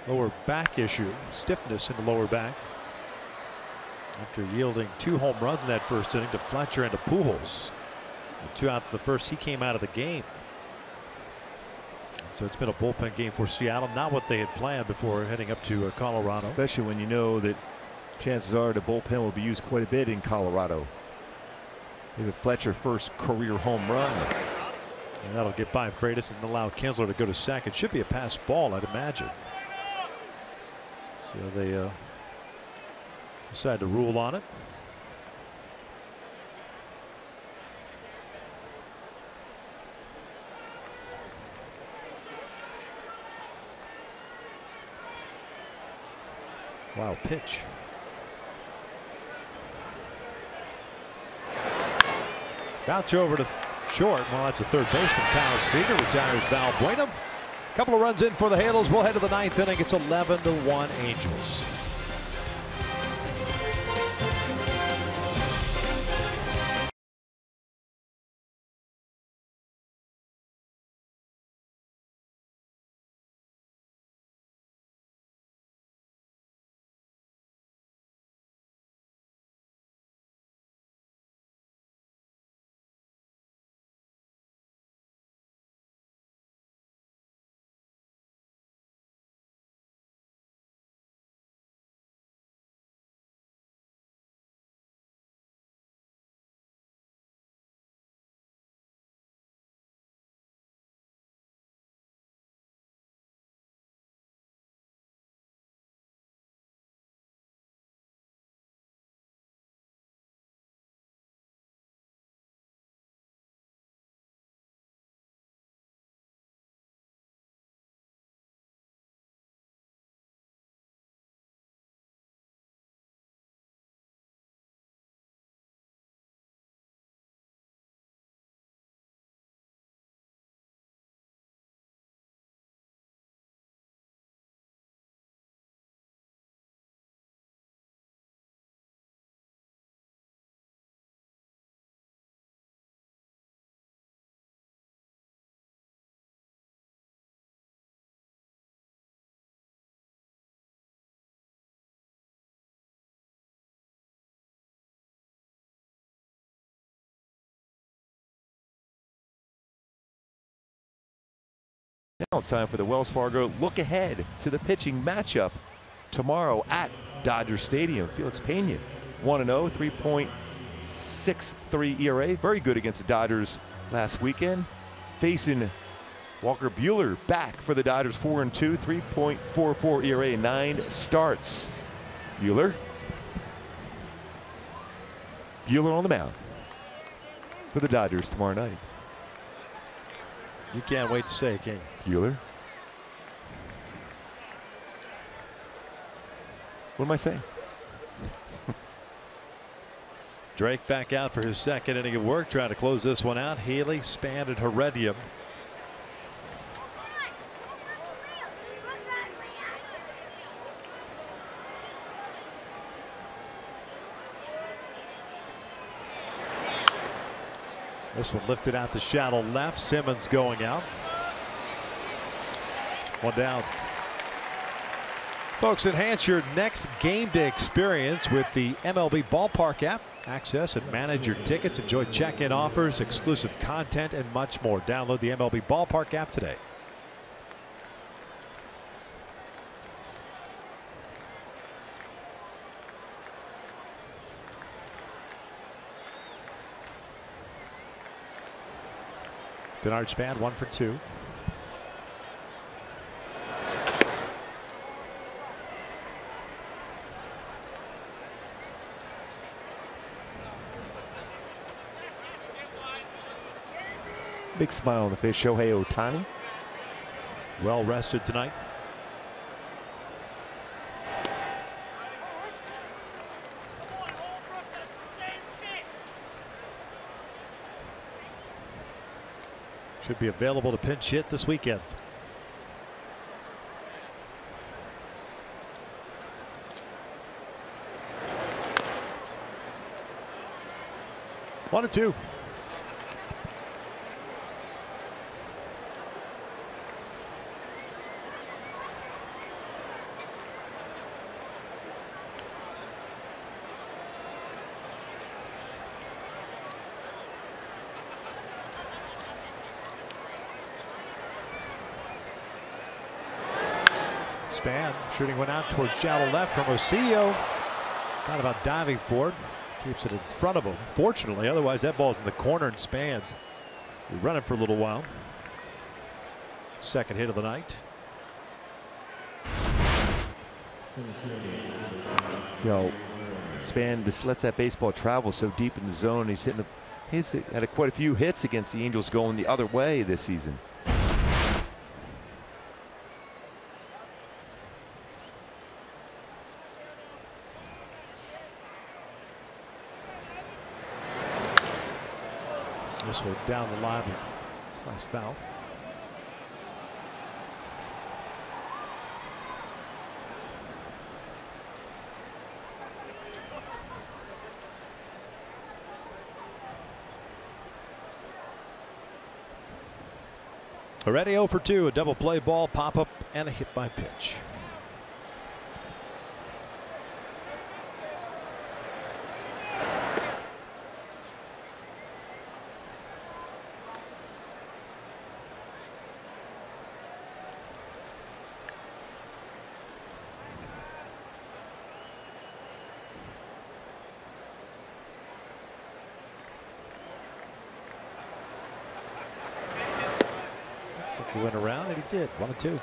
lower back issue, stiffness in the lower back, after yielding 2 home runs in that first inning to Fletcher and to Pujols. And 2 outs in the first, he came out of the game. So it's been a bullpen game for Seattle, not what they had planned before heading up to Colorado. Especially when you know that chances are the bullpen will be used quite a bit in Colorado. David Fletcher first career home run. And that'll get by Freitas and allow Kinsler to go to second. Should be a pass ball, I'd imagine. So they decide to rule on it. Wow, pitch. Bounce over to short. Well, that's a third baseman. Kyle Seager retires Valbuena. A couple of runs in for the Halos. We'll head to the 9th inning. It's 11-1 Angels. Now it's time for the Wells Fargo look ahead to the pitching matchup tomorrow at Dodger Stadium. Felix Pena, 1-0, 3.63 ERA. Very good against the Dodgers last weekend. Facing Walker Buehler back for the Dodgers, 4-2, 3.44 ERA, 9 starts. Buehler on the mound for the Dodgers tomorrow night. You can't wait to say it, King. Buehler. What am I saying? Drake back out for his second inning of work, trying to close this one out. Healy, Span, and Heredia. This one lifted out to shallow left. Simmons going out. One down. Folks, enhance your next game day experience with the MLB Ballpark app. Access and manage your tickets. Enjoy check-in offers, exclusive content, and much more. Download the MLB Ballpark app today. Denard Span 1 for 2. Big smile on the face. Shohei Ohtani. Well rested tonight. Should be available to pinch hit this weekend. One and two. Span shooting one out towards shallow left from Hermosillo. Thought about diving for it. Keeps it in front of him. Fortunately, otherwise that ball's in the corner and Span will run it for a little while. Second hit of the night. So Span just lets that baseball travel so deep in the zone. He's had quite a few hits against the Angels going the other way this season. This one down the line. Nice foul. Already 0 for 2. A double play ball, pop up, and a hit by pitch. He went around and he did. 1 and 2.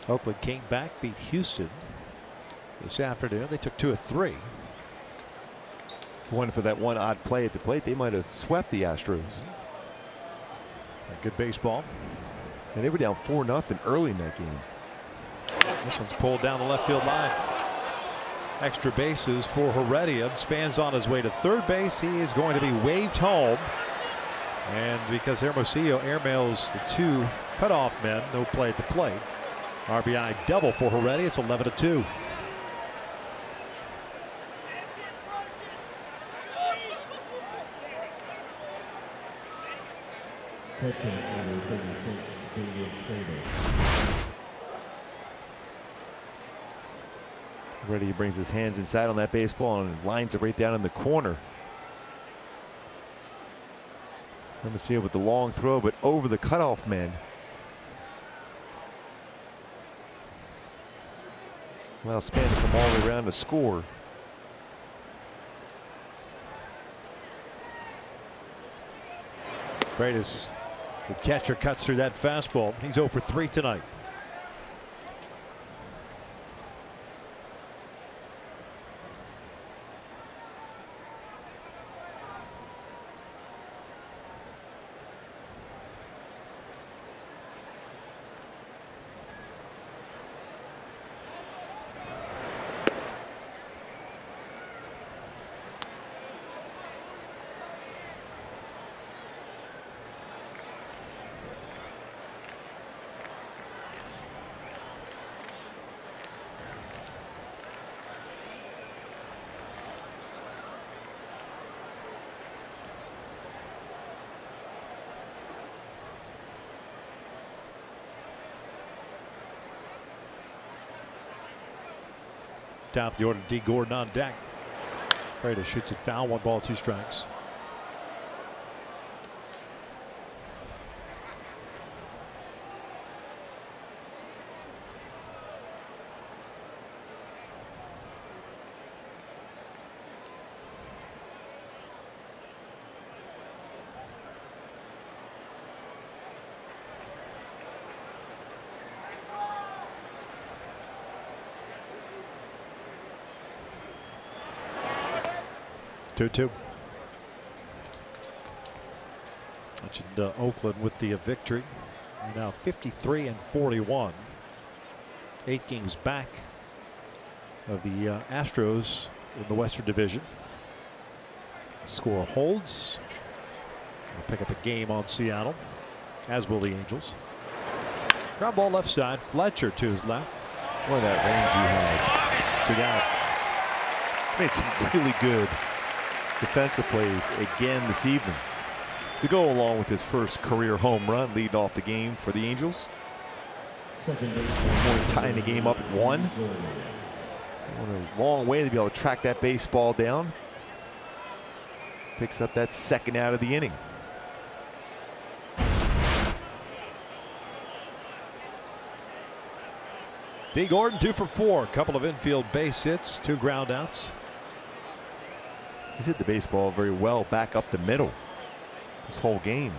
Oakland came back, beat Houston this afternoon. They took 2 of 3. One for that one odd play at the plate, they might have swept the Astros. Good baseball. And they were down 4-0 early in that game. This one's pulled down the left field line. Extra bases for Heredia. Span's on his way to third base. He is going to be waved home. And because Hermosillo airmails the 2 cutoff men, no play at the plate. RBI double for Heredia. It's 11-2. Heredia brings his hands inside on that baseball and lines it right down in the corner. Let me see it with the long throw, but over the cutoff man. Well, Span to come all the way around to score. Freitas, the catcher, cuts through that fastball. He's 0 for 3 tonight. Top of the order, D. Gordon on deck. Freitas shoots it foul. 1 ball, 2 strikes. Two. Mentioned Oakland with the victory. They're now 53 and 41. 8 games back of the Astros in the Western Division. The score holds. They'll pick up a game on Seattle, as will the Angels. Ground ball left side. Fletcher to his left. Boy, that range he has. Took out. He's made some really good defensive plays again this evening to go along with his first career home run, lead off the game for the Angels. Tying the game up at 1. A long way to be able to track that baseball down. Picks up that second out of the inning. D. Gordon 2 for 4. Couple of infield base hits, 2 ground outs. He's hit the baseball very well back up the middle this whole game.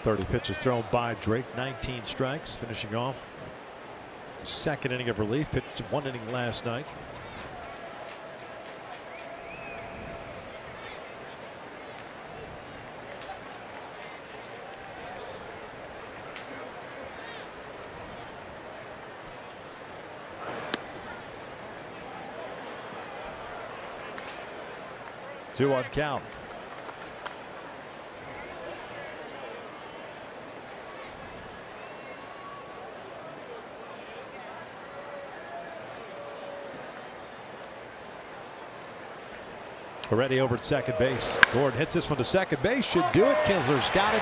Thirty pitches thrown by Drake, 19 strikes, finishing off second inning of relief. Pitched 1 inning last night. Two on count. Already over at second base. Gordon hits this one to second base. Should do it. Kinsler's got it.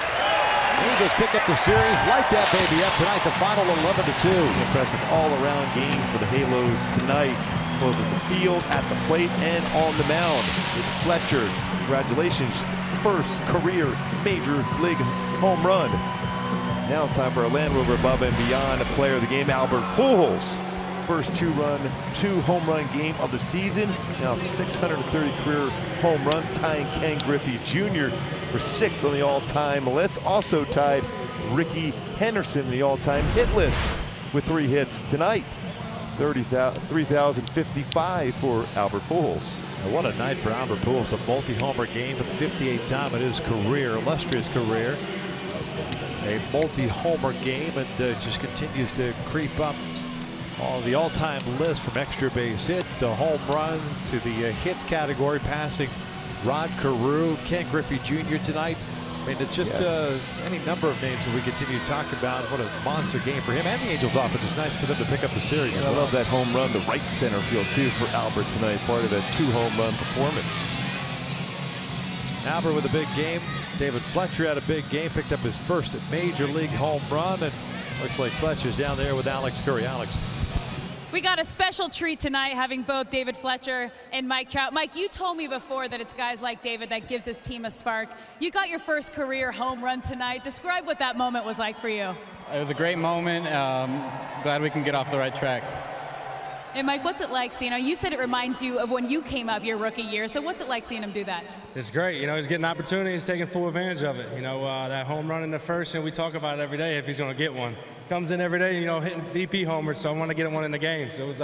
Angels pick up the series. Light that baby up tonight. The final 11-2. Impressive all-around game for the Halos tonight, both at the field, at the plate, and on the mound. With Fletcher, congratulations, first career major league home run. Now it's time for a Land Rover above and beyond. A player of the game, Albert Pujols. First two home run game of the season. Now 630 career home runs, tying Ken Griffey Jr. for 6th on the all-time list. Also tied Ricky Henderson in the all-time hit list with 3 hits tonight. 3,055 for Albert Pujols. What a night for Albert Pujols. A multi-homer game for the 58th time in his career, illustrious career. A multi-homer game, and just continues to creep up on the all-time list, from extra base hits to home runs to the hits category, passing Rod Carew. Ken Griffey Jr. tonight I mean, it's just Yes. any number of names that we continue to talk about. What a monster game for him and the Angels offense. It's nice for them to pick up the series. And I love that home run, the right center field too for Albert tonight, part of a 2-home run performance. Albert with a big game. David Fletcher had a big game, picked up his first major league home run, and looks like Fletcher's down there with Alex Curry. Alex. We got a special treat tonight having both David Fletcher and Mike Trout. Mike, you told me before that it's guys like David that gives this team a spark. You got your first career home run tonight. Describe what that moment was like for you. It was a great moment. Glad we can get off the right track. And Mike, what's it like seeing him? You said it reminds you of when you came up your rookie year. So what's it like seeing him do that? It's great. You know, he's getting opportunities, taking full advantage of it. You know, that home run in the first, and we talk about it every day if he's going to get one. Comes in every day, you know, hitting BP homers, so I want to get one in the game. So it was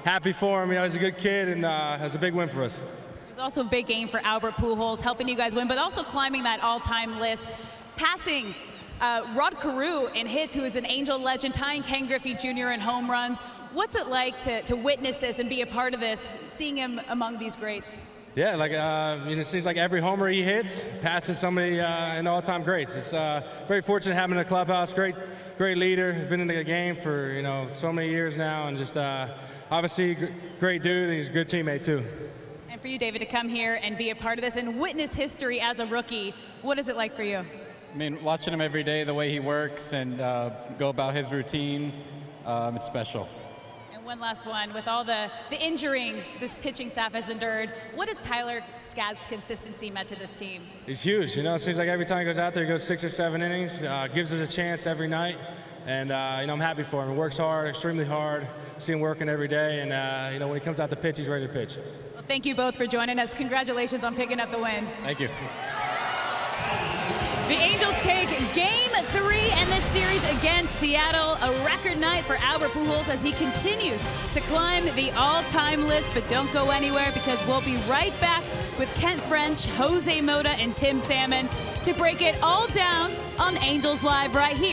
happy for him. You know, he's a good kid, and it was a big win for us. It was also a big game for Albert Pujols, helping you guys win, but also climbing that all-time list. Passing Rod Carew in hits, who is an Angel legend, tying Ken Griffey Jr. in home runs. What's it like to witness this and be a part of this, seeing him among these greats? Yeah, like, you know, it seems like every homer he hits passes somebody in all-time greats. It's very fortunate having a clubhouse, great leader, been in the game for, you know, so many years now, and just obviously great dude, and he's a good teammate too. And for you, David, to come here and be a part of this and witness history as a rookie, what is it like for you? I mean, watching him every day, the way he works and go about his routine, it's special. One last one. With all the injuries this pitching staff has endured, what has Tyler Skagg's consistency meant to this team? He's huge. You know, it seems like every time he goes out there, he goes 6 or 7 innings, gives us a chance every night. And, you know, I'm happy for him. He works hard, extremely hard. See him working every day. And, you know, when he comes out to pitch, he's ready to pitch. Well, thank you both for joining us. Congratulations on picking up the win. Thank you. The Angels take Game 3 in this series against Seattle. A record night for Albert Pujols as he continues to climb the all-time list. But don't go anywhere, because we'll be right back with Kent French, Jose Mota, and Tim Salmon to break it all down on Angels Live right here.